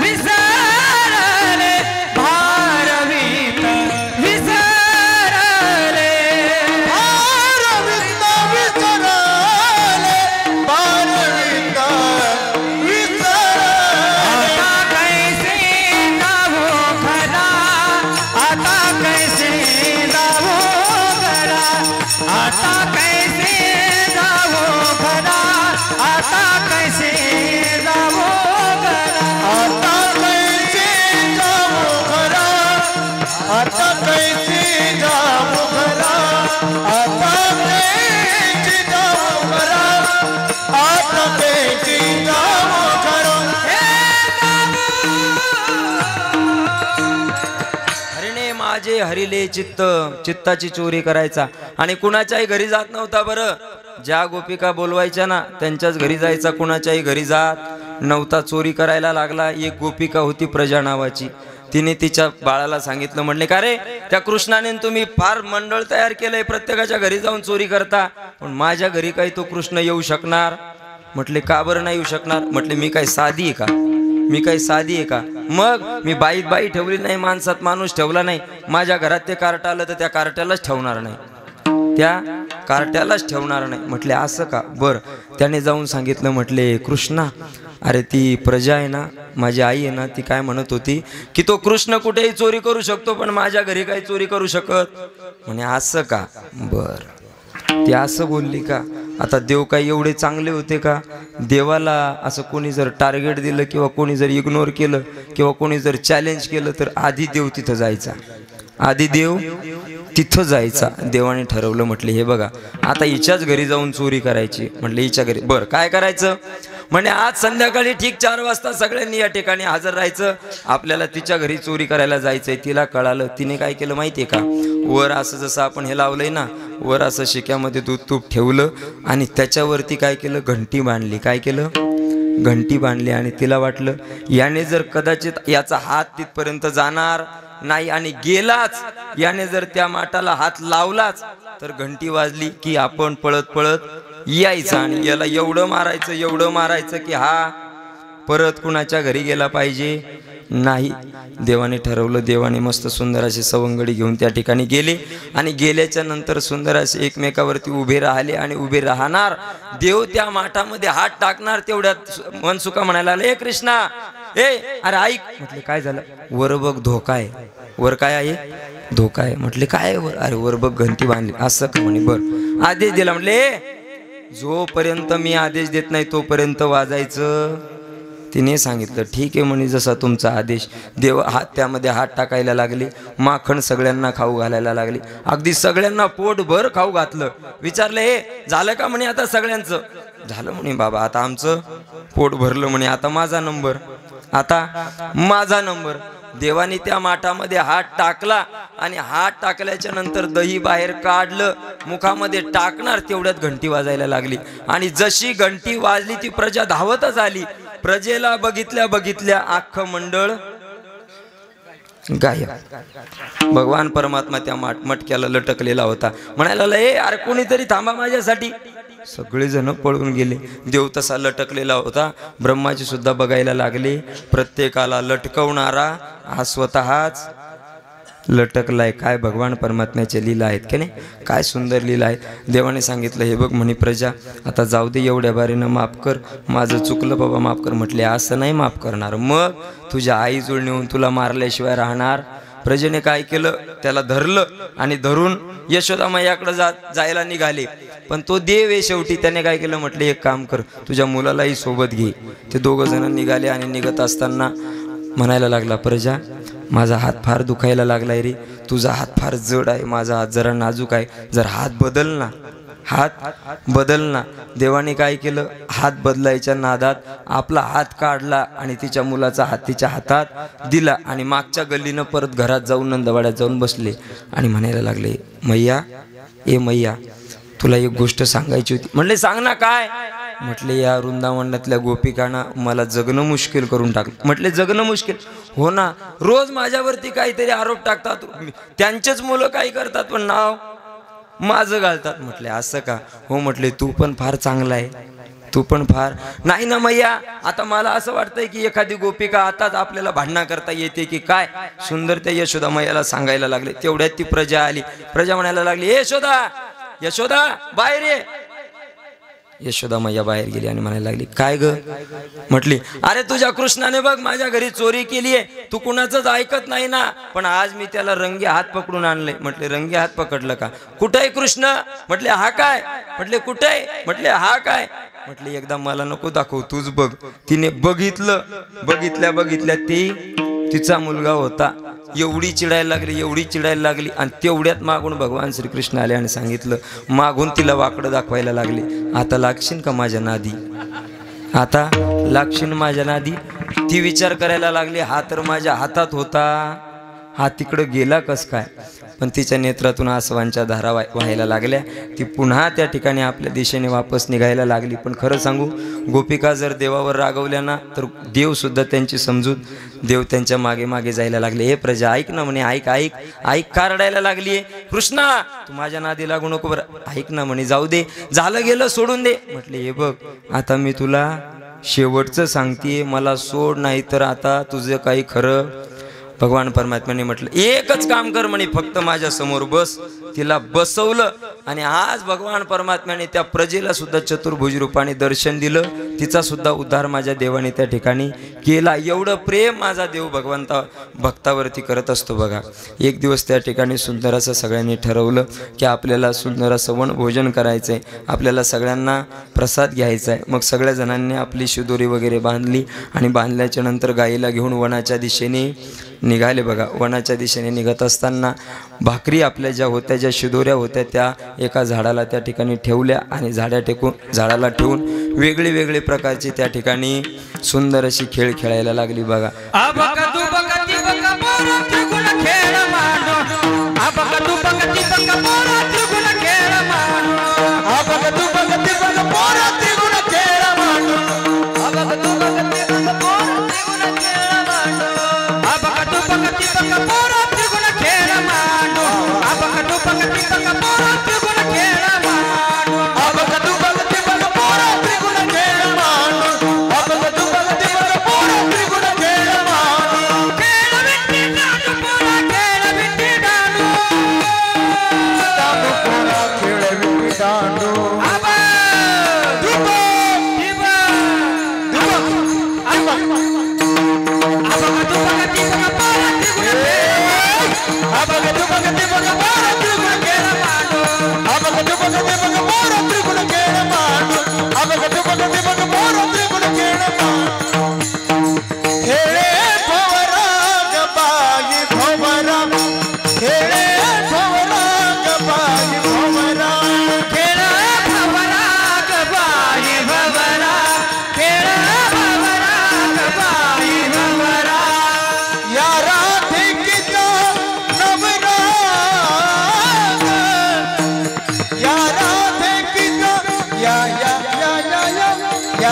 विसरले, भारवित विसरले, भारवित विसरले, भारवित विसरले. आता कैसे जावो खरा, आता कैसे जावो खरा, आता कैसे जावो खरा, आता कैसे जावो खरा, आता कैसे जावो खरा, आता कैसे जावो खरा, आता कैसे जावो खरा, आता कैसे जावो खरा. हरिणे माझे हरिले चित्त, चित्ताची चोरी करायचा. आणि कुणाच्याही घरी जात नव्हता बरं. ज्या गोपिका बोलवायच्या ना त्यांच्याच घरी जायचा, कुणाच्याही घरी जात नव्हता. चोरी करायला लागला. एक गोपिका होती प्रजा नावाची, तिने तिच्या बाळाला सांगितलं, म्हणले का रे त्या कृष्णाने तुम्ही फार मंडळ तयार केलंय, प्रत्येकाच्या घरी जाऊन चोरी करता, पण माझ्या घरी काही तो कृष्ण येऊ शकणार? म्हटले का बरं नाही येऊ शकणार? म्हटले मी काय साधी आहे का? मी काही साधी आहे का? मग मी बाईत बाई ठेवली नाही, माणसात माणूस ठेवला नाही. माझ्या घरात ते कार्ट आलं तर त्या कार्ट्यालाच ठेवणार नाही, त्या कार्ट्यालाच ठेवणार नाही. म्हटले असं का? बरं. त्याने जाऊन सांगितलं, म्हटले कृष्णा, अरे ती प्रजा आहे ना, माझी आई आहे ना, ती काय म्हणत होती की तो कृष्ण कुठेही चोरी करू शकतो, पण माझ्या घरी काही चोरी करू शकत. म्हणे असं का? बर. ती असं बोलली का? आता देव काही एवढे चांगले होते का? देवाला असं कोणी जर टार्गेट दिलं किंवा कोणी जर इग्नोर केलं किंवा कोणी जर चॅलेंज केलं तर आधी देव तिथं जायचा, आधी देव तिथं जायचा. देवाने ठरवलं, म्हटले हे बघा आता हिच्याच घरी जाऊन चोरी करायची. म्हटले हिच्या घरी. बरं काय करायचं? म्हणे आज संध्याकाळी ठीक 4 वाजता सगळ्यांनी या ठिकाणी हजर राहायचं, आपल्याला तिच्या घरी चोरी करायला जायचंय. तिला कळालं. तिने काय केलं माहितीये का? वर असं जसं आपण हे लावलंय ना, वर असं शिक्यामध्ये दूध तूप ठेवलं आणि त्याच्यावरती काय केलं? घंटी बांधली. काय केलं? घंटी बांधली. आणि तिला वाटलं याने जर कदाचित याचा हात तिथपर्यंत जाणार नाही आणि गेलाच, याने जर त्या माठाला हात लावलाच तर घंटी वाजली की आपण पळत पळत यायचं आणि याला एवढं मारायचं की हा परत कुणाच्या घरी गेला पाहिजे नाही. देवाने ठरवलं. देवाने मस्त सुंदर अशी सवंगडी घेऊन त्या ठिकाणी गेले आणि गेल्याच्या नंतर सुंदर असे एकमेकावरती उभे राहिले आणि उभे राहणार. देव त्या माठामध्ये हात टाकणार. तेवढ्यात मनसुका म्हणायला लागला, ए कृष्णा, ए अरे ऐक. म्हटले काय झालं? वर बघ धोका आहे. वर काय आहे? धोका आहे. म्हटले काय वर? अरे वर बघ घंटी बांधली. असं का? म्हणे बर. आदेश दिला. म्हटले जोपर्यंत मी आदेश देत नाही तोपर्यंत वाजायचं. तिने सांगितलं ठीक आहे म्हणे, जसा तुमचा आदेश. देव हात त्यामध्ये हात टाकायला लागले. माखण सगळ्यांना खाऊ घालायला लागली. अगदी सगळ्यांना पोटभर खाऊ घातलं. विचारलं हे झालं का? म्हणे आता सगळ्यांचं झालं. म्हणे बाबा आता आमचं पोट भरलं. म्हणे आता माझा नंबर, आता माझा नंबर. देवाने त्या माठामध्ये हात टाकला आणि हात टाकल्याच्या नंतर दही बाहेर काढलं, मुखामध्ये टाकणार तेवढ्यात घंटी वाजायला लागली आणि जशी घंटी वाजली ती प्रजा धावतच आली. प्रजेला बघितल्या बघितल्या अख्खं मंडळ गायब. भगवान परमात्मा त्या मटक्याला लटकलेला होता. म्हणायला लागला, ए अरे कोणीतरी थांबा माझ्यासाठी. सगळेजण पळून गेले. देव तसा लटकलेला होता. ब्रह्माजी सुद्धा बघायला लागले. प्रत्येकाला लटकवणारा हा स्वतःच लटकलाय. काय भगवान परमात्म्याचे लीला आहेत की नाही, काय सुंदर लीला आहेत. देवाने सांगितलं, हे बघ म्हणे प्रजा, आता जाऊ दे, एवढ्या बारीनं माफ कर, माझं चुकलं बाबा, माफ कर. म्हटले असं नाही माफ करणार, मग तुझ्या आईजवळ नेऊन तुला मारल्याशिवाय राहणार. प्रजेने काय केलं, त्याला धरलं आणि धरून यशोदा मैयाकडे जायला निघाले. पण तो देव आहे शेवटी. त्याने काय केलं, म्हटले एक काम कर, तुझ्या मुलालाही सोबत घे. ते दोघं जण निघाले आणि निघत असताना म्हणायला लागला, प्रजा माझा हात फार दुखायला लागलाय रे, तुझा हात फार जड आहे, माझा हात जरा नाजूक आहे, जर हात बदल ना, हात बदल ना. देवाने काय केलं, हात बदलायच्या नादात आपला हात काढला आणि तिच्या मुलाचा हात तिच्या हातात दिला आणि मागच्या गल्लीनं परत घरात जाऊन नंदवाड्यात जाऊन बसले आणि म्हणायला लागले, मैया ए मैया, तुला एक गोष्ट सांगायची होती. म्हणले सांग ना. काय? म्हटले या वृंदावनातल्या गोपिकांना मला जगणं मुश्किल करून टाकलं. म्हटले जगणं मुश्किल? हो ना, रोज माझ्यावरती काहीतरी आरोप टाकतात, त्यांचेच मुलं काही करतात पण नाव माझं घालतात. म्हटले असं का? हो म्हटले तू पण फार चांगला आहे, तू पण फार. नाही ना मैया, आता मला असं वाटतंय की एखादी गोपिका आताच आपल्याला भांडणा करता येते की काय. सुंदर त्या यशोदा मैयाला सांगायला लागले. तेवढ्यात ती प्रजा आली. प्रजा म्हणायला लागली, ए यशोदा, यशोदा बाहेर ये. यशोदा मैया बाहेर गेली आणि म्हणायला लागली, काय ग? म्हटली, अरे तुझ्या कृष्णाने बघ माझ्या घरी चोरी केली आहे, तू कुणाचंच ऐकत नाही ना, पण आज मी त्याला रंगे हात पकडून आणले. म्हटले रंगे हात पकडलं का? कुठे आहे कृष्ण? म्हटले हा काय? म्हटले कुठे आहे? म्हटले हा काय? म्हटले एकदा मला नको दाखव, तूच बघ. तिने बघितलं. बघितल्या बघितल्या तिचा मुलगा होता. एवढी चिडायला लागली, एवढी चिडायला लागली आणि तेवढ्यात मागून भगवान श्रीकृष्ण आले आणि सांगितलं, मागून तिला वाकडं दाखवायला लागले, आता लागशील का माझ्या नादी? आता लागशील माझ्या नादी? ती विचार करायला लागली, हा तर माझ्या हातात होता, हा तिकडं गेला कस काय? पण तिच्या नेत्रातून आसवांच्या धारा व्हायला लागल्या. ती पुन्हा त्या ठिकाणी आपल्या दिशेने वापस निघायला लागली. पण खरं सांगू, गोपिका जर देवावर रागवल्या ना तर देव सुद्धा त्यांची समजूत, देव त्यांच्या मागे मागे जायला लागले. हे प्रजा ऐक ना म्हणे, ऐक ऐक ऐक. का रडायला लागली? कृष्णा तू माझ्या नादी लागू नको बरं. ऐक ना म्हणे, जाऊ दे, झालं गेलं सोडून दे. म्हटले हे बघ, आता मी तुला शेवटचं सांगते, मला सोड, नाही तर आता तुझं काही खरं. भगवान परमात्म्याने म्हटलं, एकच काम कर म्हणे, फक्त माझ्या समोर बस. तिला बसवलं आणि आज भगवान परमात्म्याने त्या प्रजेला सुद्धा चतुर्भुज रूपाने दर्शन दिलं. तिचा सुद्धा उद्धार माझ्या देवाने त्या ठिकाणी केला. एवढं प्रेम माझा देव भगवंता भक्तावरती करत असतो. बघा, एक दिवस त्या ठिकाणी सुंदर असं सगळ्यांनी ठरवलं की आपल्याला सुंदर असं वनभोजन करायचं आहे, आपल्याला सगळ्यांना प्रसाद घ्यायचा आहे. मग सगळ्या जणांनी आपली शिदोरी वगैरे बांधली आणि बांधल्याच्या नंतर गाईला घेऊन वनाच्या दिशेने निघाले. बघा, वनाच्या दिशेने निघत असताना भाकरी आपल्या ज्या होत्या, ज्या शिदोऱ्या होत्या, त्या एका झाडाला त्या ठिकाणी ठेवल्या आणि झाडाला ठेवून वेगळे वेगळे प्रकारचे त्या ठिकाणी सुंदर अशी खेळ खेळायला लागली. बघा,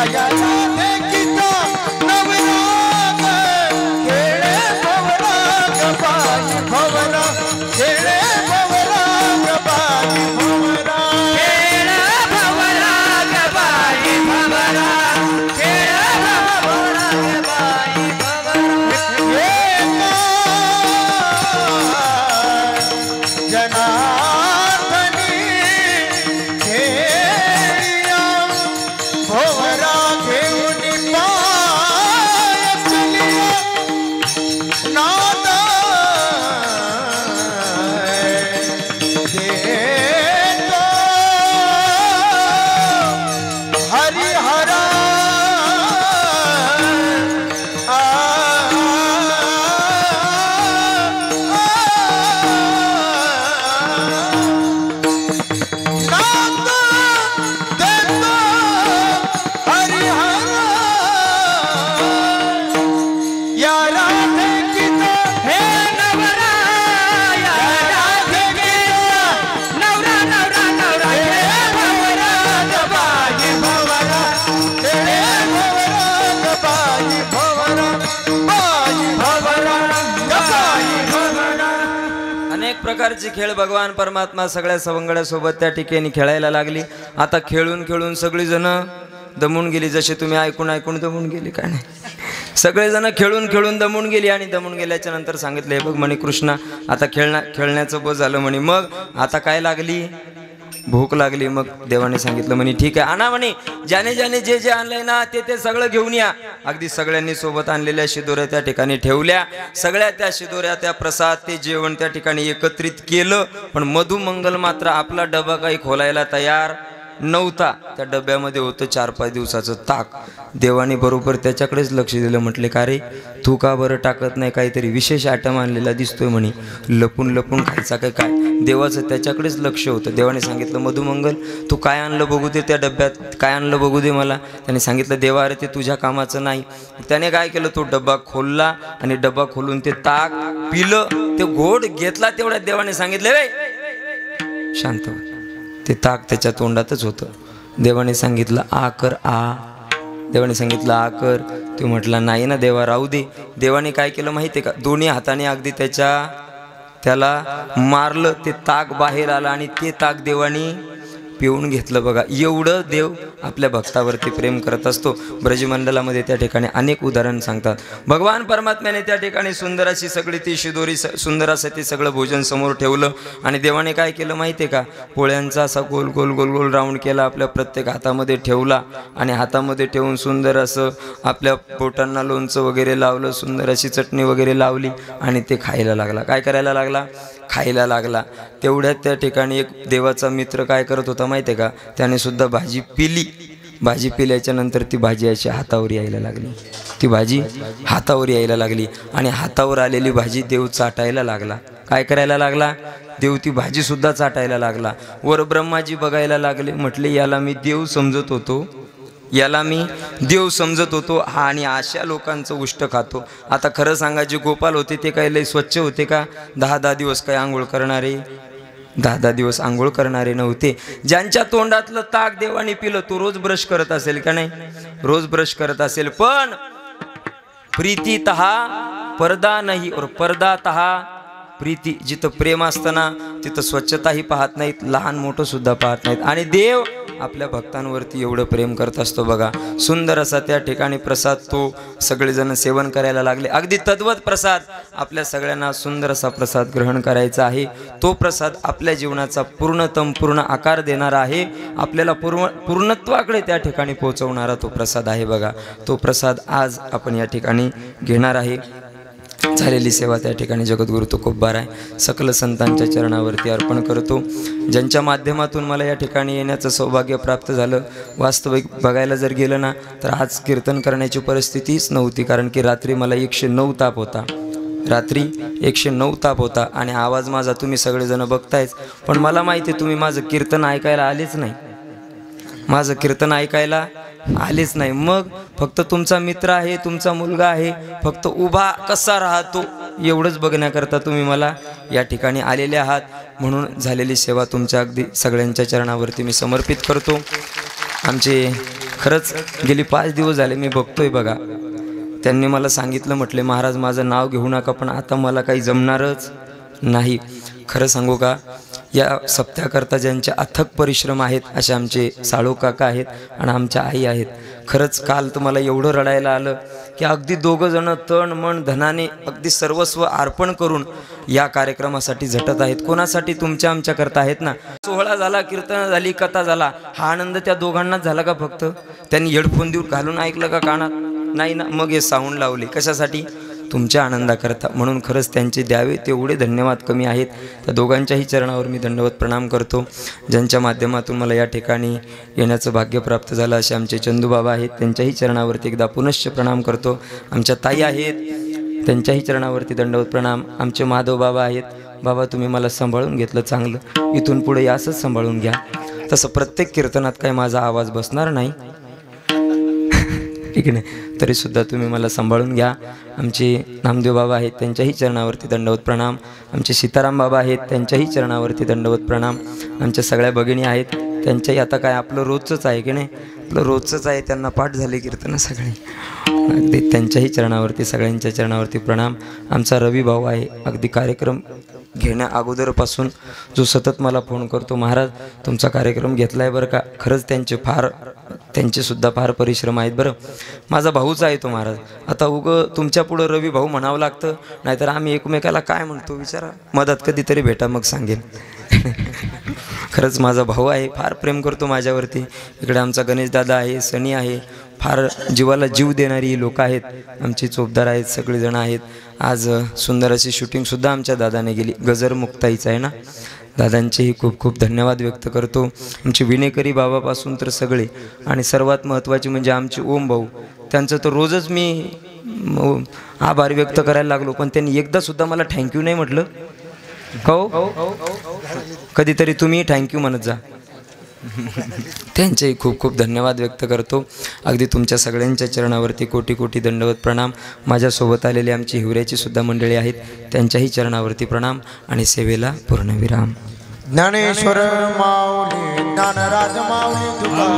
या राधे गीता नवराग खेळे भवराग बाई भवरा खेळे भवराग बाई भवरा खेळ भवराग बाई भवरा खेळ भवराग बाई भवरा जनार्दनी खेळिया भवरा घेऊन पाय चलिया नादा देतो हरिहरा या राधे गीता हे नवरा या राधे गीता नवरा नवरा नवरा हे भवराग बाई भवरा हे भवराग बाई भवरा बाई भवरा बाई भवरा अनेक प्रकारचे खेळ भगवान परमात्मा सगळ्या सवंगड्यासोबत त्या ठिकाणी खेळायला लागली. आता खेळून खेळून सगळी जण दमून गेली. जसे तुम्ही ऐकून ऐकून दमून गेली काय नाही, सगळेजण खेळून खेळून दमून गेली. आणि दमून गेल्याच्या नंतर सांगितलं, हे बघ म्हणे कृष्णा, आता खेळण्याचं बस झालं म्हणे. मग आता काय लागली, भूक लागली. मग देवाने सांगितलं म्हणे ठीक आहे, आणा म्हणे, ज्याने ज्याने जे जे आणलंय ना ते सगळं घेऊन या. अगदी सगळ्यांनी सोबत आणलेल्या शिदोऱ्या त्या ठिकाणी ठेवल्या. सगळ्या त्या शिदोऱ्या, त्या प्रसाद, ते जेवण त्या ठिकाणी एकत्रित केलं. पण मधुमंगल मात्र आपला डबा काही खोलायला तयार नव्हता. त्या डब्यामध्ये होतं 4-5 दिवसाचं ताक. देवाने बरोबर त्याच्याकडेच लक्ष दिलं. म्हटले का रे, तू का बरं टाकत नाही, काहीतरी विशेष आयटम आणलेला दिसतोय म्हणे, लपून लपून खायचा काय काय. देवाचं त्याच्याकडेच लक्ष होतं. देवाने सांगितलं, मधुमंगल तू काय आणलं बघू दे, त्या डब्यात काय आणलं बघू दे मला. त्याने सांगितलं, देवा अरे ते तुझ्या कामाचं नाही. त्याने काय केलं, तो डब्बा खोलला आणि डब्बा खोलून ते ताक पिलं. ते घोट घेतला तेवढ्यात देवाने सांगितलं, वे शांत हो. ते ताक त्याच्या तोंडातच होतं. देवाने सांगितलं आ कर आ. देवाने सांगितलं आ कर. तो म्हटला नाही ना देवा, राहू दे. देवाने काय केलं माहिती आहे का, दोन्ही हाताने अगदी त्याला मारलं. ते ताक बाहेर आलं आणि ते ताक देवाने पिऊन घेतलं. बघा, एवढं देव आपल्या भक्तावरती प्रेम करत असतो. ब्रजमंडलामध्ये त्या ठिकाणी अनेक उदाहरण सांगतात. भगवान परमात्म्याने त्या ठिकाणी सुंदर अशी सगळी ती शिदोरी, सुंदर असं ते सगळं भोजन समोर ठेवलं. आणि देवाने काय केलं माहिती आहे का, पोळ्यांचा असा गोल गोल गोल गोल राऊंड केला, आपल्या प्रत्येक हातामध्ये ठेवला. आणि हातामध्ये ठेवून सुंदर असं आपल्या बोटांना लोणचं वगैरे लावलं, सुंदर अशी चटणी वगैरे लावली. आणि ते खायला लागला. काय करायला लागला, खायला लागला. तेवढ्यात त्या ठिकाणी एक देवाचा मित्र काय करत होता माहिती आहे का, त्याने सुद्धा भाजी पिली. भाजी पिल्याच्या नंतर ती भाजी अशी हातावर यायला लागली. ती भाजी हातावर यायला लागली. आणि हातावर आलेली भाजी देव चाटायला लागला. काय करायला लागला, देव ती भाजी सुद्धा चाटायला लागला. वर ब्रह्माजी बघायला लागले. म्हटले याला मी देव समजत होतो, याला मी देव समजत होतो, हा आणि अशा लोकांचं उष्ट खातो. आता खरं सांगा, जे गोपाल होते ते काही लय स्वच्छ होते का? 10-10 दिवस काय आंघोळ करणारे, 10-10 दिवस आंघोळ करणारे नव्हते. ज्यांच्या तोंडातलं ताक देवाने पिलं, तो रोज ब्रश करत असेल का नाही, रोज ब्रश करत असेल. पण प्रीती तहा पर्दा नाही, और पर्दा तहा प्रीती. जिथं प्रेम असताना तिथं स्वच्छताही पाहत नाहीत, लहान मोठं सुद्धा पाहत नाहीत. आणि देव आपल्या भक्तांवरती एवढं प्रेम करत असतो. बघा, सुंदर असा त्या ठिकाणी प्रसाद तो सगळेजण सेवन करायला लागले. अगदी तद्वत प्रसाद आपल्या सगळ्यांना सुंदर असा प्रसाद ग्रहण करायचा आहे. तो प्रसाद आपल्या जीवनाचा पूर्ण आकार देणारा आहे, आपल्याला पूर्णत्वाकडे त्या ठिकाणी पोहोचवणारा तो प्रसाद आहे. बघा, तो प्रसाद आज आपण या ठिकाणी घेणार आहे. झालेली सेवा त्या ठिकाणी जगद्गुरु तुकोबा आहे सकल संतांच्या चरणावरती अर्पण करतो. ज्यांच्या माध्यमातून मला या ठिकाणी येण्याचं सौभाग्य प्राप्त झालं. वास्तविक बघायला जर गेलं ना तर आज कीर्तन करण्याची परिस्थितीच नव्हती, कारण की रात्री मला 109 ताप होता. रात्री 109 ताप होता आणि आवाज माझा तुम्ही सगळेजण बघतायच. पण मला माहिती आहे तुम्ही माझं कीर्तन ऐकायला आलेच नाही, माझं कीर्तन ऐकायला आलेच नाही. मग फक्त तुमचा मित्र आहे, तुमचा मुलगा आहे, फक्त उभा कसा राहतो एवढंच बघण्याकरता तुम्ही मला या ठिकाणी आलेले आहात. म्हणून झालेली सेवा तुमच्या अगदी सगळ्यांच्या चरणावरती मी समर्पित करतो. आमचे खरंच गेली 5 दिवस झाले मी बघतोय बघा. त्यांनी मला सांगितलं, म्हटले महाराज माझं नाव घेऊ नका, पण आता मला काही जमणारच नाही. खरं सांगू का, या सप्त्याकरता ज्यांचे अथक परिश्रम आहेत असे आमचे साळू काका आहेत आणि आमच्या आई आहेत. खरंच काल तर मला एवढं रडायला आलं की अगदी दोघं जण तन मन धनाने अगदी सर्वस्व अर्पण करून या कार्यक्रमासाठी झटत आहेत. कोणासाठी? तुमच्या आमच्या करता आहेत ना. सोहळा झाला, कीर्तन झाली, कथा झाला, हा आनंद त्या दोघांनाच झाला का फक्त? त्यांनी हेडफोन देऊन घालून ऐकलं का कानात? नाही ना. मग हे साऊंड लावले कशासाठी? तुमच्या आनंदाकरता. म्हणून खरंच त्यांचे द्यावे तेवढे धन्यवाद कमी आहेत. त्या दोघांच्याही चरणावर मी दंडवत प्रणाम करतो. ज्यांच्या माध्यमातून मला या ठिकाणी येण्याचं भाग्य प्राप्त झालं असे आमचे चंदूबाबा आहेत, त्यांच्याही चरणावरती एकदा पुनश्च प्रणाम करतो. आमच्या ताई आहेत, त्यांच्याही चरणावरती दंडवत प्रणाम. आमचे माधव बाबा आहेत. बाबा तुम्ही मला सांभाळून घेतलं चांगलं, इथून पुढे असंच सांभाळून घ्या. तसं प्रत्येक कीर्तनात काय माझा आवाज बसणार नाही, ठीक नाही, तरीसुद्धा तुम्ही मला सांभाळून घ्या. आमचे नामदेव बाबा आहेत, त्यांच्याही चरणावरती दंडवत प्रणाम. आमचे सीताराम बाबा आहेत, त्यांच्याही चरणावरती दंडवत प्रणाम. आमच्या सगळ्या भगिनी आहेत, त्यांच्याही आता काय आपलं रोजचंच आहे की नाही, आपलं रोजचंच आहे, त्यांना पाठ झाले कीर्तनं सगळे, अगदी त्यांच्याही चरणावरती सगळ्यांच्या चरणावरती प्रणाम. आमचा रवी भाऊ आहे, अगदी कार्यक्रम घेण्या अगोदरपासून जो सतत मला फोन करतो, महाराज तुमचा कार्यक्रम घेतला आहे बरं का. खरंच त्यांचेसुद्धा फार परिश्रम आहेत बरं. माझा भाऊच आहे तो महाराज. आता तुमच्या पुढं रवी भाऊ म्हणावं लागतं, नाहीतर आम्ही एकमेकाला काय म्हणतो विचारा. मदत कधीतरी भेटा मग सांगेन. खरंच माझा भाऊ आहे, फार प्रेम करतो माझ्यावरती. इकडे आमचा गणेशदादा आहे, सनी आहे, फार जीवाला जीव देणारी लोक आहेत. आमची चोपदार आहेत, सगळेजण आहेत. आज सुंदर अशी शूटिंगसुद्धा आमच्या दादाने गेली, गजर मुक्ताईचं आहे ना. दादांचेही खूप खूप धन्यवाद व्यक्त करतो. आमचे विनेकरी बाबापासून तर सगळे, आणि सर्वात महत्त्वाचे म्हणजे आमचे ओम भाऊ, त्यांचं तर रोजच मी आभार व्यक्त करायला लागलो, पण त्यांनी एकदासुद्धा मला थँक्यू नाही म्हटलं. हो, कधीतरी तुम्ही थँक्यू म्हणत जा. त्यांचेही खूप खूप धन्यवाद व्यक्त करतो. अगदी तुमच्या सगळ्यांच्या चरणावरती कोटी कोटी दंडवत प्रणाम. माझ्यासोबत आलेली आमची हिवऱ्याची सुद्धा मंडळी आहेत, त्यांच्याही चरणावरती प्रणाम आणि सेवेला पूर्णविराम. ज्ञानेश्वर माऊली, ज्ञानराज माऊली तुका.